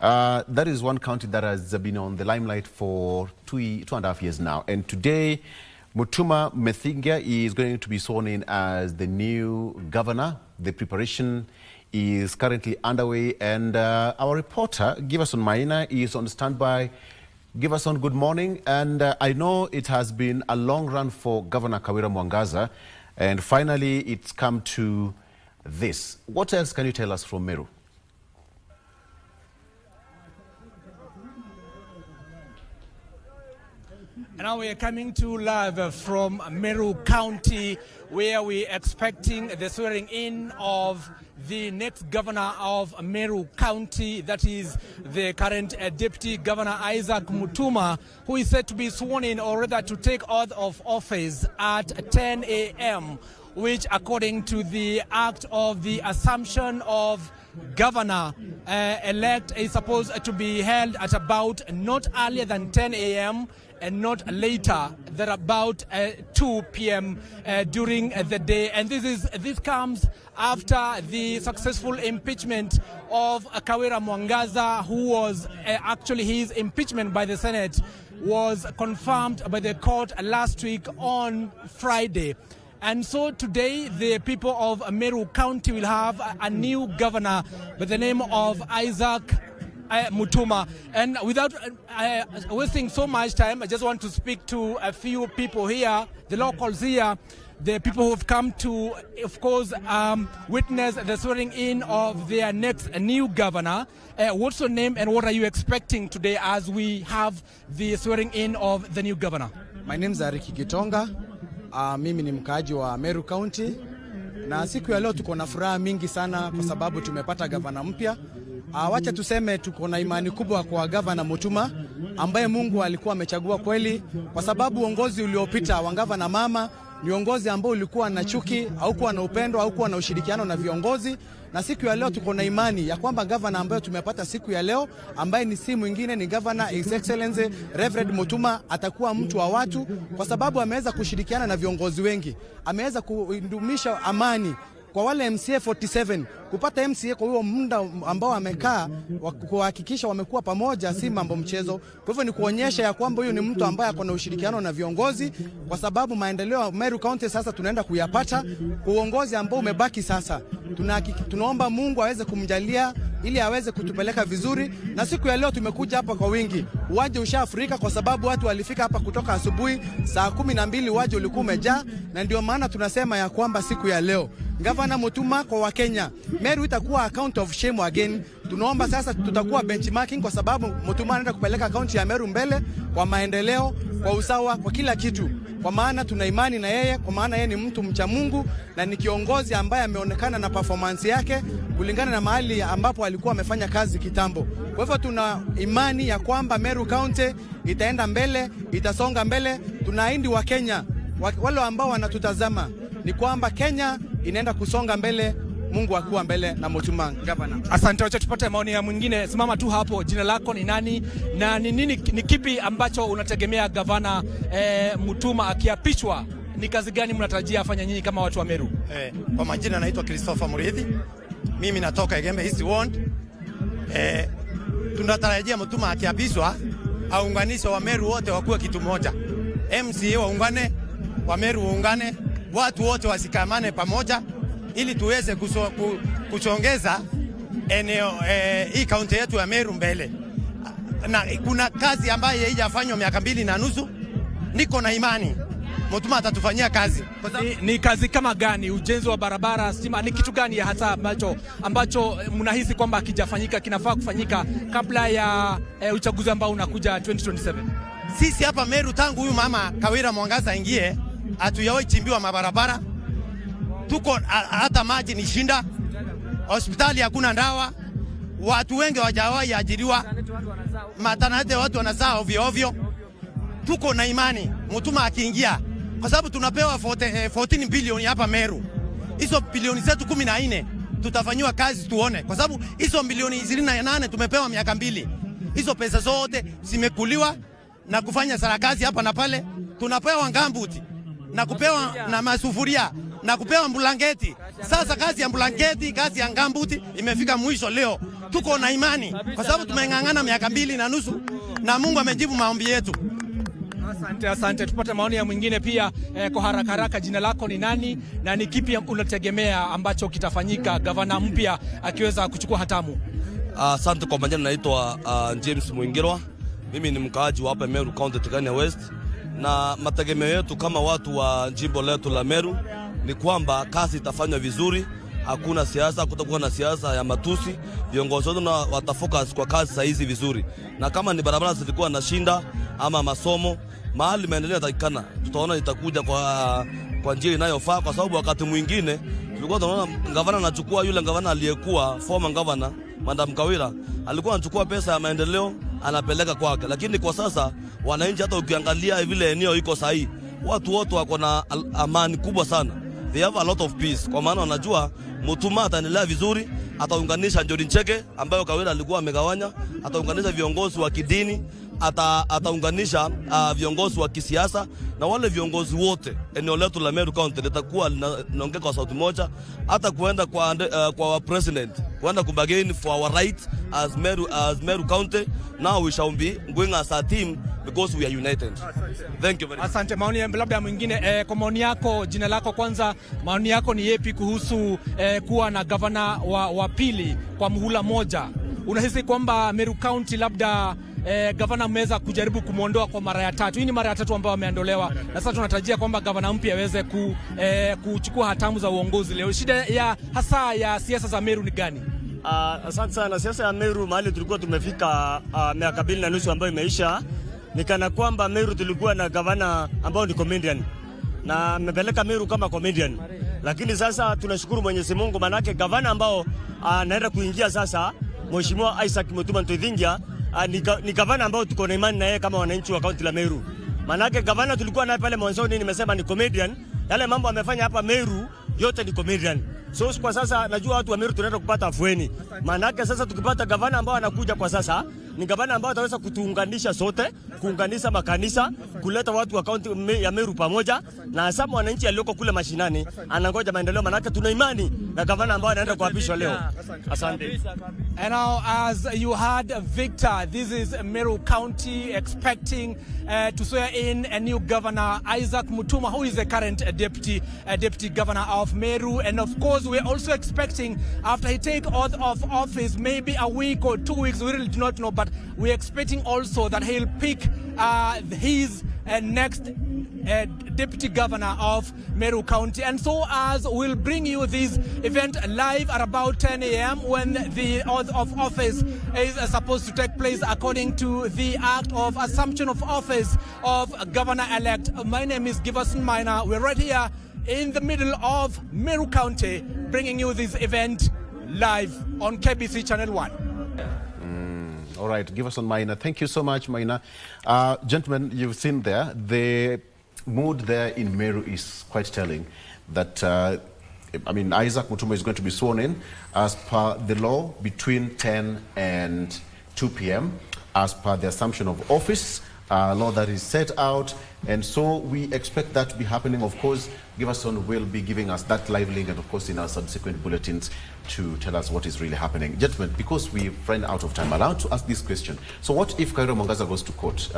That is one county that has been on the limelight for 2.5 years now. And today, Mutuma Methigia is going to be sworn in as the new governor. The preparation is currently underway. And our reporter, Giverson Maina, is on standby. Giverson, good morning. And I know it has been a long run for Governor Kawira Mwangaza. And finally, it's come to this. What else can you tell us from Meru? Now we are coming to live from Meru County, where we are expecting the swearing in of the next governor of Meru County, that is the current Deputy Governor Isaac Mutuma, who is said to be sworn in, or rather to take oath of office at 10 a.m., which according to the act of the assumption of governor-elect is supposed to be held at about not earlier than 10 a.m. and not later than about 2 p.m. During the day. And this comes after the successful impeachment of Kawira Mwangaza, who was actually his impeachment by the Senate was confirmed by the court last week on Friday. And so today, the people of Meru County will have a new governor by the name of Isaac Mutuma. And without wasting so much time, I just want to speak to a few people here, the locals here, the people who have come to, of course, witness the swearing in of their next new governor. What's your name and what are you expecting today as we have the swearing in of the new governor? My name is Ariki Gitonga. Mimi ni mkaaji wa Meru County. Na siku ya leo tuko na furaha mingi sana kwa sababu tumepata gavana mpya. Wacha tuseme tuko na imani kubwa kwa gavana Mutuma ambaye Mungu alikuwa amechagua kweli, kwa sababu uongozi uliopita wa gavana mama ni uongozi ambao ulikuwa na chuki, haukuwa na upendo, haukuwa na ushirikiano na viongozi. Na siku ya leo tuko na imani ya kwamba gavana ambaye tumepata siku ya leo ambaye ni si mwingine ni Governor His Excellency Reverend Mutuma atakuwa mtu wa watu, kwa sababu ameweza kushirikiana na viongozi wengi, ameweza kudumisha amani kwa wale MCA 47 kupata MCA kwa huo muda ambao amekaa kuhakikisha wamekuwa pamoja, si mambo mchezo. Kwa hivyo ni kuonyesha ya kwamba huyu ni mtu ambaye ako na ushirikiano na viongozi, kwa sababu maendeleo ya Meru County sasa tunaenda kuyapata uongozi ambao umebaki sasa. Tunaomba Mungu aweze kumjalia ili aweze kutupeleka vizuri, na siku ya leo tumekuja hapa kwa wingi. Uwanja ushafurika kwa sababu watu walifika hapa kutoka asubuhi saa 12, uwanja ulikuwa umejaa, na ndio maana tunasema ya kwamba siku ya leo Gavana Mutuma kwa Wakenya, Meru itakuwa account of shame again. Tunaomba sasa tutakuwa benchmarking, kwa sababu Mutuma anaenda kupeleka akaunti ya Meru mbele kwa maendeleo, kwa usawa, kwa kila kitu. Kwa maana tuna imani na yeye, kwa maana yeye ni mtu mcha Mungu na ni kiongozi ambaye ameonekana na performance yake kulingana na mahali ambapo alikuwa amefanya kazi kitambo. Kwa hivyo tuna imani ya kwamba Meru County itaenda mbele, itasonga mbele. Tunaahidi wa Kenya wale ambao wanatutazama ni kwamba Kenya inaenda kusonga mbele, Mungu akuwa mbele na Mutuma gavana. Asante, wacha tupate maoni ya mwingine. Simama tu hapo, jina lako ni nani na ni kipi ambacho unategemea gavana Mutuma akiapishwa, ni kazi gani mnatarajia afanya nyinyi kama watu wa Meru? Kwa majina naitwa Christopher Murithi. Mimi natoka Igembe East Ward. Tunatarajia Mutuma akiapishwa aunganishe wa Meru wote wakuwe kitu moja. MCA waungane, wa Meru waungane, watu wote wasikamane pamoja ili tuweze kusongeza eneo hii kaunti yetu ya Meru mbele. Na kuna kazi ambayo haijafanywa miaka 2.5. Niko na imani Mutuma atatufanyia kazi. Ni kazi kama gani? Ujenzi wa barabara, stima, ni kitu gani hasa ambacho mnahisi kwamba hakijafanyika kinafaa kufanyika kabla ya uchaguzi ambao unakuja 2027? Sisi hapa Meru tangu huyu mama Kawira Mwangaza ingie hatuyawahi chimbiwa mabarabara. Tuko hata maji ni shinda, hospitali hakuna ndawa, watu wengi hawajawahi ajiriwa, matanate watu wanazaa ovyo ovyo. Tuko na imani Mutuma akiingia, kwa sababu tunapewa 14 bilioni hapa Meru. Hizo bilioni zetu 14 tutafanywa kazi tuone, kwa sababu hizo bilioni 28 tumepewa miaka 2. Hizo pesa zote zimekuliwa na kufanya sarakazi hapa na pale. Tunapewa ngambuti na kupewa na masufuria na kupewa mbulanketi. Sasa kazi ya mbulanketi, kazi ya ngambuti imefika mwisho leo. Tuko na imani kwa sababu tumeng'ang'ana miaka 2.5 na Mungu amejibu maombi yetu. Asante. Tupate maoni ya mwingine pia kwa haraka. Jina lako ni nani na ni kipi unategemea ambacho kitafanyika gavana mpya akiweza kuchukua hatamu? Asante. Kwa majina naitwa James Mwingirwa. Mimi ni mkaaji wa hapa Meru County Tikania West, na mategemeo yetu kama watu wa jimbo letu la Meru ni kwamba kazi itafanywa vizuri. Hakuna siasa, kutakuwa na siasa ya matusi. Viongozi wetu watafocus kwa kazi saizi vizuri, na kama ni barabara zilikuwa na shinda ama masomo, mahali maendeleo yatakikana, tutaona itakuja kwa njia inayofaa, kwa sababu wakati mwingine tulikuwa tunaona gavana anachukua, yule gavana aliyekuwa former governor Madam Kawira alikuwa anachukua pesa ya maendeleo anapeleka kwake, lakini kwa sasa wananchi, hata ukiangalia vile eneo iko sahihi, watu wote wako na amani kubwa sana. They have a lot of peace, kwa maana wanajua Mutuma ataendelea vizuri, ataunganisha Njori Ncheke ambayo Kawira alikuwa amegawanya, ataunganisha viongozi wa kidini, ataunganisha viongozi wa kisiasa, na wale viongozi wote eneo letu la Meru County litakuwa linaongea kwa sauti moja, hata kuenda kwa president, kuenda kubagain for our right as Meru County. Now we shall be going as a team because we are united. Thank you very much. Asante. Maoni labda mwingine, kwa maoni yako, jina lako kwanza, maoni yako ni yepi kuhusu kuwa na gavana wa pili kwa muhula moja? Unahisi kwamba Meru County labda gavana ameweza kujaribu kumwondoa kwa mara ya tatu. Hii ni mara ya tatu ambayo ameondolewa, na sasa tunatarajia kwamba gavana mpya aweze kuchukua hatamu za uongozi leo. Shida ya hasa ya siasa za Meru ni gani? Asante sana. Siasa ya Meru mahali tulikuwa tumefika miaka 2.5 ambayo imeisha, ni kana kwamba Meru tulikuwa na gavana ambao ni comedian na amepeleka Meru kama comedian, lakini sasa tunashukuru Mwenyezi Mungu, manake gavana ambao anaenda kuingia sasa, Mheshimiwa Isaac Mutuma Ntwithingia, ni gavana ambao tuko na imani na yeye kama wananchi wa kaunti la Meru. Manake gavana tulikuwa naye pale mwanzoni, nimesema ni comedian, yale mambo amefanya hapa Meru yote ni comedian. So kwa sasa najua watu wa Meru tunaenda kupata afueni. Manake sasa tukipata gavana ambao anakuja kwa sasa, ni gavana ambao ataweza kutuunganisha sote, kuunganisha makanisa, kuleta watu wa kaunti ya Meru pamoja, na hasa wananchi alioko kule mashinani anangoja maendeleo, manake tuna imani na gavana ambao anaenda kuapishwa leo. Asante. And now, as you heard Victor, this is Meru County expecting to swear in a new governor, Isaac Mutuma, who is the current deputy governor of Meru. And of course, we're also expecting, after he take oath of office, maybe a week or 2 weeks, we really do not know, but we're expecting also that he'll pick his next deputy governor of Meru County. And so as we'll bring you this event live at about 10 a.m. when the oath of office is supposed to take place according to the act of assumption of office of governor-elect. My name is Giverson Minor. We're right here in the middle of Meru County, bringing you this event live on KBC Channel 1. All right, Giverson Minor. Thank you so much, Minor. Gentlemen, you've seen there, the mood there in Meru is quite telling that, Isaac Mutuma is going to be sworn in as per the law between 10 and 2 p.m. as per the assumption of office, law that is set out. And so we expect that to be happening. Of course, Giverson will be giving us that live link and of course in our subsequent bulletins to tell us what is really happening. Gentlemen, because we've run out of time, allowed to ask this question. So what if Kairo Mwangaza goes to court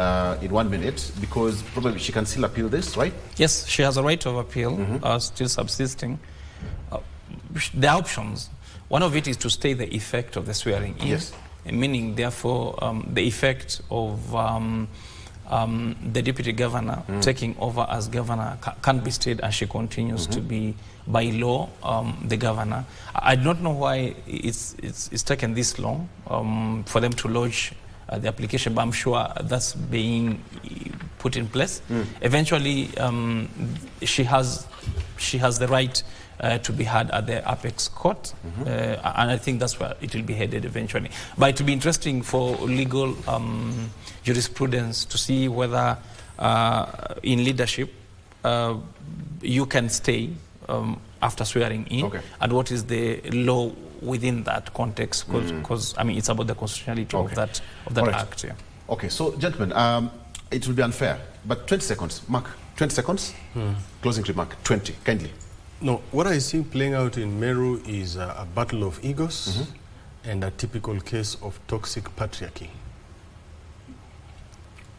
in 1 minute? Because probably she can still appeal this, right? Yes, she has a right of appeal, still subsisting. The options, one of it is to stay the effect of the swearing in. Yes. Meaning, therefore, the effect of the deputy governor taking over as governor can't be stayed, and she continues to be, by law, the governor. I don't know why it's taken this long for them to lodge the application, but I'm sure that's being put in place. Eventually, she has the right to be heard at the apex court, and I think that's where it will be headed eventually. But it will be interesting for legal jurisprudence to see whether in leadership you can stay after swearing in, and what is the law within that context, because it's about the constitutionality of that act. Yeah. Okay, so gentlemen, it will be unfair, but 20 seconds, Mark, 20 seconds, closing remark, 20, kindly. No, what I see playing out in Meru is a battle of egos and a typical case of toxic patriarchy.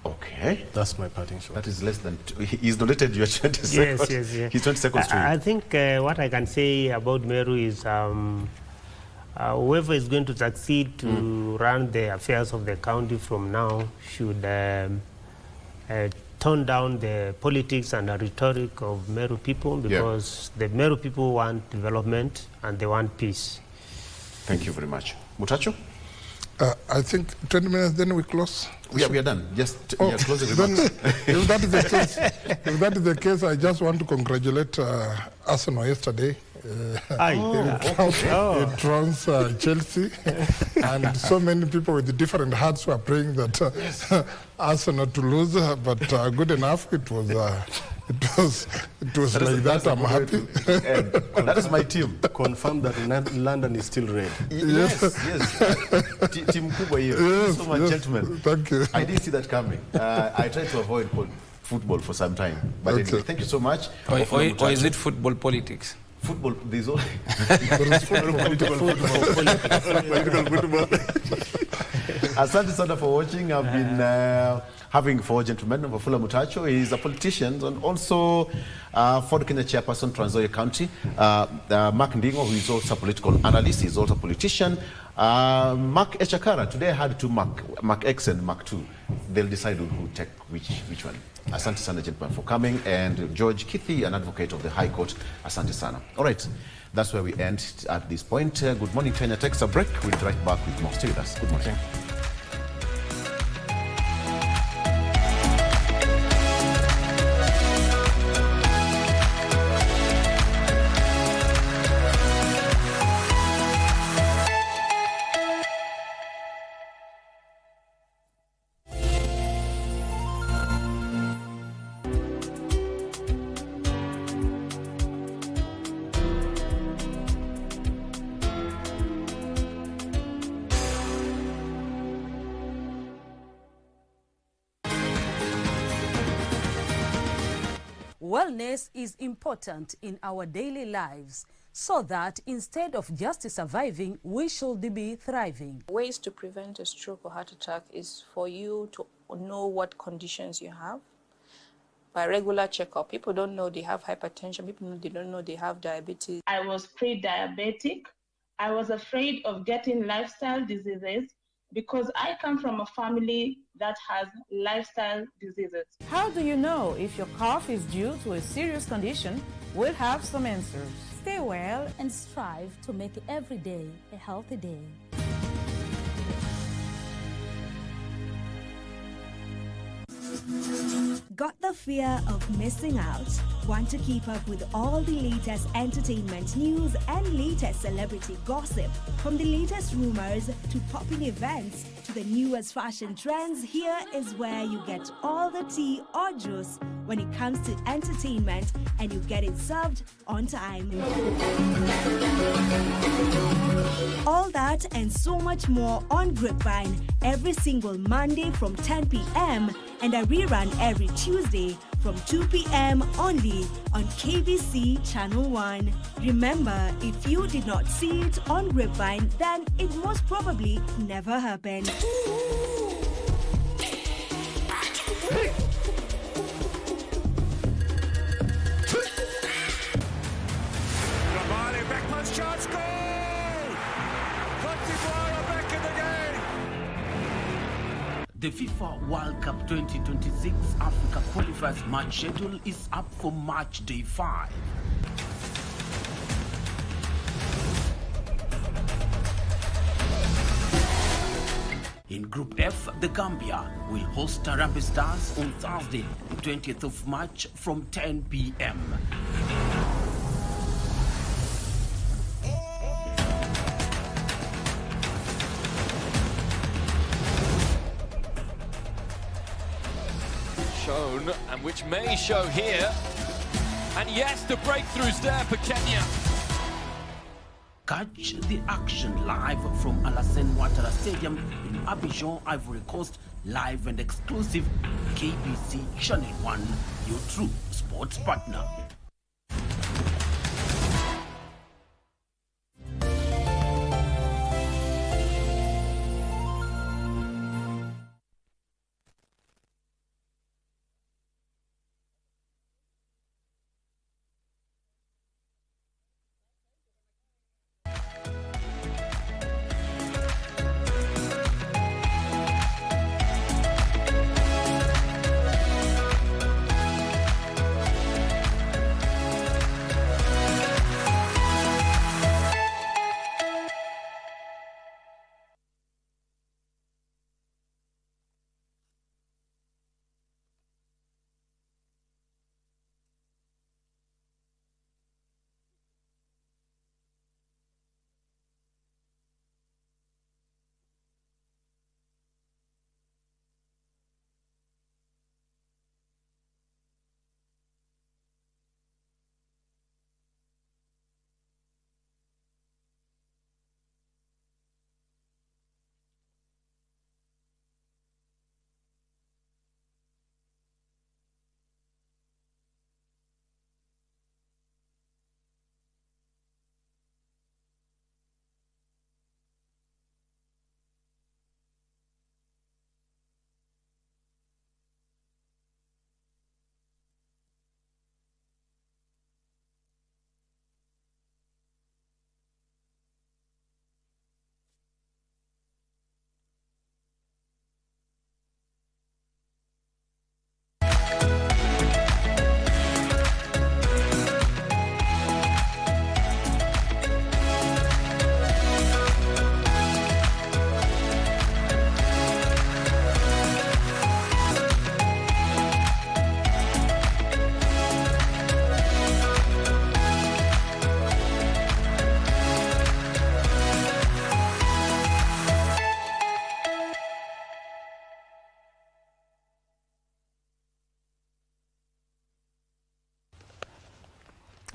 Okay. That's my parting shot. That is less than he's donated your 20 seconds. Yes. He's 20 seconds to you. I think what I can say about Meru is whoever is going to succeed to run the affairs of the county from now should tone down the politics and the rhetoric of Meru people, because the Meru people want development and they want peace. Thank you very much. Mutacho? I think 20 minutes, then we close. We are done. Just closing remarks. If that is the case, I just want to congratulate Arsenal yesterday. It runs Chelsea, and so many people with different hearts were praying that Arsenal to lose, but good enough. It was like that. I'm happy. That is my team. Confirm that London is still red. Yes. Team Kuba here. Yes, so much, gentlemen. Thank you. I didn't see that coming. I tried to avoid football for some time, but anyway, thank you so much. Or is it football politics? Football, there's all political football. Asante sana for watching. I've been having 4 gentlemen. Wafula Mutacho is a politician and also Ford Kenya chairperson, Trans Nzoia County. Mark Ndingo, who is also a political analyst, is also a politician. Mark Echakara, today I had two Mark X and Mark 2. They'll decide who take which one. Asante sana gentlemen for coming, and George Kithi, an advocate of the High Court. Asante sana. All right, that's where we end at this point. Good morning, Kenya. Takes a break. We'll be right back with more. Stay with us. Good morning. Wellness is important in our daily lives so that instead of just surviving, we should be thriving. Ways to prevent a stroke or heart attack is for you to know what conditions you have. By regular checkup, people don't know they have hypertension, they don't know they have diabetes. I was pre-diabetic. I was afraid of getting lifestyle diseases because I come from a family that has lifestyle diseases. How do you know if your cough is due to a serious condition? We'll have some answers. Stay well and strive to make every day a healthy day. Got the fear of missing out? Want to keep up with all the latest entertainment news and latest celebrity gossip? From the latest rumors to popping events to the newest fashion trends, here is where you get all the tea or juice when it comes to entertainment, and you get it served on time. All that and so much more on Grapevine every single Monday from 10 p.m. and a rerun every Tuesday from 2 p.m. only on KBC Channel 1. Remember, if you did not see it on Grapevine, then it most probably never happened. Chance goal! Cote d'Ivoire are back in the game! The FIFA World Cup 2026 Africa qualifiers match schedule is up for match day 5. In Group F, the Gambia will host Harambee Stars on Thursday, the 20th of March from 10 p.m. Shown, and which may show here. And yes, the breakthrough's there for Kenya. Catch the action live from Alassane Ouattara Stadium in Abidjan, Ivory Coast, live and exclusive. KBC Channel 1, your true sports partner.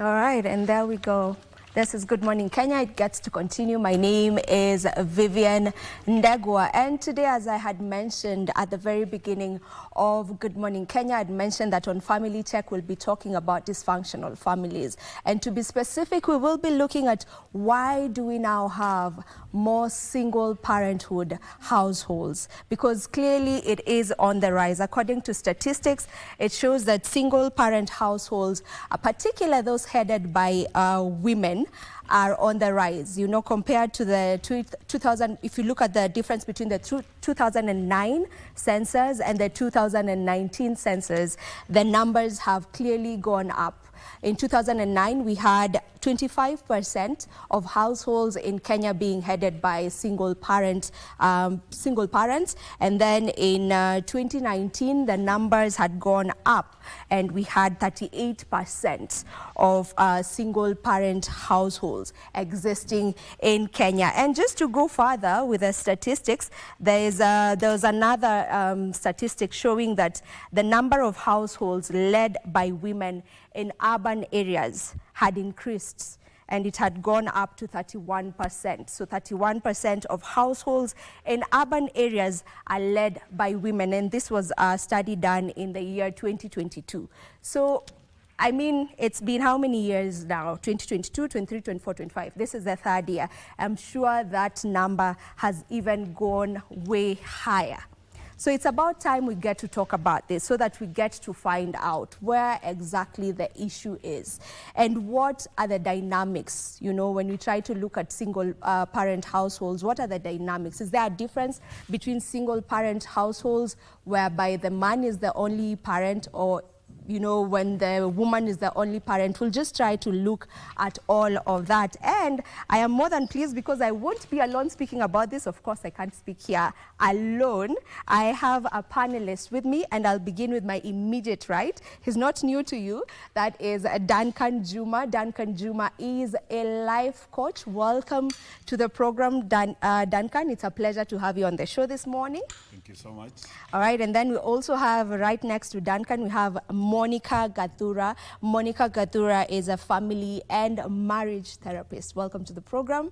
All right, and there we go. This is Good Morning Kenya. It gets to continue. My name is Vivian Ndegwa, and today, as I had mentioned at the very beginning of Good Morning Kenya, I'd mentioned that on Family Check we'll be talking about dysfunctional families. And to be specific, we will be looking at why do we now have more single parenthood households, because clearly it is on the rise. According to statistics, it shows that single parent households, particularly those headed by women, are on the rise. You know, compared to the 2000, if you look at the difference between the 2009 census and the 2019 census, the numbers have clearly gone up. In 2009, we had 25% of households in Kenya being headed by single parents. And then in 2019, the numbers had gone up, and we had 38% of single parent households existing in Kenya. And just to go further with the statistics, there's another statistic showing that the number of households led by women in urban areas had increased, and it had gone up to 31%. So 31% of households in urban areas are led by women, and this was a study done in the year 2022. So, I mean, it's been how many years now? 2022, 23, 24, 25. This is the third year. I'm sure that number has even gone way higher. So it's about time we get to talk about this so that we get to find out where exactly the issue is and what are the dynamics. You know, when we try to look at single parent households, what are the dynamics? Is there a difference between single parent households whereby the man is the only parent, or you know, when the woman is the only parent? We'll just try to look at all of that. And I am more than pleased because I won't be alone speaking about this. Of course, I can't speak here alone. I have a panelist with me, and I'll begin with my immediate right. He's not new to you. That is Duncan Juma. Duncan Juma is a life coach. Welcome to the program, Duncan. It's a pleasure to have you on the show this morning. Thank you so much. All right, and then we also have right next to Duncan, we have Monica Gathura. Monica Gathura is a family and marriage therapist. Welcome to the program.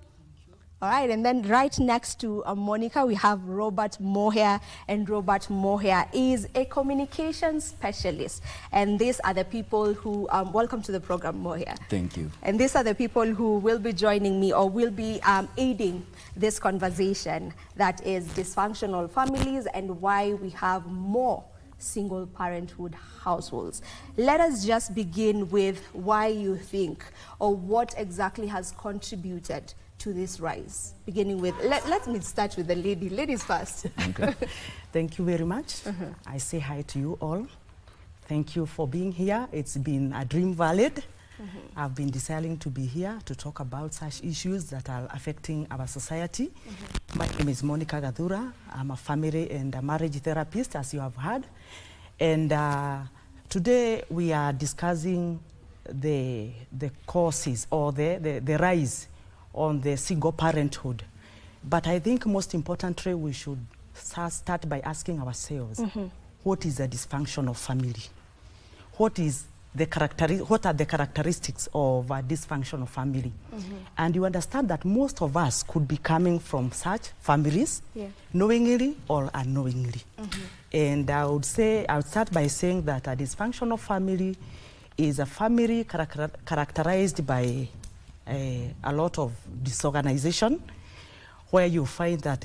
All right, and then right next to Monica, we have Robert Moher, and Robert Moher is a communication specialist. And these are the people who, welcome to the program, Moher. Thank you. And these are the people who will be joining me or will be aiding this conversation, that is dysfunctional families and why we have more single parenthood households. Let us just begin with why you think, or what exactly has contributed to this rise. Beginning with, let me start with the lady. Ladies first. Okay. Thank you very much. I say hi to you all. Thank you for being here. It's been a dream valid. I've been desiring to be here to talk about such issues that are affecting our society. My name is Monica Gathura. I'm a family and a marriage therapist, as you have heard. And today we are discussing the causes or the rise on the single parenthood. But I think most importantly, we should start by asking ourselves, what is a dysfunctional family? What are the characteristics of a dysfunctional family? And you understand that most of us could be coming from such families, knowingly or unknowingly. And I would start by saying that a dysfunctional family is a family characterized by a lot of disorganization, where you find that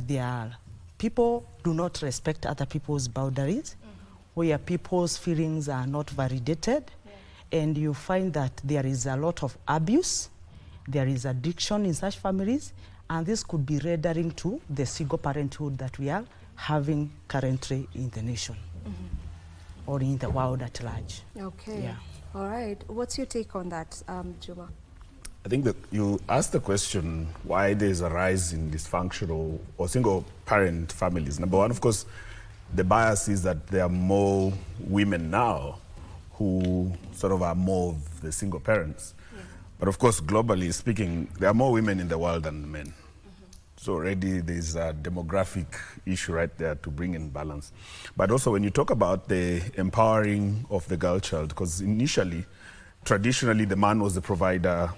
people do not respect other people's boundaries, where people's feelings are not validated, and you find that there is a lot of abuse, there is addiction in such families, and this could be rendering to the single parenthood that we are having currently in the nation or in the world at large. Okay. Yeah. All right. What's your take on that, Juma? I think that you asked the question why there's a rise in dysfunctional or single parent families. Number one, of course, the bias is that there are more women now who sort of are more of the single parents. But of course, globally speaking, there are more women in the world than men. So already there's a demographic issue right there to bring in balance. But also when you talk about the empowering of the girl child, because initially traditionally the man was the provider.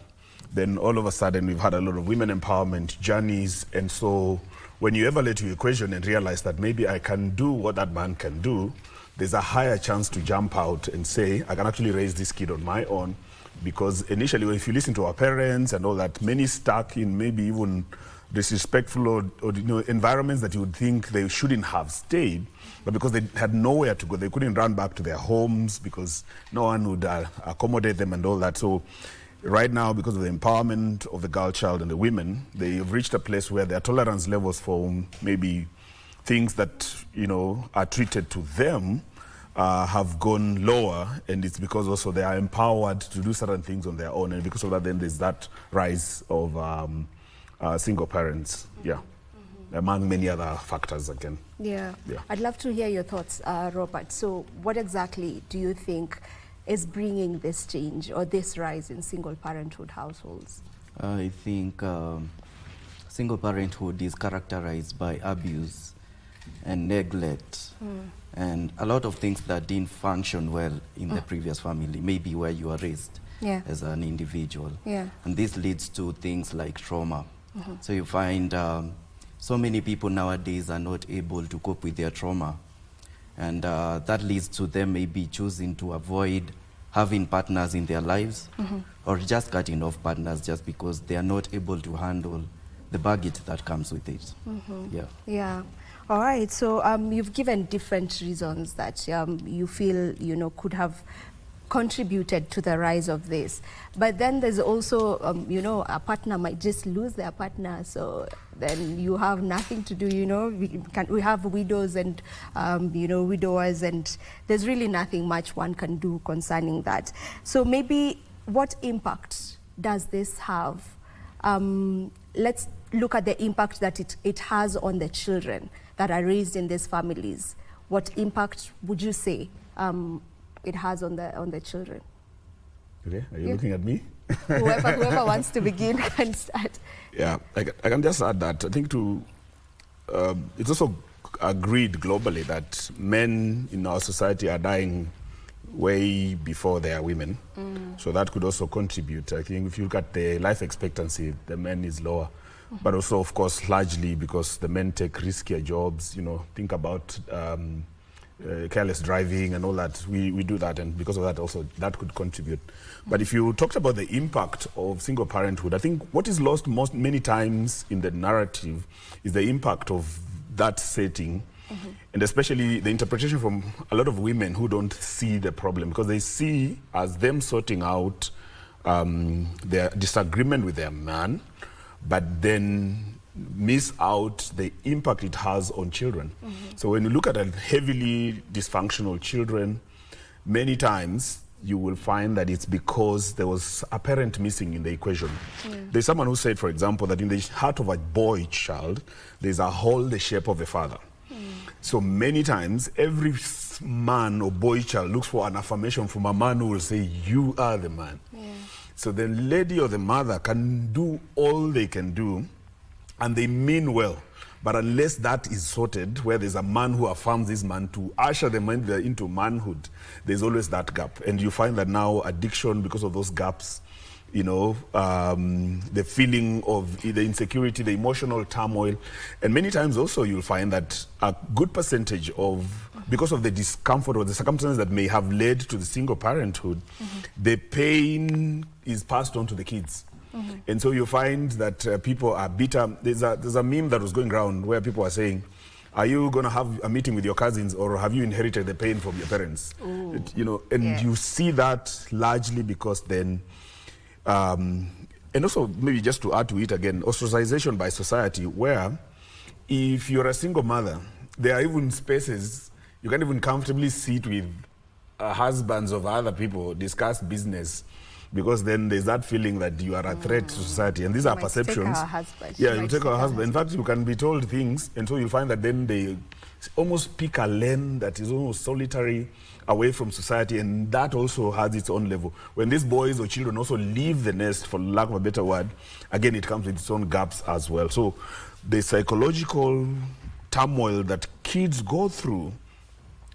Then all of a sudden we've had a lot of women empowerment journeys. And so when you evaluate your equation and realize that maybe I can do what that man can do, there's a higher chance to jump out and say, I can actually raise this kid on my own. Because initially, if you listen to our parents and all that, many stuck in maybe even disrespectful or environments that you would think they shouldn't have stayed, but because they had nowhere to go, they couldn't run back to their homes because no one would accommodate them and all that. So right now, because of the empowerment of the girl child and the women, they've reached a place where their tolerance levels for maybe things that, are treated to them have gone lower, and it's because also they are empowered to do certain things on their own, and because of that, then there's that rise of single parents, among many other factors again. Yeah. I'd love to hear your thoughts, Robert. So what exactly do you think is bringing this change or this rise in single parenthood households? I think single parenthood is characterized by abuse and neglect. And a lot of things that didn't function well in the previous family, maybe where you are raised as an individual. And this leads to things like trauma. So you find so many people nowadays are not able to cope with their trauma. And that leads to them maybe choosing to avoid having partners in their lives or just cutting off partners just because they are not able to handle the baggage that comes with it. Yeah. All right, so you've given different reasons that you feel, could have contributed to the rise of this. But then there's also, a partner might just lose their partner, so then you have nothing to do, we have widows and, widowers, and there's really nothing much one can do concerning that. So maybe what impact does this have? Let's look at the impact that it has on the children that are raised in these families. What impact would you say it has on the children? Okay, are you looking at me? Whoever wants to begin can start. Yeah, I can just add that I think it's also agreed globally that men in our society are dying way before they are women. So that could also contribute. I think if you look at the life expectancy, the men is lower. But also, of course, largely because the men take riskier jobs, think about careless driving and all that. We do that, and because of that also, that could contribute. But if you talked about the impact of single parenthood, I think what is lost many times in the narrative is the impact of that setting, and especially the interpretation from a lot of women who don't see the problem, because they see as them sorting out their disagreement with their man, but then miss out the impact it has on children. So when you look at heavily dysfunctional children, many times you will find that it's because there was a parent missing in the equation. There's someone who said, for example, that in the heart of a boy child, there's a hole the shape of a father. So many times, every man or boy child looks for an affirmation from a man who will say, you are the man. So the lady or the mother can do all they can do, and they mean well. But unless that is sorted, where there's a man who affirms this man to usher them into manhood, there's always that gap. And you find that now addiction, because of those gaps, the feeling of the insecurity, the emotional turmoil. And many times also you'll find that a good percentage of, because of the discomfort or the circumstances that may have led to the single parenthood, the pain is passed on to the kids. And so you find that people are bitter. There's a meme that was going around where people are saying, are you going to have a meeting with your cousins, or have you inherited the pain from your parents? You see that largely because then, and also maybe just to add to it again, ostracization by society, where if you're a single mother, there are even spaces you can't even comfortably sit with husbands of other people, discuss business, because then there's that feeling that you are a threat to society. And these are perceptions. You take our husband. In fact, you can be told things, and so you'll find that then they almost pick a lane that is almost solitary, away from society, and that also has its own level. When these boys or children also leave the nest, for lack of a better word, again, it comes with its own gaps as well. So the psychological turmoil that kids go through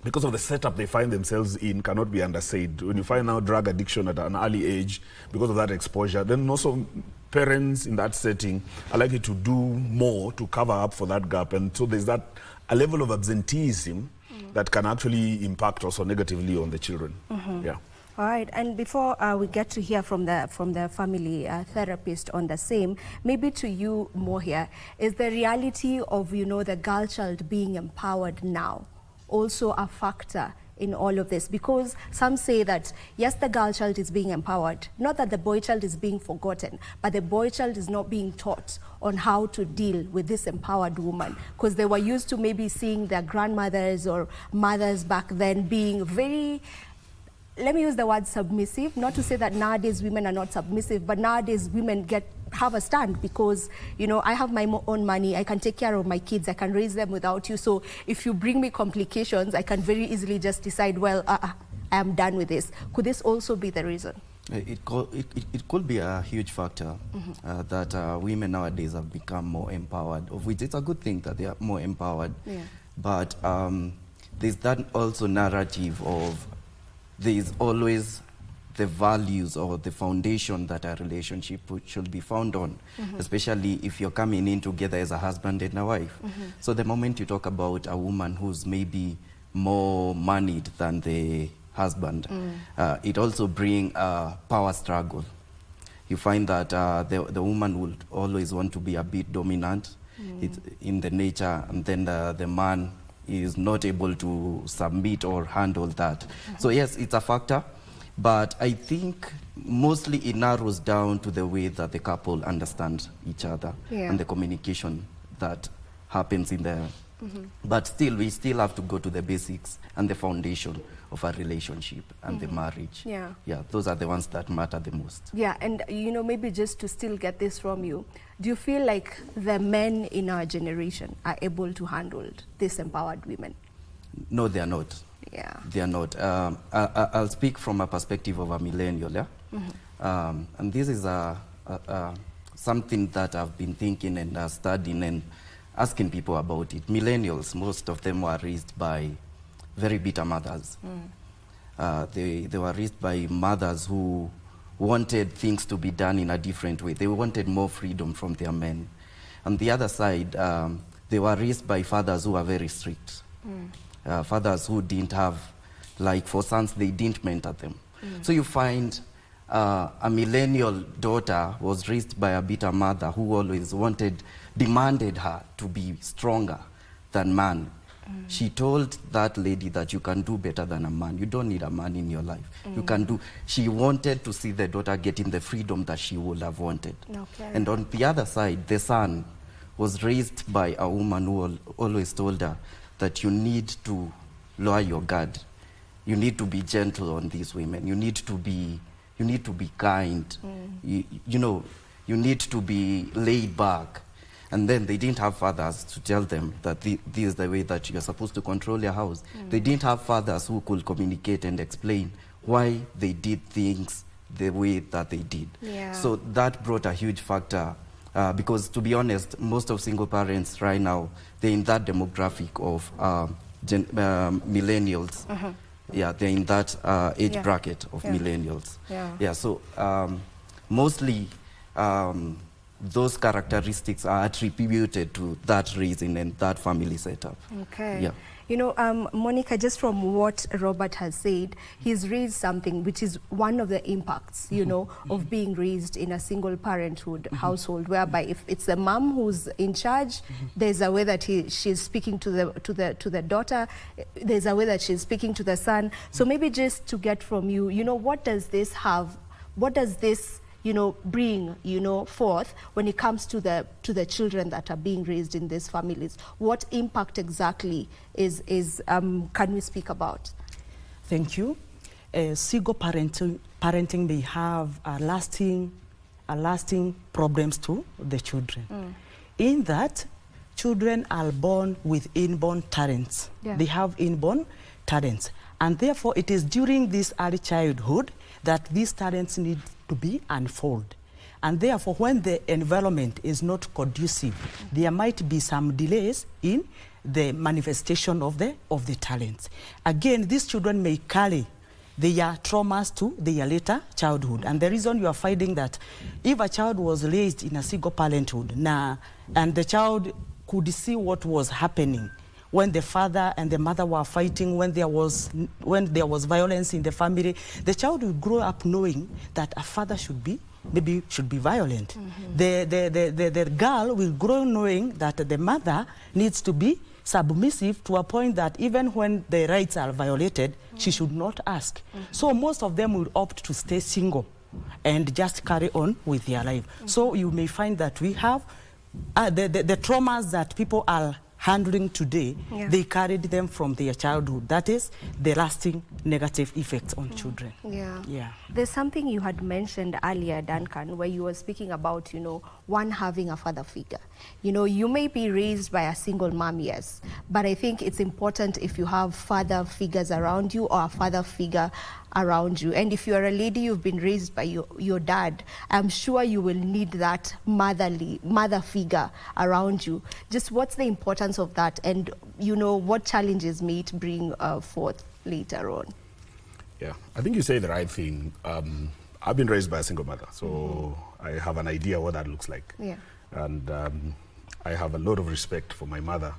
because of the setup they find themselves in, cannot be undersaid. When you find out drug addiction at an early age because of that exposure, then also parents in that setting are likely to do more to cover up for that gap. And so there's that a level of absenteeism that can actually impact also negatively on the children. Yeah. All right, and before we get to hear from the family therapist on the same, maybe to you more here, is the reality of, you know, the girl child being empowered now also a factor in all of this? Because some say that, yes, the girl child is being empowered, not that the boy child is being forgotten, but the boy child is not being taught on how to deal with this empowered woman, because they were used to maybe seeing their grandmothers or mothers back then being very, let me use the word submissive, not to say that nowadays women are not submissive, but nowadays women have a stand because, you know, I have my own money, I can take care of my kids, I can raise them without you. So if you bring me complications, I can very easily just decide, well, I am done with this. Could this also be the reason? It could be a huge factor that women nowadays have become more empowered, of which it's a good thing that they are more empowered. Yeah. But there's that also narrative of there's always the values or the foundation that a relationship should be found on, especially if you're coming in together as a husband and a wife. So the moment you talk about a woman who's maybe more moneyed than the husband, it also brings a power struggle. You find that the woman would always want to be a bit dominant in the nature, and then the man is not able to submit or handle that. So yes, it's a factor, but I think mostly it narrows down to the way that the couple understand each other and the communication that happens in there. But still, we still have to go to the basics and the foundation of a relationship and the marriage. Yeah, those are the ones that matter the most. Yeah, and you know, maybe just to still get this from you, do you feel like the men in our generation are able to handle these empowered women? No, they are not. Yeah. They are not. I'll speak from a perspective of a millennial, yeah? And this is something that I've been thinking and studying and asking people about it. Millennials, most of them were raised by very bitter mothers. They were raised by mothers who wanted things to be done in a different way. They wanted more freedom from their men. On the other side, they were raised by fathers who were very strict. Fathers who didn't have, like for sons, they didn't mentor them. So you find a millennial daughter was raised by a bitter mother who always demanded her to be stronger than man. She told that lady that you can do better than a man. You don't need a man in your life. You can do. She wanted to see the daughter getting the freedom that she would have wanted. Okay. And on the other side, the son was raised by a woman who always told her that you need to lower your guard. You need to be gentle on these women. You need to be kind. You know, you need to be laid back. And then they didn't have fathers to tell them that this is the way that you're supposed to control your house. They didn't have fathers who could communicate and explain why they did things the way that they did. So that brought a huge factor because, to be honest, most of single parents right now, they're in that demographic of millennials. Yeah, they're in that age bracket of millennials. So mostly those characteristics are attributed to that reason and that family setup. Okay. Yeah. You know, Monica, just from what Robert has said, he's raised something which is one of the impacts, you know, of being raised in a single parenthood household, whereby if it's the mom who's in charge, there's a way that she's speaking to the daughter, there's a way that she's speaking to the son. So maybe just to get from you, you know, what does this have? What does this, you know, bring, you know, forth when it comes to the children that are being raised in these families? What impact exactly can we speak about? Thank you. Single parenting may have lasting problems to the children. In that, children are born with inborn talents. They have inborn talents, and therefore it is during this early childhood that these talents need to be unfolded. And therefore, when the environment is not conducive, there might be some delays in the manifestation of the talents. Again, these children may carry their traumas to their later childhood. And the reason you are finding that if a child was raised in a single parenthood and the child could see what was happening when the father and the mother were fighting, when there was violence in the family, the child will grow up knowing that a father should be violent. The girl will grow knowing that the mother needs to be submissive to a point that even when the rights are violated, she should not ask. So most of them will opt to stay single and just carry on with their life. So you may find that we have the traumas that people are handling today, they carried them from their childhood. That is the lasting negative effects on children. Yeah. There's something you had mentioned earlier, Duncan, where you were speaking about, one having a father figure. You may be raised by a single mom, yes, but I think it's important if you have father figures around you or a father figure around you. And if you're a lady, you've been raised by your dad, I'm sure you will need that mother figure around you. Just what's the importance of that, and what challenges may it bring forth later on? Yeah, I think you say the right thing. I've been raised by a single mother, so I have an idea what that looks like. Yeah. And I have a lot of respect for my mother,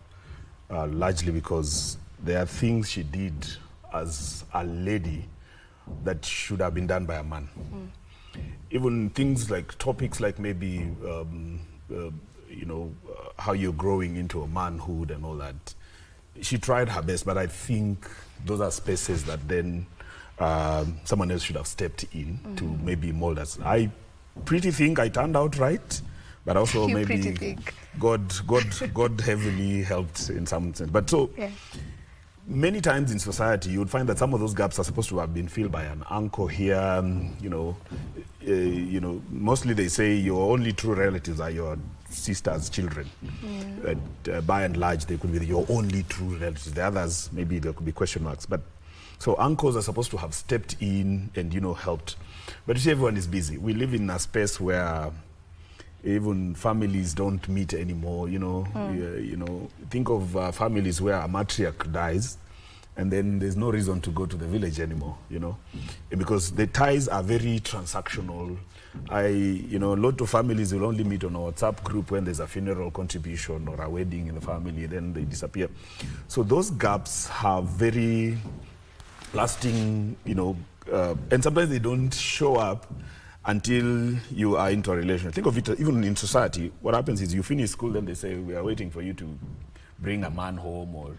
largely because there are things she did as a lady that should have been done by a man. Even things like topics like maybe how you're growing into a manhood and all that. She tried her best, but I think those are spaces that then someone else should have stepped in to maybe mold us. I pretty think I turned out right, but also maybe God heavily helped in some sense. But so many times in society, you would find that some of those gaps are supposed to have been filled by an uncle here. Mostly they say your only true relatives are your sister's children. By and large, they could be your only true relatives. The others, maybe there could be question marks. But so uncles are supposed to have stepped in and helped. But you see, everyone is busy. We live in a space where even families don't meet anymore. Think of families where a matriarch dies, and then there's no reason to go to the village anymore. Because the ties are very transactional. A lot of families will only meet on a WhatsApp group when there's a funeral contribution or a wedding in the family, then they disappear. So those gaps have very lasting, and sometimes they don't show up until you are into a relationship. Think of it, even in society, what happens is you finish school, then they say, we are waiting for you to bring a man home, or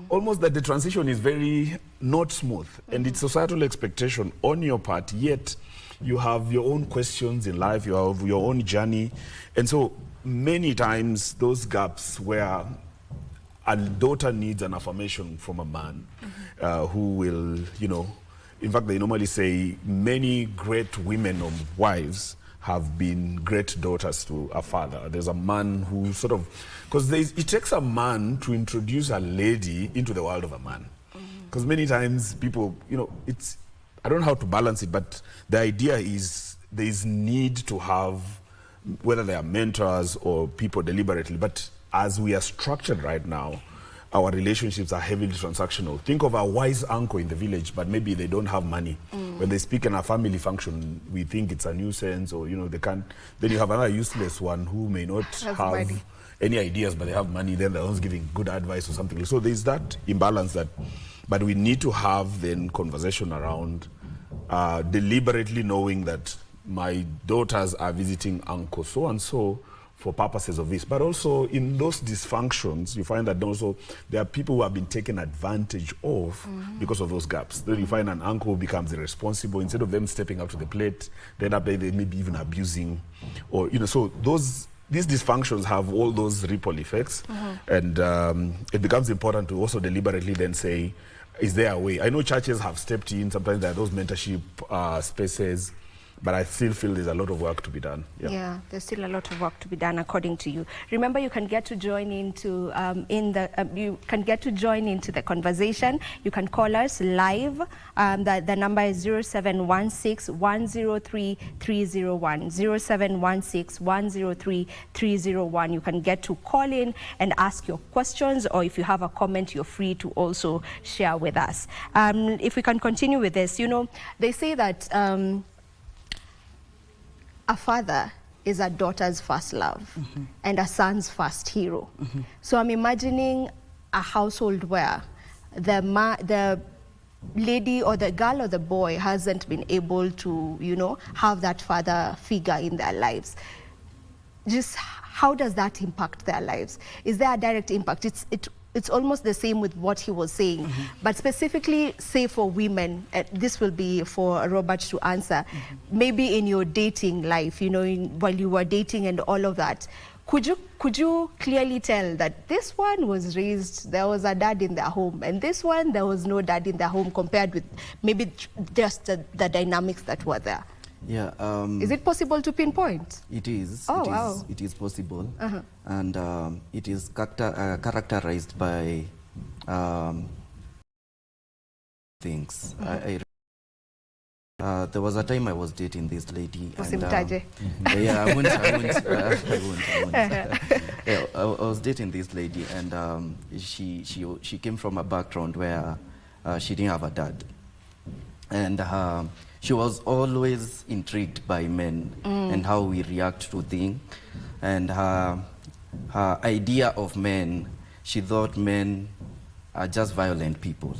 almost that the transition is very not smooth. And it's societal expectation on your part, yet you have your own questions in life, you have your own journey. And so many times those gaps where a daughter needs an affirmation from a man who will, in fact, they normally say many great women or wives have been great daughters to a father. There's a man who because it takes a man to introduce a lady into the world of a man. Because many times people, I don't know how to balance it, but the idea is there is need to have, whether they are mentors or people deliberately, but as we are structured right now, our relationships are heavily transactional. Think of a wise uncle in the village, but maybe they don't have money. When they speak in a family function, we think it's a nuisance, or they can't. Then you have another useless one who may not have any ideas, but they have money. Then they're always giving good advice or something. So there's that imbalance but we need to have then conversation around deliberately knowing that my daughters are visiting uncle so and so for purposes of this. But also in those dysfunctions, you find that also there are people who have been taken advantage of because of those gaps. Then you find an uncle who becomes irresponsible. Instead of them stepping up to the plate, they may be even abusing. Or, so these dysfunctions have all those ripple effects. And it becomes important to also deliberately then say, is there a way? I know churches have stepped in. Sometimes there are those mentorship spaces. But I still feel there's a lot of work to be done. Yeah, there's still a lot of work to be done, according to you. Remember, you can get to join into the conversation. You can call us live. The number is 0716 103 301. 0716 103 301. You can get to call in and ask your questions, or if you have a comment, you're free to also share with us. If we can continue with this, you know, they say that a father is a daughter's first love and a son's first hero. So I'm imagining a household where the lady or the girl or the boy hasn't been able to, you know, have that father figure in their lives. Just how does that impact their lives? Is there a direct impact? It's almost the same with what he was saying, but specifically, say for women, this will be for Robert to answer. Maybe in your dating life, you know, while you were dating and all of that, could you clearly tell that this one was raised, there was a dad in their home, and this one, there was no dad in their home, compared with maybe just the dynamics that were there? Yeah. Is it possible to pinpoint? It is. Oh, wow. It is possible. And it is characterized by things. There was a time I was dating this lady. Yeah, I won't. Yeah, I was dating this lady, and she came from a background where she didn't have a dad. And she was always intrigued by men and how we react to things. And her idea of men, she thought men are just violent people.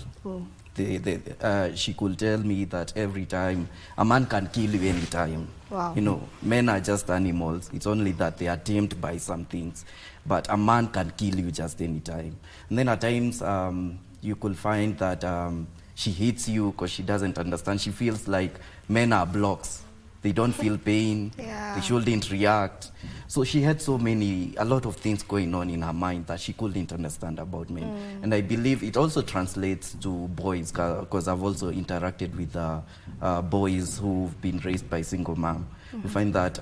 She could tell me that every time a man can kill you anytime. Wow. You know, men are just animals. It's only that they are tamed by some things. But a man can kill you just anytime. And then at times you could find that she hates you because she doesn't understand. She feels like men are blocks. They don't feel pain. They shouldn't react. So she had a lot of things going on in her mind that she couldn't understand about men. And I believe it also translates to boys, because I've also interacted with boys who've been raised by single mom. You find that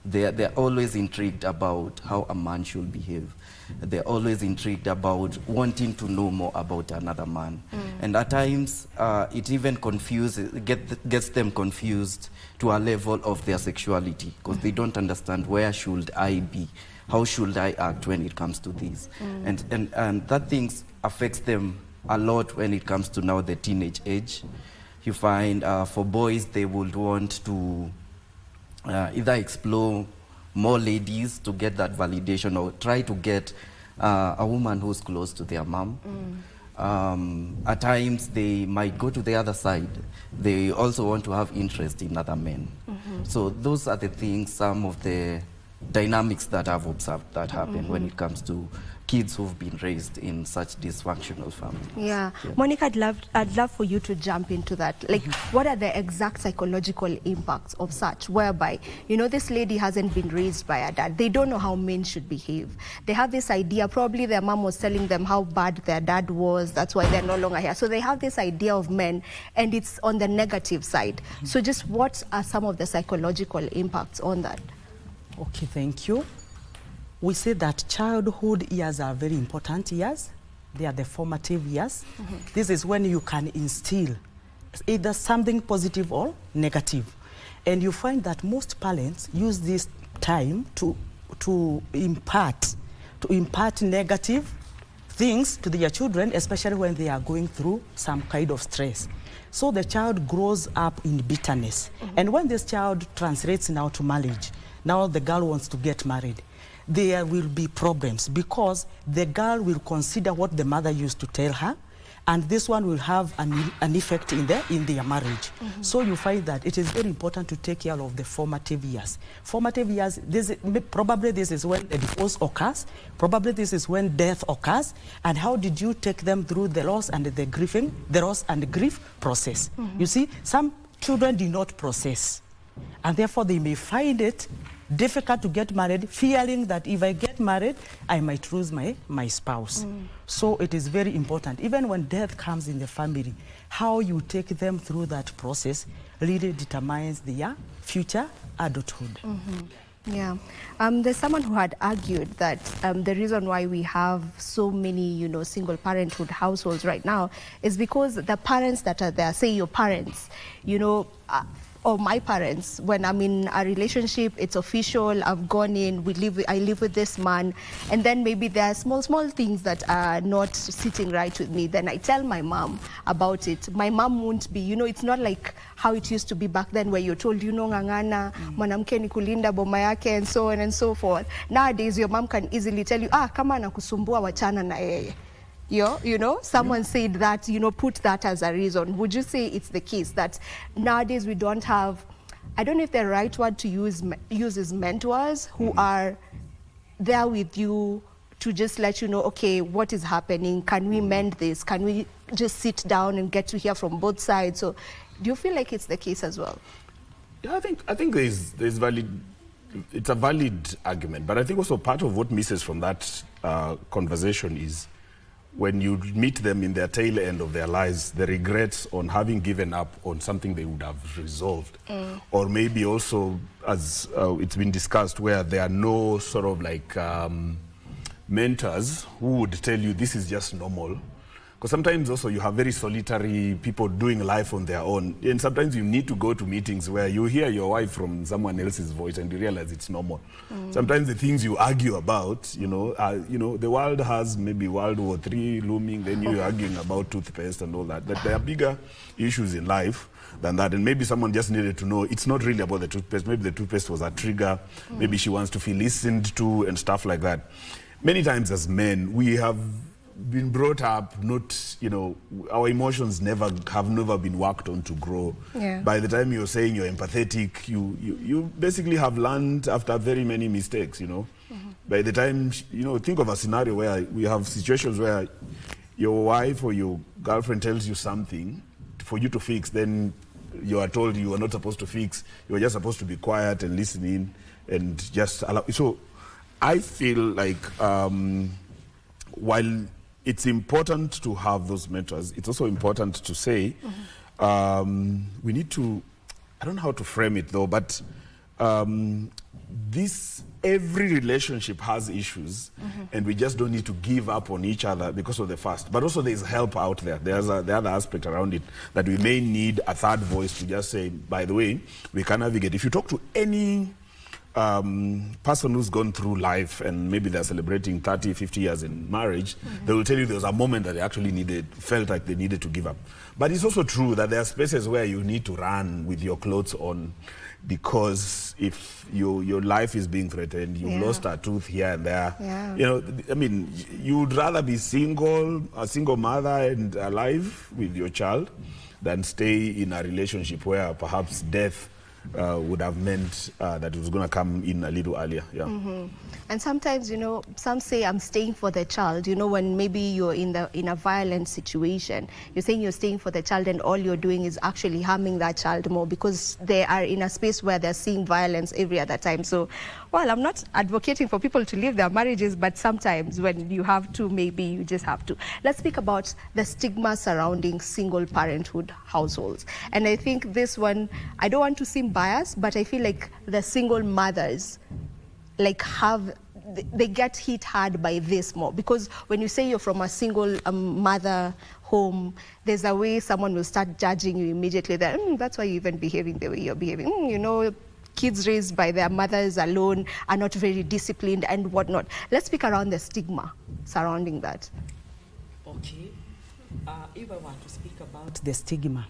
they're always intrigued about how a man should behave. They're always intrigued about wanting to know more about another man. And at times, it even gets them confused to a level of their sexuality, because they don't understand where should I be, how should I act when it comes to this. And that things affects them a lot when it comes to now the teenage age. You find for boys, they would want to either explore more ladies to get that validation, or try to get a woman who's close to their mom. At times they might go to the other side. They also want to have interest in other men. So those are the things, some of the dynamics that I've observed that happen when it comes to kids who've been raised in such dysfunctional families. Yeah. Monica, I'd love for you to jump into that. Like, what are the exact psychological impacts of such, whereby, you know, this lady hasn't been raised by a dad. They don't know how men should behave. They have this idea, probably their mom was telling them how bad their dad was, that's why they're no longer here. So they have this idea of men, and it's on the negative side. So just what are some of the psychological impacts on that? Okay, thank you. We say that childhood years are very important years. They are the formative years. This is when you can instill either something positive or negative. And you find that most parents use this time to impart negative things to their children, especially when they are going through some kind of stress. So the child grows up in bitterness. And when this child translates now to marriage, now the girl wants to get married, there will be problems, because the girl will consider what the mother used to tell her, and this one will have an effect in their marriage. So you find that it is very important to take care of the formative years. Formative years, probably this is when a divorce occurs, probably this is when death occurs, and how did you take them through the loss and the loss and grief process? You see, some children do not process, and therefore they may find it difficult to get married, fearing that if I get married, I might lose my spouse. So it is very important. Even when death comes in the family, how you take them through that process really determines their future adulthood. Yeah. There's someone who had argued that the reason why we have so many, single parenthood households right now is because the parents that are there, say your parents, or my parents, when I'm in a relationship, it's official, I've gone in, I live with this man, and then maybe there are small things that are not sitting right with me. Then I tell my mom about it. My mom won't be, it's not like how it used to be back then where you're told, ngangana, mwanamke ni kulinda boma yake, and so on and so forth. Nowadays, your mom can easily tell you, kama anakusumbua wachana na yeye. Someone said that, put that as a reason. Would you say it's the case that nowadays we don't have, I don't know if the right word to use is mentors who are there with you to just let you know, okay, what is happening? Can we mend this? Can we just sit down and get to hear from both sides? So do you feel like it's the case as well? Yeah, I think there's valid, it's a valid argument, but I think also part of what misses from that conversation is when you meet them in their tail end of their lives, the regrets on having given up on something they would have resolved. Or maybe also, as it's been discussed, where there are no sort of like mentors who would tell you this is just normal. Because sometimes also you have very solitary people doing life on their own. And sometimes you need to go to meetings where you hear your wife from someone else's voice and you realize it's normal. Sometimes the things you argue about, the world has maybe World War III looming, then you're arguing about toothpaste and all that. That there are bigger issues in life than that. And maybe someone just needed to know it's not really about the toothpaste. Maybe the toothpaste was a trigger. Maybe she wants to feel listened to and stuff like that. Many times as men, we have been brought up not, our emotions have never been worked on to grow. Yeah. By the time you're saying you're empathetic, you basically have learned after very many mistakes, By the time, think of a scenario where we have situations where your wife or your girlfriend tells you something for you to fix, then you are told you are not supposed to fix, you are just supposed to be quiet and listening and just allow. So I feel like while it's important to have those mentors, it's also important to say we need to, I don't know how to frame it though, but every relationship has issues and we just don't need to give up on each other because of the first. But also there's help out there. There's the other aspect around it that we may need a third voice to just say, by the way, we can navigate. If you talk to any person who's gone through life and maybe they're celebrating 30, 50 years in marriage, they will tell you there was a moment that they actually felt like they needed to give up. But it's also true that there are spaces where you need to run with your clothes on because if your life is being threatened, you've lost a tooth here and there. You would rather be a single mother and alive with your child than stay in a relationship where perhaps death would have meant that it was going to come in a little earlier. And sometimes, some say I'm staying for the child, when maybe you're in a violent situation, you're saying you're staying for the child and all you're doing is actually harming that child more because they are in a space where they're seeing violence every other time. So, well, I'm not advocating for people to leave their marriages, but sometimes when you have to, maybe you just have to. Let's speak about the stigma surrounding single parenthood households. And I think this one, I don't want to seem biased, but I feel like the single mothers they get hit hard by this more because when you say you're from a single mother home, there's a way someone will start judging you immediately that that's why you're even behaving the way you're behaving. Kids raised by their mothers alone are not very disciplined and whatnot. Let's speak around the stigma surrounding that. Okay. If I want to speak about the stigma,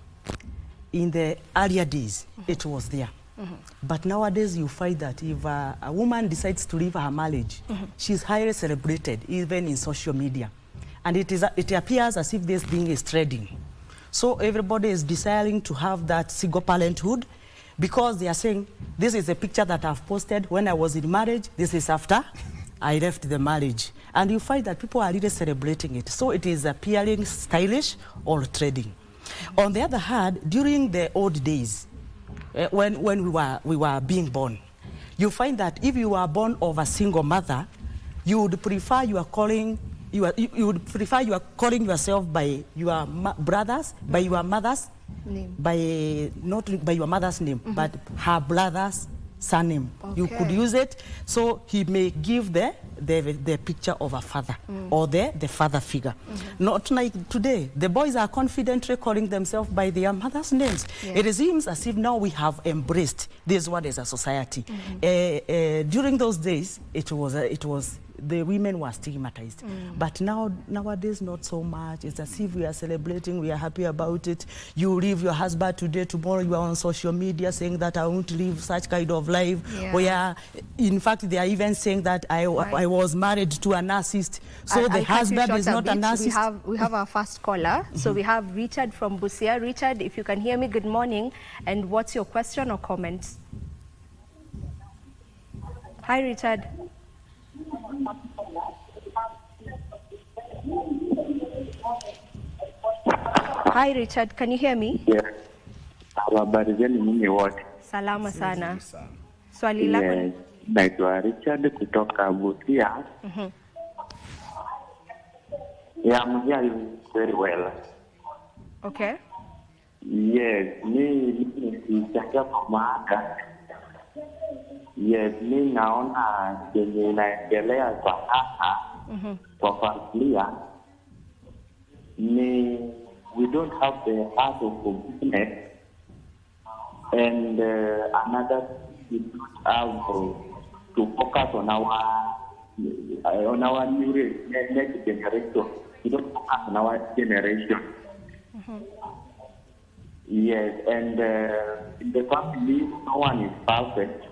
in the earlier days, it was there. But nowadays you find that if a woman decides to leave her marriage, she's highly celebrated, even in social media. And it appears as if this thing is trending. So everybody is desiring to have that single parenthood because they are saying, this is a picture that I've posted when I was in marriage, this is after I left the marriage. And you find that people are really celebrating it. So it is appearing stylish or trending. On the other hand, during the old days, when we were being born, you find that if you are born of a single mother, you would prefer you are calling yourself by your brothers, by your mother's name, not by your mother's name, but her brother's surname. You could use it, so he may give the picture of a father or the father figure. Not like today. The boys are confidently calling themselves by their mother's names. It seems as if now we have embraced this word as a society. During those days, it was the women were stigmatized. But nowadays, not so much. It's as if we are celebrating, we are happy about it. You leave your husband today, tomorrow you are on social media saying that I won't live such kind of life. Where, in fact, they are even saying that I was married to a narcissist. So the husband is not a narcissist. We have our first caller. So we have Richard from Busia. Richard, if you can hear me, good morning. And what's your question or comment? Hi, Richard. Hi Richard, can you hear me? Yes. Habari zenu nyinyi wote? Salama sana. Swali lako? Yes. Naitwa Richard kutoka Busia. Yeah, I'm hearing very well. Okay. Yes, mimi sitaka kumaaga. Yes, mimi naona yenye inaendelea kwa sasa kwa familia we don't have the heart of forgiveness, and another we don't have to focus on our new next generation. We don't focus on our generation. Yes, and in the family, no one is perfect.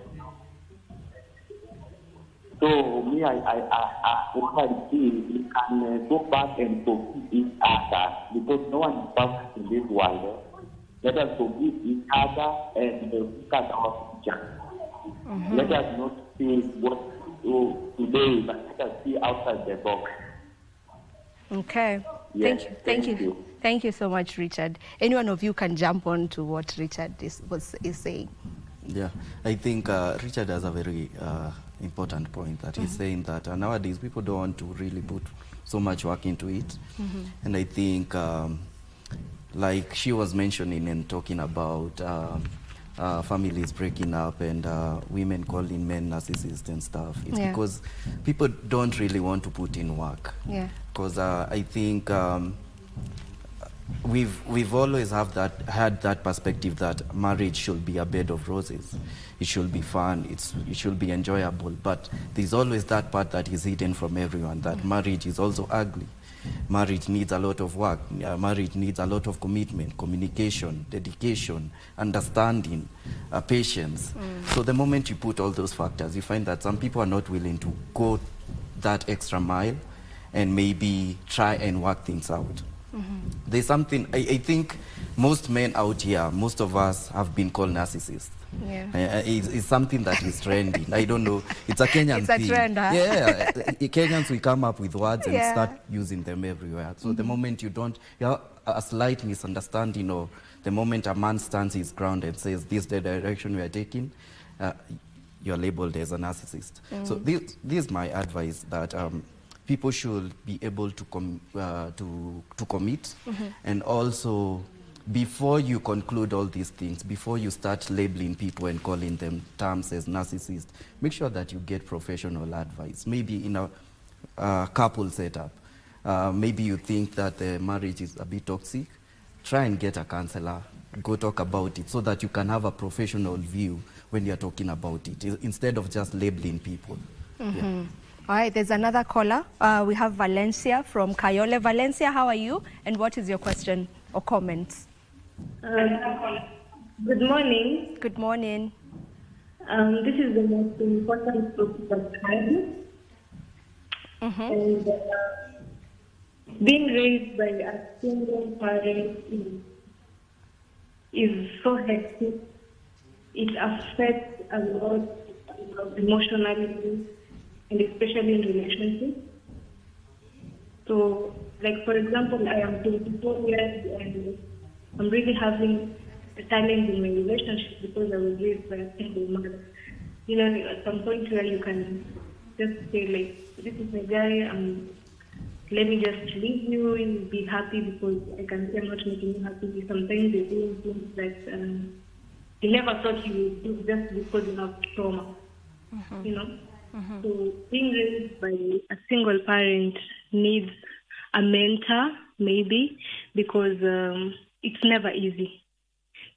So me, what I see, we can go back and forgive each other because no one is perfect in this world. Let us forgive each other and look at our future. Let us not see what today, but let us see outside the box. Okay. Yes, Thank you. Thank you so much, Richard. Any one of you can jump on to what Richard is saying. Yeah, I think Richard has a very important point that he's saying that nowadays people don't want to really put so much work into it. And I think like she was mentioning and talking about families breaking up and women calling men narcissists and stuff. It's because people don't really want to put in work. Because I think we've always had that perspective that marriage should be a bed of roses. It should be fun. It should be enjoyable. But there's always that part that is hidden from everyone, that marriage is also ugly. Marriage needs a lot of work. Marriage needs a lot of commitment, communication, dedication, understanding, patience. So the moment you put all those factors, you find that some people are not willing to go that extra mile and maybe try and work things out. There's something, I think most men out here, most of us have been called narcissists. It's something that is trending. I don't know. It's a Kenyan thing. It's a trend, huh? Yeah, Kenyans, we come up with words and start using them everywhere. So the moment you have a slight misunderstanding, or the moment a man stands his ground and says, this is the direction we are taking, you're labeled as a narcissist. So this is my advice, that people should be able to commit, and also before you conclude all these things, before you start labeling people and calling them terms as narcissists, make sure that you get professional advice. Maybe in a couple setup, maybe you think that the marriage is a bit toxic, try and get a counselor, go talk about it so that you can have a professional view when you're talking about it, instead of just labeling people. All right, there's another caller. We have Valencia from Kayole. Valencia, how are you? And what is your question or comment? Good morning. Good morning. This is the most important topic of time. And being raised by a single parent is so hectic. It affects a lot emotionally, and especially in relationships. So, like for example, I am 24 years and I'm really having a challenge in my relationship because I was raised by a single mother. you know, at some point where you can just say, like, this is my guy, let me just leave you and be happy because I can see I'm not making you happy. Sometimes they do things that you never thought you would do just because you have trauma, you know. So being raised by a single parent needs a mentor, maybe, because it's never easy.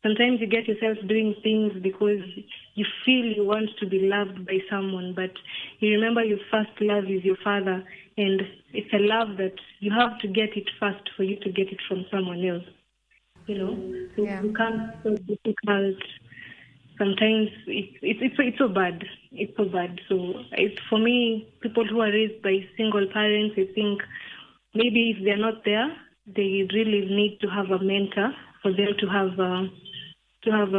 Sometimes you get yourself doing things because you feel you want to be loved by someone, but you remember your first love is your father, and it's a love that you have to get it first for you to get it from someone else. You know, so it becomes so difficult. Sometimes it's so bad. It's so bad. So for me, people who are raised by single parents, I think maybe if they're not there, they really need to have a mentor for them to have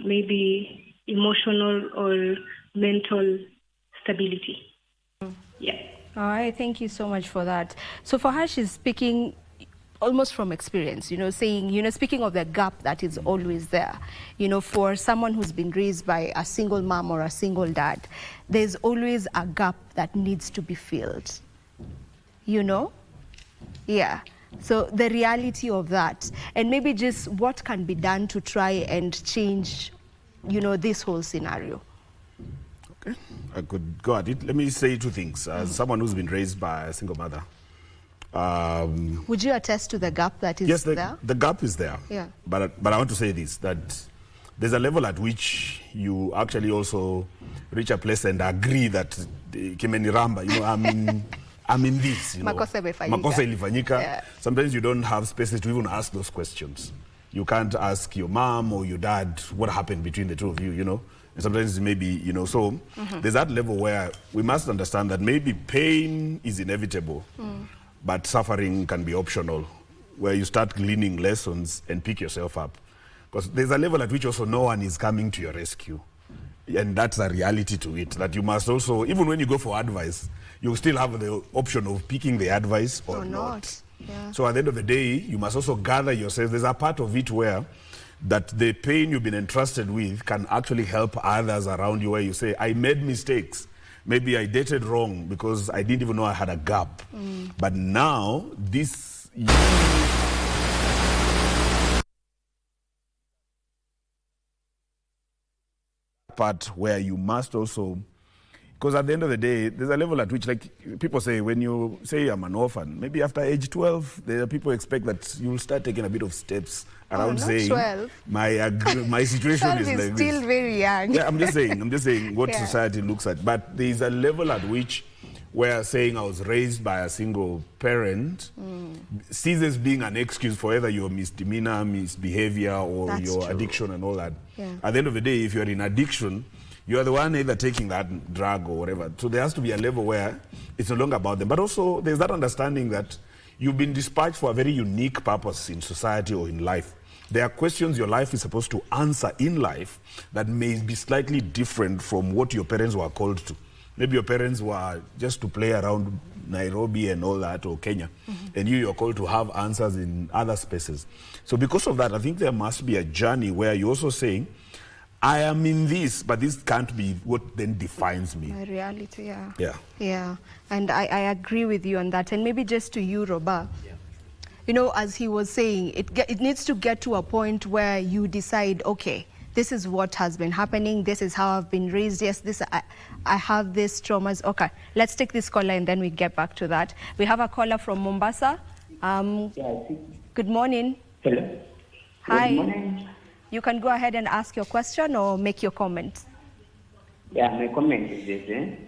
maybe emotional or mental stability. Yeah. All right, thank you so much for that. So for her, she's speaking almost from experience, you know, saying, you know, speaking of the gap that is always there, you know, for someone who's been raised by a single mom or a single dad, there's always a gap that needs to be filled, you know? Yeah. So the reality of that, and maybe just what can be done to try and change, you know, this whole scenario. Okay, I could go at it. Let me say two things. As someone who's been raised by a single mother, would you attest to the gap that is there? Yes, the gap is there. Yeah. But I want to say this, that there's a level at which you actually also reach a place and agree that kimeniramba, you know, I'm in this, you know. Makosa ilifanyika. Yeah. Sometimes you don't have spaces to even ask those questions. You can't ask your mom or your dad what happened between the two of you, you know. And sometimes maybe, you know, so there's that level where we must understand that maybe pain is inevitable, but suffering can be optional, where you start gleaning lessons and pick yourself up. Because there's a level at which also no one is coming to your rescue. And that's a reality to it, that you must also, even when you go for advice, you still have the option of picking the advice or not. Yeah. So at the end of the day, you must also gather yourself. There's a part of it where that the pain you've been entrusted with can actually help others around you, where you say, I made mistakes. Maybe I dated wrong because I didn't even know I had a gap. But now, this... part where you must also, because at the end of the day, there's a level at which, like people say, when you say I'm an orphan, maybe after age 12, there are people expect that you'll start taking a bit of steps around saying 12. my situation is like still this. very young. Yeah, I'm just saying what Yeah. society looks at. But there's a level at which where saying I was raised by a single parent ceases being an excuse for either your misdemeanor, misbehavior, or That's your true. addiction and all that. Yeah. At the end of the day, if you're in addiction, you are the one either taking that drug or whatever. So there has to be a level where it's no longer about them. But also there's that understanding that you've been dispatched for a very unique purpose in society or in life. There are questions your life is supposed to answer in life that may be slightly different from what your parents were called to. Maybe your parents were just to play around Nairobi and all that, or Kenya, and you're called to have answers in other spaces. So because of that, I think there must be a journey where you're also saying, I am in this, but this can't be what then defines me. My reality, yeah. Yeah. Yeah, and I agree with you on that. And maybe just to you, Roba, you know, as he was saying, it needs to get to a point where you decide, okay, this is what has been happening, this is how I've been raised, yes, I have these traumas. Okay, let's take this caller and then we get back to that. We have a caller from Mombasa. Good morning. Hello. Hi. Good morning. You can go ahead and ask your question or make your comment. Yeah, my comment is this.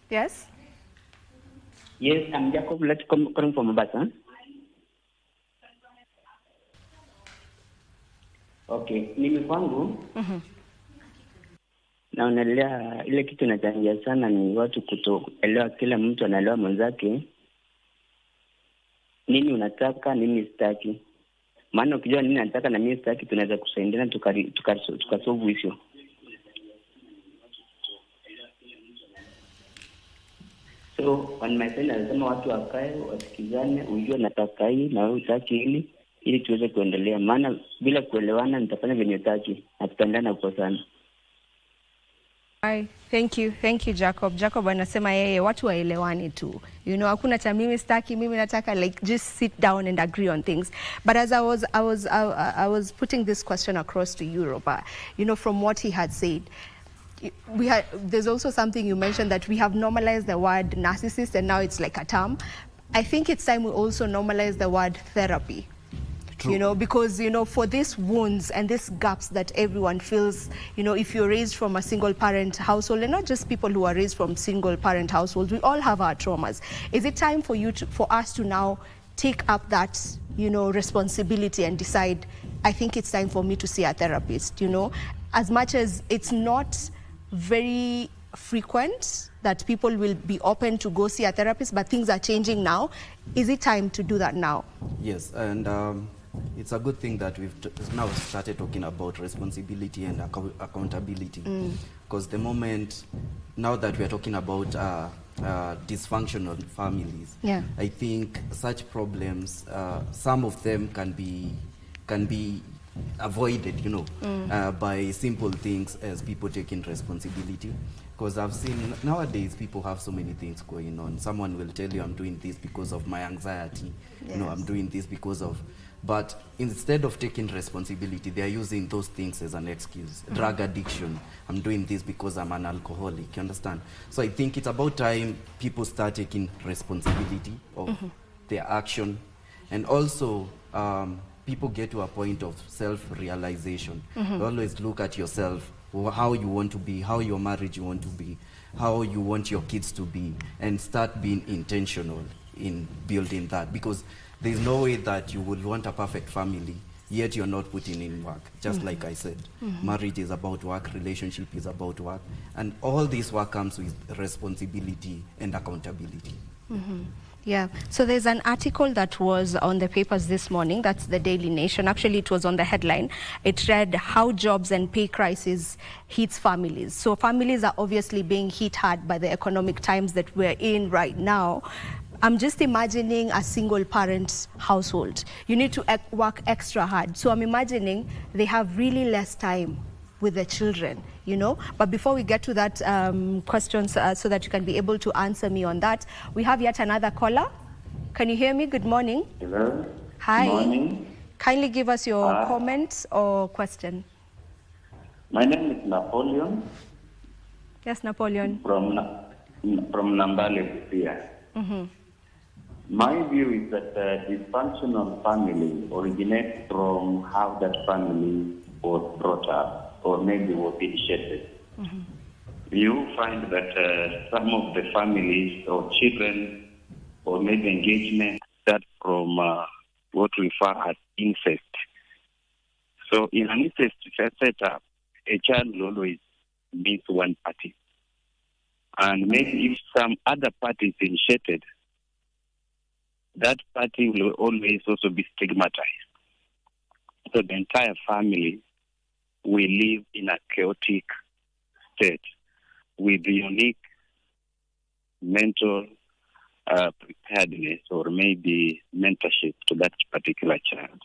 Yes? Yes, I'm Jacob. Let's come from Mombasa. Okay, mimi kwangu naonelea ile kitu inachangia sana ni watu kutoelewa, kila mtu anaelewa mwenzake nini unataka, nini sitaki. Maana ukijua nini nataka na mimi sitaki, tunaweza kusaidiana tukasolve issue. So when my friend anasema watu wakae wasikizane, ujue nataka hii na wewe utaki hili, ili tuweze kuendelea. Maana bila kuelewana nitafanya venye utaki, na tutaendana kwa sana. Thank you, Jacob. Jacob anasema yeye watu waelewani tu. You know, hakuna cha mimi staki, mimi nataka, like, just sit down and agree on things. But as I was putting this question across to you, Robert, you know, from what he had said, there's also something you mentioned, that we have normalized the word narcissist and now it's like a term. I think it's time we also normalize the word therapy. True. You know, because, you know, for these wounds and these gaps that everyone feels, you know, if you're raised from a single parent household, and not just people who are raised from single parent households, we all have our traumas. Is it time for us to now take up that, you know, responsibility and decide, I think it's time for me to see a therapist, you know? As much as it's not very frequent that people will be open to go see a therapist, but things are changing now. Is it time to do that now? Yes, and it's a good thing that we've now started talking about responsibility and accountability. Because the moment, now that we are talking about dysfunctional families, I think such problems, some of them can be avoided, you know, by simple things as people taking responsibility. Because I've seen nowadays people have so many things going on. Someone will tell you, I'm doing this because of my anxiety. Yes. You know, I'm doing this because of... But instead of taking responsibility, they are using those things as an excuse. Drug addiction, I'm doing this because I'm an alcoholic, you understand? So I think it's about time people start taking responsibility of their action. And also, people get to a point of self-realization. Always look at yourself, how you want to be, how your marriage you want to be, how you want your kids to be, and start being intentional in building that. Because there's no way that you will want a perfect family, yet you're not putting in work. Just like I said, marriage is about work, relationship is about work, and all this work comes with responsibility and accountability. Yeah, so there's an article that was on the papers this morning, that's the Daily Nation. Actually, it was on the headline. It read, how jobs and pay crisis hits families. So families are obviously being hit hard by the economic times that we're in right now. I'm just imagining a single parent household. You need to work extra hard. So I'm imagining they have really less time with the children, you know. But before we get to that question, so that you can be able to answer me on that, we have yet another caller. Can you hear me? Good morning. Hello. Hi. Good morning. Kindly give us your comment or question. My name is Napoleon. Yes, Napoleon. From Nambale, here. My view is that dysfunctional family originates from how that family was brought up, or maybe was initiated. You find that some of the families or children, or maybe engagement, start from what we refer as incest. So in an incest setup, a child will always miss one party. And maybe if some other party is initiated, that party will always also be stigmatized. So the entire family will live in a chaotic state with unique mental preparedness or maybe mentorship to that particular child.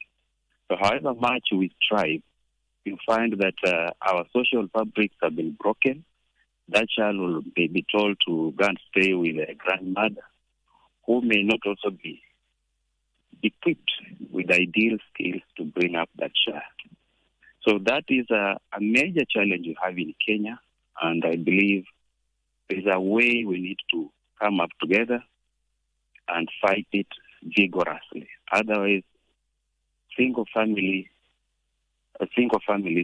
So however much we strive, you find that our social fabrics have been broken. That child will be told to go and stay with a grandmother who may not also be equipped with ideal skills to bring up that child. So that is a major challenge we have in Kenya, and I believe there's a way we need to come up together and fight it vigorously. Otherwise, single families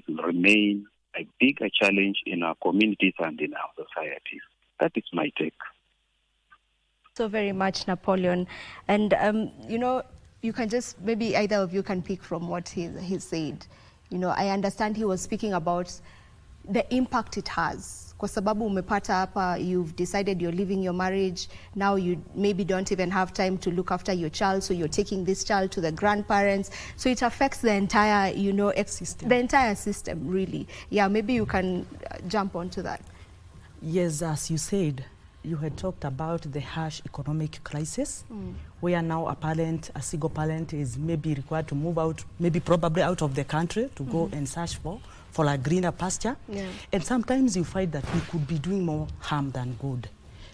will remain a bigger challenge in our communities and in our societies. That is my take. So very much, Napoleon. And, you know, you can just, maybe either of you can pick from what he said. You know, I understand he was speaking about the impact it has. Kwa sababu umepata hapa, you've decided you're leaving your marriage, now you maybe don't even have time to look after your child, so you're taking this child to the grandparents. So it affects the entire, you know, the entire system, really. Yeah, maybe you can jump onto that. Yes, as you said, you had talked about the harsh economic crisis, where now a single parent is maybe required to move out, maybe probably out of the country to go and search for for a greener pasture. Yeah. And sometimes you find that we could be doing more harm than good.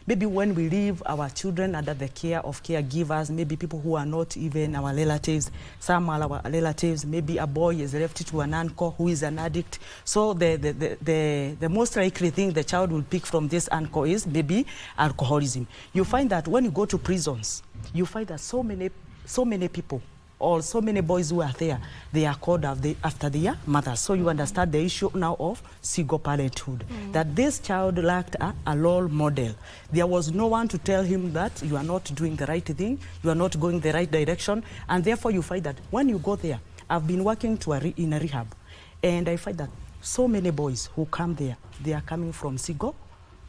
Maybe when we leave our children under the care of caregivers, maybe people who are not even our relatives, some are our relatives, maybe a boy is left to an uncle who is an addict. So the most likely thing the child will pick from this uncle is maybe alcoholism. You find that when you go to prisons, you find that so many people or so many boys who are there, they are called after their mothers. So you understand the issue now of single parenthood, that this child lacked a role model. There was no one to tell him that you are not doing the right thing, you are not going the right direction, and therefore you find that when you go there, I've been working in a rehab, and I find that so many boys who come there, they are coming from single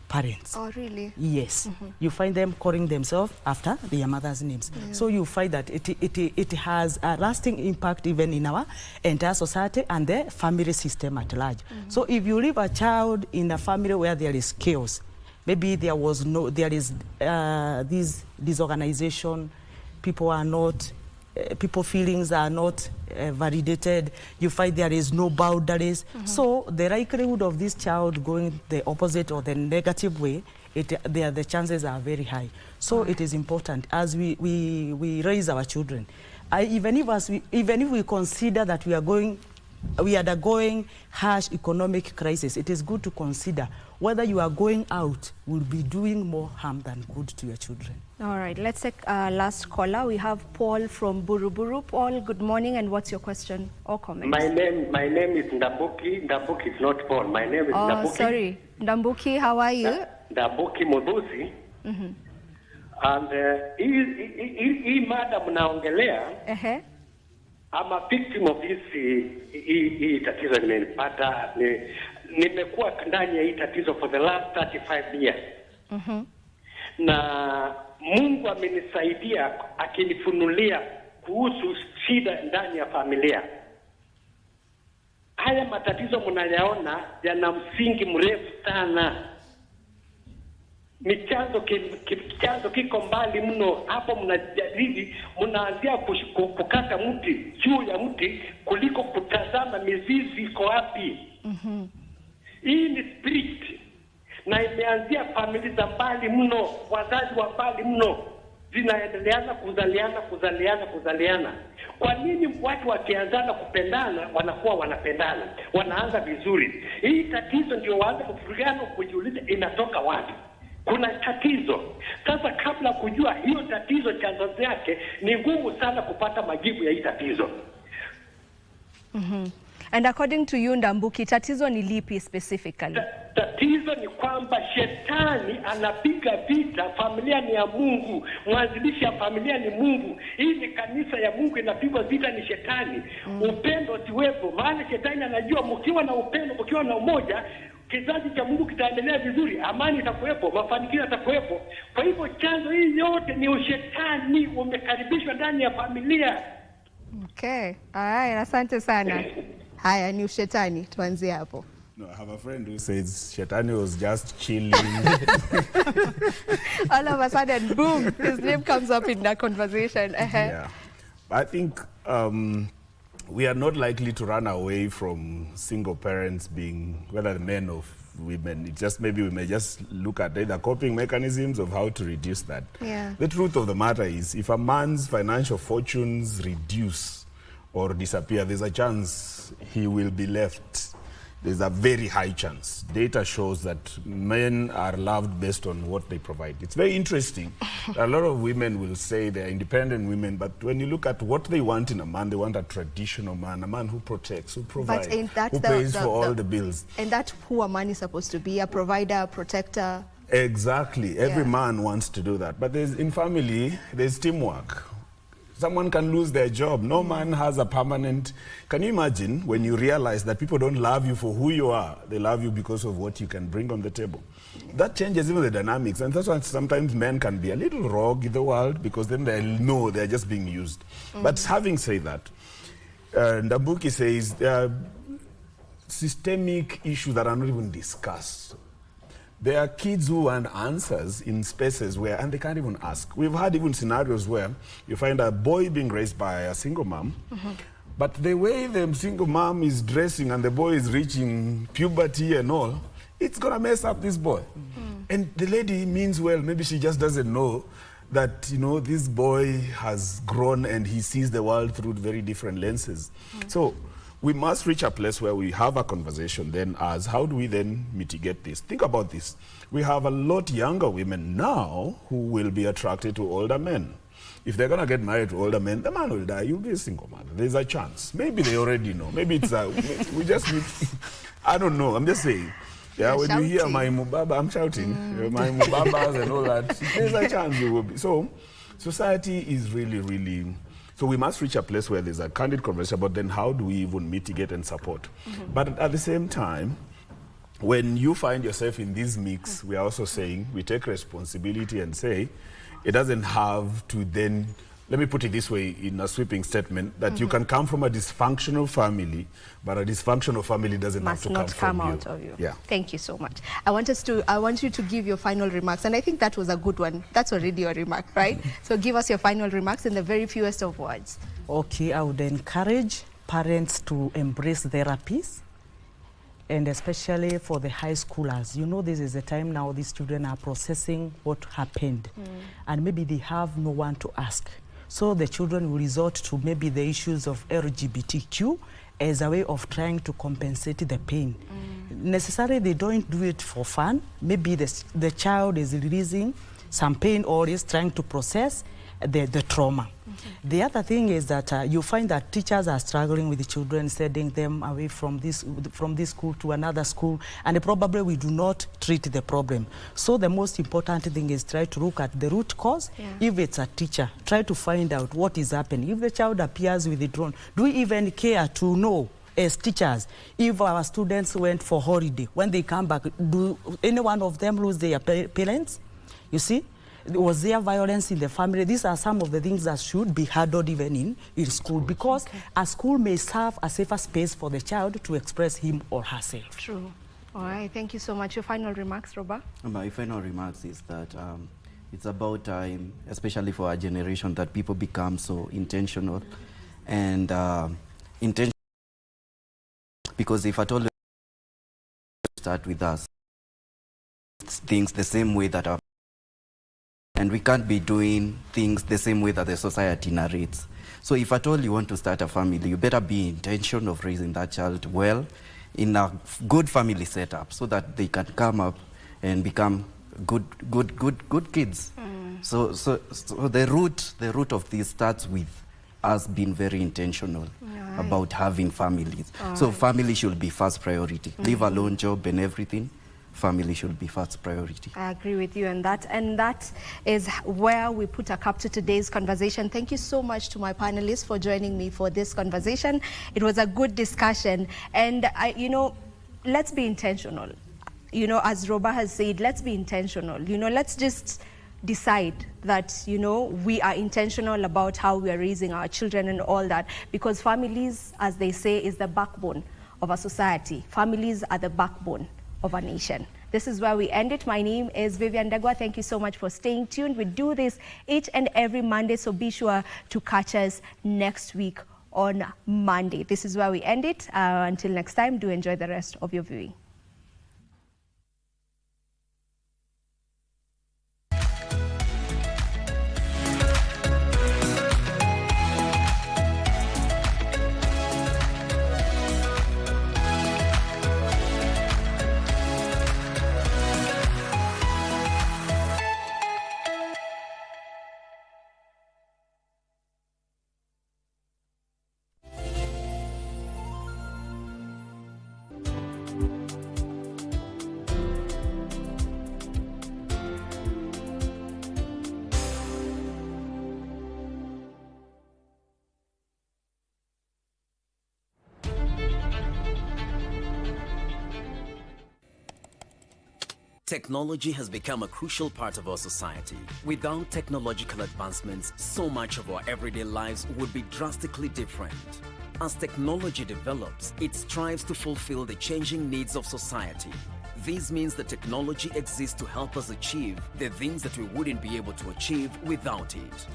parents. Oh, really? Yes. You find them calling themselves after their mother's names. Yeah. So you find that it has a lasting impact even in our entire society and the family system at large. So if you leave a child in a family where there is chaos, maybe there is this disorganization, people feelings are not validated, you find there is no boundaries. So the likelihood of this child going the opposite or the negative way, the chances are very high. So it is important as we raise our children. Even if we consider that we are undergoing harsh economic crisis, it is good to consider whether you are going out will be doing more harm than good to your children. All right, let's take last caller. We have Paul from Buruburu. Paul, good morning, and what's your question or comment? My name is Ndambuki. Ndambuki is not Paul. My name is Ndambuki. Oh, sorry. Ndambuki, how are you? Ndambuki Mudusi. And hii mada mnaongelea, I'm a victim of this hii tatizo nimenipata. Nimekuwa ndani ya hii tatizo for the last 35 years. Na Mungu amenisaidia akinifunulia kuhusu shida ndani ya familia. Haya matatizo mnayaona yana msingi mrefu sana. Ni chanzo kiko mbali mno. Hapo mnajadili, mnaanzia kukata mti juu ya mti kuliko kutazama mizizi iko wapi. Hii ni spirit. Na imeanzia familia za mbali mno, wazazi wa mbali mno, zinaendeleana kuzaliana. Kwa nini watu wakianzana kupendana wanakuwa wanapendana, wanaanza vizuri? Hii tatizo ndio waanze kufurugana, kujiuliza inatoka wapi? Kuna tatizo. Sasa kabla kujua hiyo tatizo chanzo chake, ni ngumu sana kupata majibu ya hii tatizo. And according to you, Ndambuki, tatizo ni lipi specifically? Tatizo ni kwamba shetani anapiga vita. Familia ni ya Mungu, mwanzilishi ya familia ni Mungu. Hii ni kanisa ya Mungu, inapigwa vita ni shetani. Upendo siwepo, maana shetani anajua mkiwa na upendo, mkiwa na umoja, kizazi cha Mungu kitaendelea vizuri, amani itakuwepo, mafanikio yatakuwepo. Kwa hivyo chanzo hii yote ni ushetani umekaribishwa ndani ya familia. Okay. Haya, asante sana. Haya, ni ushetani, tuanzie hapo. No, I have a friend who says Shetani was just chilling. All of a sudden, boom, his name comes up in that conversation. Yeah. I think we are not likely to run away from single parents being, whether the men or women. It just maybe we may just look at the coping mechanisms of how to reduce that. Yeah. The truth of the matter is, if a man's financial fortunes reduce or disappear, there's a chance he will be left. There's a very high chance. Data shows that men are loved based on what they provide. It's very interesting. A lot of women will say they're independent women, but when you look at what they want in a man, they want a traditional man, a man who protects, who provides, who pays for all the bills. And that's who a man is supposed to be, a provider, a protector. Exactly. Every man wants to do that. But in family, there's teamwork. Someone can lose their job. No man has a permanent... Can you imagine when you realize that people don't love you for who you are? They love you because of what you can bring on the table. That changes even the dynamics. And that's why sometimes men can be a little rogue in the world, because then they know they're just being used. But having said that, Ndambuki says there are systemic issues that are not even discussed. There are kids who want answers in spaces where, and they can't even ask. We've had even scenarios where you find a boy being raised by a single mom, But the way the single mom is dressing and the boy is reaching puberty and all, it's going to mess up this boy. And the lady means well. Maybe she just doesn't know that, you know, this boy has grown and he sees the world through very different lenses. So we must reach a place where we have a conversation then as how do we then mitigate this? Think about this. We have a lot younger women now who will be attracted to older men. If they're going to get married to older men, the man will die. You'll be a single mother. There's a chance. Maybe they already know. Maybe it's a, we just need, I don't know. I'm just saying. Yeah, when you hear my mubaba, I'm shouting. My mubabas and all that. There's a chance you will be. So society is really, really, so we must reach a place where there's a candid conversation about then how do we even mitigate and support. But at the same time, when you find yourself in this mix, we are also saying we take responsibility and say it doesn't have to then, let me put it this way in a sweeping statement, that you can come from a dysfunctional family, but a dysfunctional family doesn't have to come out of you. Yeah. Thank you so much. I want you to give your final remarks, and I think that was a good one. That's already your remark, right? So give us your final remarks in the very fewest of words. Okay, I would encourage parents to embrace therapies, and especially for the high schoolers. You know, this is the time now these children are processing what happened, and maybe they have no one to ask. So the children will resort to maybe the issues of LGBTQ as a way of trying to compensate the pain. Necessarily, they don't do it for fun. Maybe the child is releasing some pain or is trying to process the trauma. The other thing is that you find that teachers are struggling with the children, sending them away from this school to another school, and probably we do not treat the problem. So the most important thing is try to look at the root cause. If it's a teacher, try to find out what is happening. If the child appears with the drone, do we even care to know as teachers if our students went for holiday? When they come back, do any one of them lose their parents? You see? Was there violence in the family? These are some of the things that should be handled even in school, because a school may serve a safer space for the child to express him or herself. True. All right, thank you so much. Your final remarks, Roba? My final remarks is that it's about time, especially for our generation, that people become so intentional and intentional, because if at all start with us, things the same way that our and we can't be doing things the same way that the society narrates. So if at all you want to start a family, you better be intentional of raising that child well in a good family setup so that they can come up and become good kids. So the root of this starts with us being very intentional about having families. So family should be first priority. Leave alone job and everything. Family should be first priority. I agree with you on that, and that is where we put a cap to today's conversation. Thank you so much to my panelists for joining me for this conversation. It was a good discussion, and let's be intentional. As Roba has said, let's be intentional. Let's just decide that we are intentional about how we are raising our children and all that, because families, as they say, is the backbone of a society. Families are the backbone of a nation. This is where we end it. My name is Vivian Ndegwa. Thank you so much for staying tuned. We do this each and every Monday, so be sure to catch us next week on Monday. This is where we end it. Until next time, do enjoy the rest of your viewing. Technology has become a crucial part of our society. Without technological advancements, so much of our everyday lives would be drastically different. As technology develops, it strives to fulfill the changing needs of society. This means that technology exists to help us achieve the things that we wouldn't be able to achieve without it.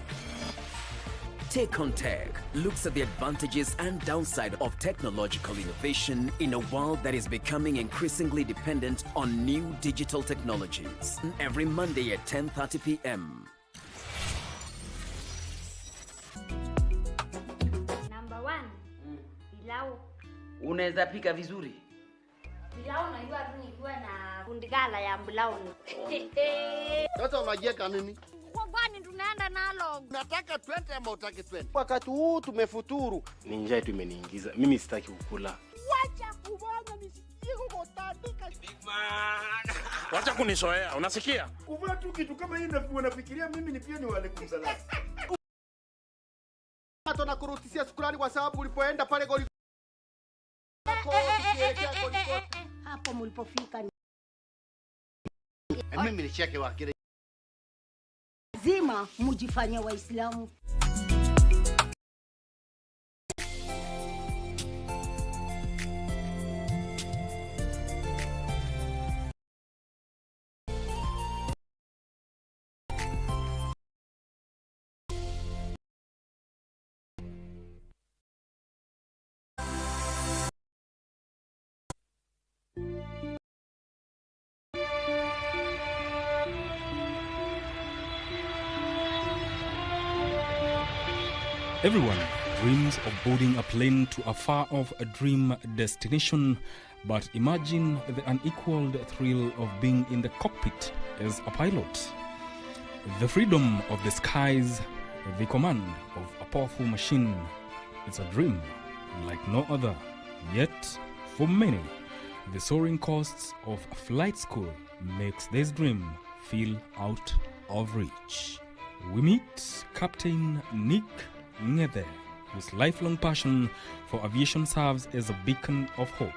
Take on Tech looks at the advantages and downside of technological innovation in a world that is becoming increasingly dependent on new digital technologies. Every Monday at 10:30 p.m. Number 1. Pilau. Unaweza pika vizuri? Pilau najua tu nikiwa na kundigala ya mbulauni. Sasa unajieka nini? Kwa gani tunaenda nalo? Nataka twende ama utaki twende? Wakati huu tumefuturu. Ni njaa tu imeniingiza. Mimi sitaki kukula. Wacha kubanga nisikie kukotandika. Wacha kunisoea, unasikia? Kuvaa tu kitu kama hii unafikiria mimi ni pia ni wale kumsala. Hata nakurutisia shukrani kwa sababu ulipoenda pale goli. Hapo mlipofika. Mimi ni cheke wa kile. Lazima mjifanye Waislamu. Everyone dreams of boarding a plane to a far-off dream destination, but imagine the unequaled thrill of being in the cockpit as a pilot. The freedom of the skies, the command of a powerful machine. It's a dream like no other. Yet, for many, the soaring costs of flight school makes this dream feel out of reach. We meet Captain Nick Ngede, whose lifelong passion for aviation serves as a beacon of hope.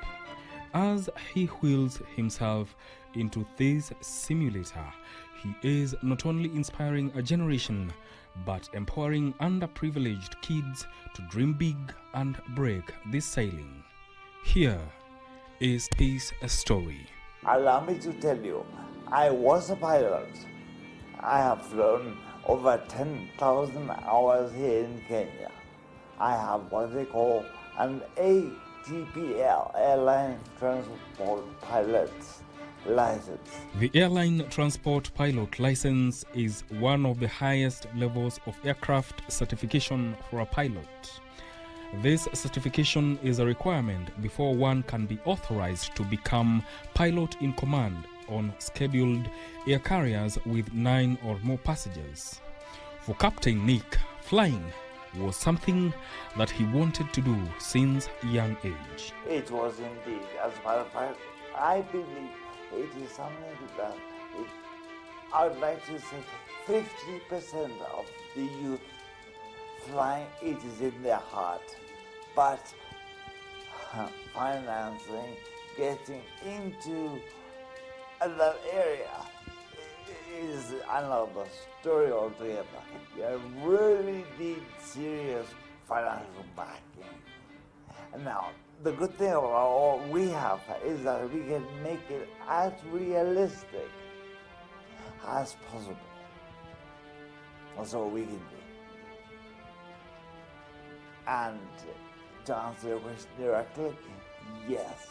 As he wheels himself into this simulator, he is not only inspiring a generation, but empowering underprivileged kids to dream big and break this ceiling. Here is his story. Allow me to tell you, I was a pilot. I have flown over 10,000 hours here in Kenya. I have what they call an ATPL, Airline Transport Pilot License. The Airline Transport Pilot License is one of the highest levels of aircraft certification for a pilot. This certification is a requirement before one can be authorized to become pilot in command on scheduled air carriers with 9 or more passengers. For Captain Nick, flying was something that he wanted to do since a young age. It was indeed. As a matter of fact, I believe it is something that I would like to say 50% of the youth flying, it is in their heart. But financing, getting into that area is another story altogether. You really need serious financial backing. Now, the good thing about what we have is that we can make it as realistic as possible. That's all we can do. And to answer your question directly, yes,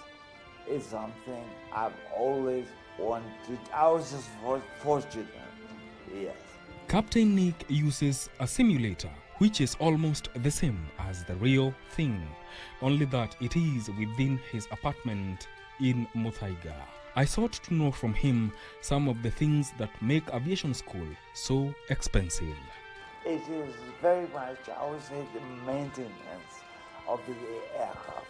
it's something I've always wanted. I was just fortunate, yes. Captain Nick uses a simulator, which is almost the same as the real thing, only that it is within his apartment in Muthaiga. I sought to know from him some of the things that make aviation school so expensive. It is very much, I would say, the maintenance of the aircraft.